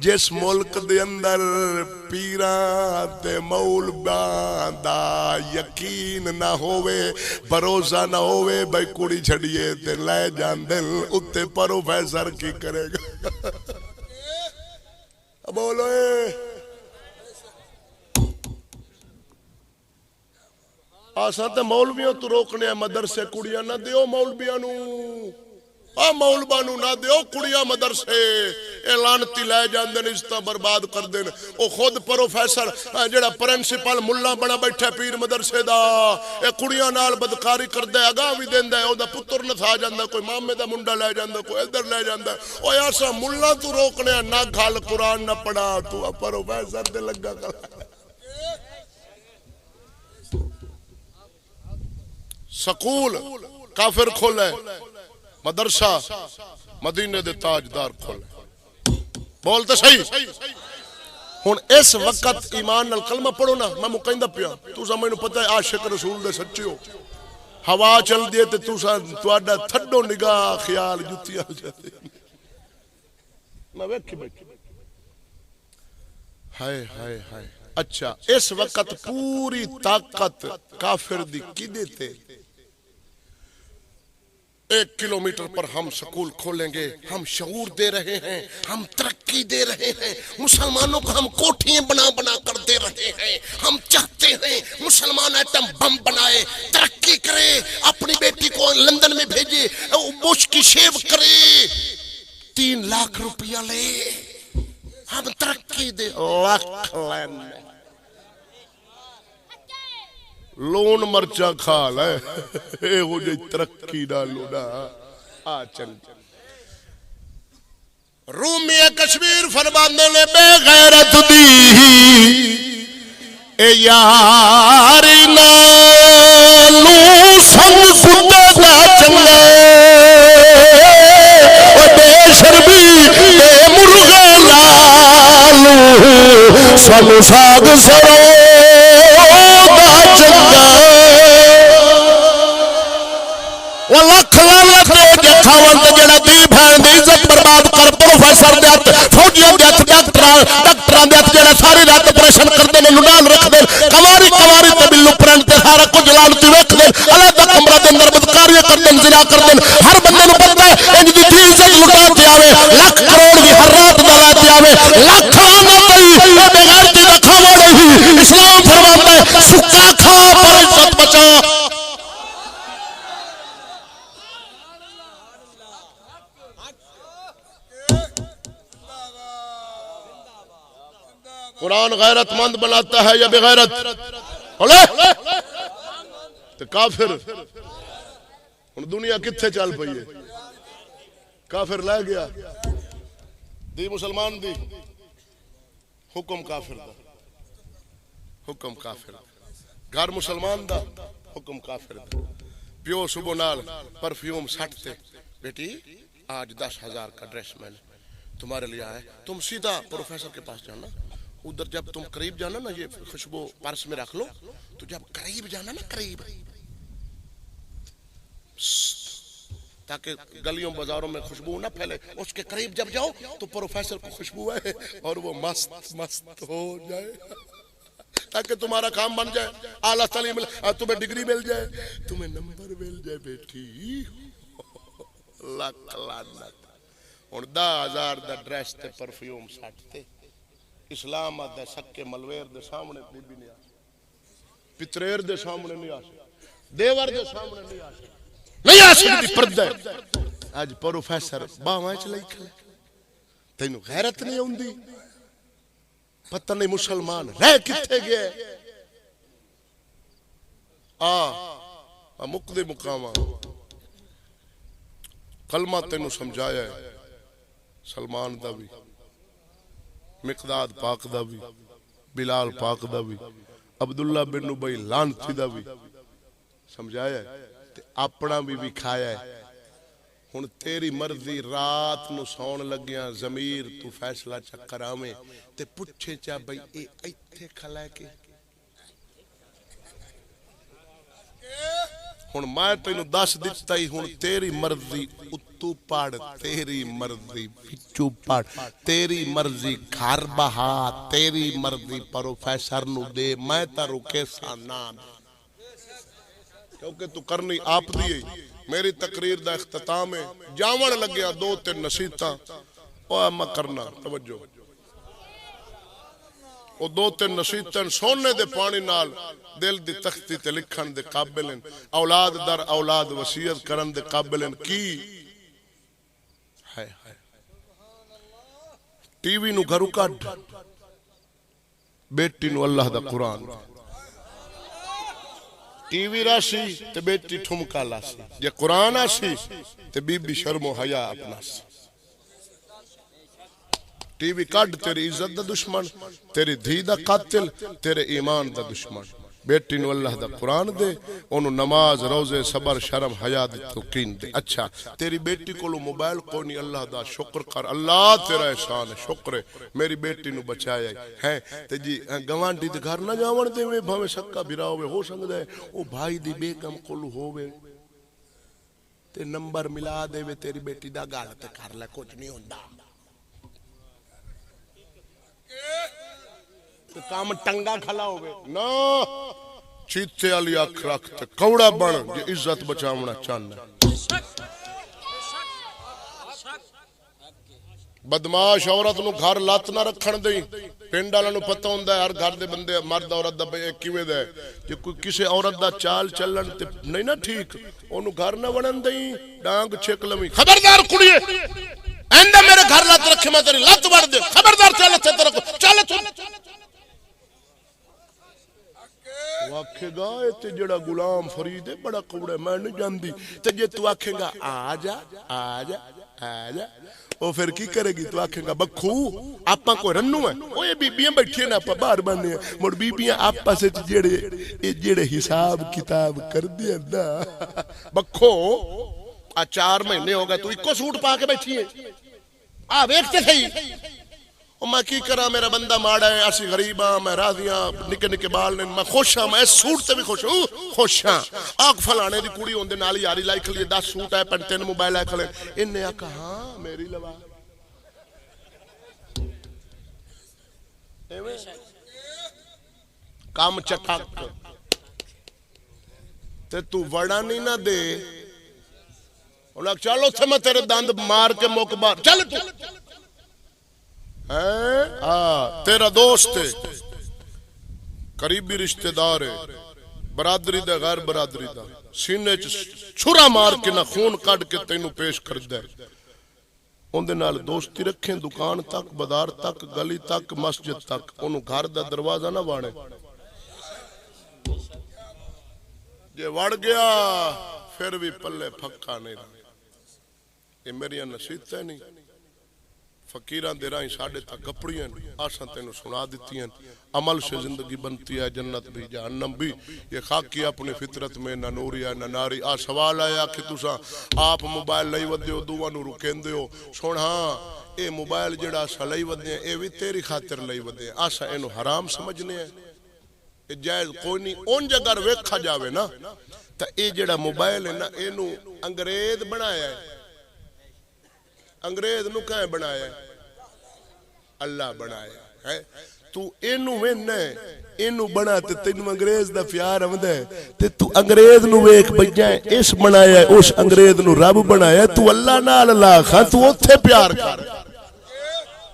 جس ملک دے اندر پیراں تے مولویاں دا یقین نہ ہووے بھروسہ نہ ہووے بھائی کڑی چھڑیے تے لے جاندن اتے پروفیسر کی کرے گا بولو آساں تے مولویاں تو روکنے مدرسے کڑیاں نہ دیو مولویاں نو مولبانو نہ دیو کڑیاں مدرسے اعلانتی لے جاندن عزتاں برباد کر دین او خود پروفیسر جڑا پرنسپل ملا بنا بیٹھا پیر مدرسے دا اے کڑیاں نال بدکاری کردے اگاں وی دیندا ہے او دا پتر نسا جاندا کوئی مامے دا منڈا لے جاندا کوئی ادھر لے جاندا او ایسا ملا تو روکنے نہ گھل قرآن نہ پڑھا تو پروفیسر دے لگا کر سکول کافر کھولے مدرسہ مدینے دے تاجدار کھولے بولتے صحیح ہن اس وقت ایمان نال کلمہ پڑھو نا میں مقیندہ پیا تو سمجھنو پتہ ہے عاشق رسول دے سچے ہو ہوا چل دیے تے تواڈا تھڈو نگاہ خیال جتیاں جاتے میں ویکھی بیٹھی ہائے ہائے ہائے اچھا اس وقت پوری طاقت کافر دی کدے تے 1 کلومیٹر پر ہم سکول کھولیں گے ہم شعور دے رہے ہیں ہم ترقی دے رہے ہیں مسلمانوں کو ہم کوٹھیاں بنا بنا کر دے رہے ہیں ہم چاہتے ہیں مسلمان ایٹم بم بنائے ترقی کرے اپنی بیٹی کو لندن میں بھیجے بش کی شیو کرے 3 لاکھ روپیہ لے ہم ترقی دے لاکھ لینے لون مرچا کھا لے اے ہو جائے ترقی ڈالو نا آچن رومی کشمیر فرماندے نے بے غیرت دی اے یاری نالو سنگ کتے دا چنگے سانو ساگ سرو دا چنگا وہ لکھ لعنت جے کھاون تے جڑا دی بہن دی عزت برباد کر پروفیسر دے ہتھ فوجیاں دے ہتھ ڈاکٹراں دے ہتھ جڑا ساری رات آپریشن کردے نے لڈال رکھ دے کواری کواری تے بلو پرنٹ تے سارا کچھ لعنتی ویکھ دے علیحدہ کمرہ دے اندر بدکاریاں کردے زنا کردے ہر بندے نوں پتہ ہے انج دی عزت لٹا کے آوے لاکھ کروڑ دی ہر رات دا لا کے آوے لاکھ لعنت اے بے غیرتی دا کھاوا نہیں اسلام فرماتا ہے سکا کھا پر عزت بچا قرآن غیرت مند بناتا ہے یا بغیرت تو کافر ان دنیا کتھے چل پئی ہے کافر لے گیا دی مسلمان دی حکم کافر دا حکم کافر دا گھر مسلمان دا حکم کافر دا پیو صبح نال پرفیوم سٹتے بیٹی آج 10,000 کا ڈریس میں نے تمہارے لیے آئے تم سیدھا پروفیسر کے پاس جانا ادھر جب تم قریب جانا نا یہ خوشبو پرس میں رکھ لو تو جب قریب جانا نا قریب تاکہ گلیوں بازاروں میں خوشبو نہ پھیلے اس کے قریب جب جاؤ تو پروفیسر کو خوشبو ہے اور وہ مست مست ہو جائے تاکہ تمہارا کام بن جائے اعلیٰ تعلیم تمہیں ڈگری مل جائے تمہیں نمبر مل جائے بیٹی لاکھ لعنت اور 10,000 دا ڈریس تے پرفیوم سٹتے اسلام آدھا سکے ملویر دے سامنے بی بی نہیں آ پتریر دے سامنے نہیں آ دیور دے سامنے نہیں آ سکتی پردہ آج پروفیسر باوائیں چلائی کھلے تینوں غیرت نہیں ہوندی پتہ نہیں مسلمان رہ کتھے گئے مقدی مقامہ کلمہ تینوں سمجھایا ہے سلمان دا بھی مقداد پاک دا بھی بلال پاک دا بھی عبداللہ بن ابی لعنتی دا بھی سمجھایا ہے تے اپنا بھی کھایا ہے ہن تیری مرضی رات نو سون لگیاں ضمیر تو فیصلہ چکر آویں تے پوچھے چا بھئی اے ایتھے کھلا کے ہن میں تینوں دس دتا ہی ہن تیری مرضی اتو پڑھ تیری مرضی وچوں پڑھ تیری مرضی گھر بہا تیری مرضی پروفیسر نو دے میں تا رکے سانا کیونکہ تو کرنی آپ دی میری تقریر دا اختتام ہے جاون لگیا 2-3 نصیحتاں او میں کرنا توجہ وہ 2-3 نصیحتاں سونے دے پانی نال دل دی تختی تے لکھن دے قابل ہیں اولاد در اولاد وصیت کرن دے قابل ہیں کی ہے ٹی وی نو گھرو کڈ بیٹی نو اللہ دا قرآن ٹی وی راشی تے بیٹی ٹھمکا لاسی جے قرآن آسی تے بی بی شرم و حیا اپنا سی ٹی وی کڈ تیری عزت دا دشمن تیری دھی دا قاتل تیرے ایمان دا دشمن بیٹی نو اللہ دا قرآن دے انہوں نماز روزے صبر شرم حیا دی توقین دے اچھا تیری بیٹی کو لو موبائل کو نہیں اللہ دا شکر کر اللہ تیرا احسان ہے شکر ہے میری بیٹی نو بچایا ہے تے جی گوانڈی دے گھر نہ جاون دے میں بھاویں سکا بھرا ہوے ہو سکدا ہے او بھائی دی بیگم کولو ہوے تے نمبر ملا دے وے تیری بیٹی دا گل تے کر لے کچھ نہیں ہوندا کام ٹنگا کھلا ہوئے نا چیتے علی اکھ رکھتے کوڑا بن جے عزت بچاونا چاہنا بدماش عورت نو گھر لات نہ رکھن دیں پنڈ والا نو پتہ ہوندا ہے ہر گھر دے بندے مرد عورت دا کیویں دا ہے جے کوئی کسے عورت دا چال چلن تے نہیں نا ٹھیک اونوں گھر نہ وڑن دیں ڈانگ چھک لویں خبردار کڑیے ایندا میرے گھر لات رکھے میں تیری لات وڑ دے خبردار چل تے تیرے کو چل آکھے گا تے جڑا غلام فرید ہے بڑا کوڑا میں نہیں جاندی تے جے تو آکھے گا آ جا او پھر کی کرے گی تو آکھے گا بکھو آپاں کوئی رنو ہے او یہ بیبیاں بیٹھے نا آپاں باہر بننے ہیں مڑ بیبیاں آپاں سے جڑے حساب کتاب کر دیا نا بکھو 4 مہینے ہو گئے تو ایک کو سوٹ پا کے بیٹھی ہے ویکھتے صحیح میں کی کرا میرا بندہ ماڑا ہے اسی غریب ہاں میں راضیاں نکے نکے بال نے میں خوش ہاں میں سوٹ تے بھی خوش ہاں آگ فلانے دی کڑی ہوندے نال یاری لائی کھلی 10 سوٹ ہے 3 موبائل ہے کھلے انہیں آکھا ہاں میری لوا کام چٹک تے تو وڑا نہیں نہ دے انہاں چلو تھے میں تیرے دند مار کے موک بار چل تیرا دوست ہے قریبی رشتہ دار ہے برادری دا غیر برادری دا سینے چھرا مار کے نہ خون کٹ کے تینوں پیش کر دے اندے نال دوستی رکھیں دکان تک بازار تک گلی تک مسجد تک انہوں گھر دا دروازہ نہ واڑے جے وڑ گیا پھر بھی پلے پھکا نہیں رہا یہ میری نصیحتیں نہیں فقیران دے راہیں ساڑھے تک گپڑیاں آسان تینوں سنا دیتی ہیں عمل سے زندگی بنتی ہے جنت بھی جہنم بھی یہ خاکی اپنی فطرت میں نہ نوری ہے نہ ناری سوال آیا کہ تسا آپ موبائل لئی ودے ہو دعا نو رکین دے ہو سن ہاں اے موبائل جڑا آسا لئی ودے ہیں اے بھی تیری خاطر لئی ودے ہیں آسا اینو حرام سمجھنے ہیں اے جائز کوئی نہیں اون جگر ویکھا جاوے نا تا اے جڑا موبائل ہے نا اینو انگریز بنایا ہے انگریز نو کہیں بنایا ہے اللہ بنایا ہے تو اینو وینا ہے اینو بنا تے تینو انگریز دا پیار آوندا ہے تے تو انگریز نو ویکھ بجائے اس بنایا ہے اس انگریز نو رب بنایا تو اللہ نال لاکھا تو اوتھے پیار کر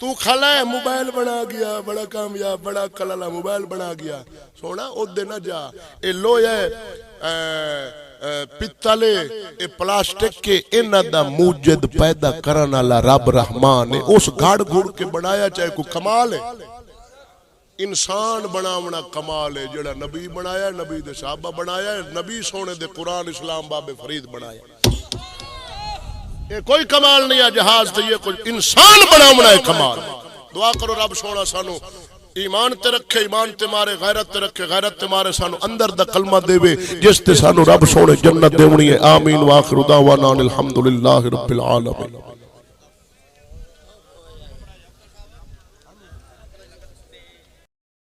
تو کھلا ہے موبائل بنا گیا بڑا کامیاب بڑا کلالا موبائل بنا گیا سونا اودے نہ جا اے لویا ہے پتالے اے پلاسٹک کے انہ دا موجد پیدا کرنا لا رب رحمان ہے اس گھڑ گھڑ کے بنایا چاہے کوئی کمال ہے انسان بناونا کمال ہے جڑا نبی بنایا نبی دے صحابہ بنایا نبی سونے دے قرآن اسلام باب فرید بنایا یہ کوئی کمال نہیں ہے جہاز تے یہ کوئی انسان بناونا ہے کمال دعا کرو رب سونا سانو ایمان تے رکھے ایمان تے مارے غیرت تے رکھے غیرت تے مارے سانو اندر دا کلمہ دے وے جس تے سانو رب سونے جنت دیونی ہے آمین وآخر دعوانا الحمدللہ رب العالمین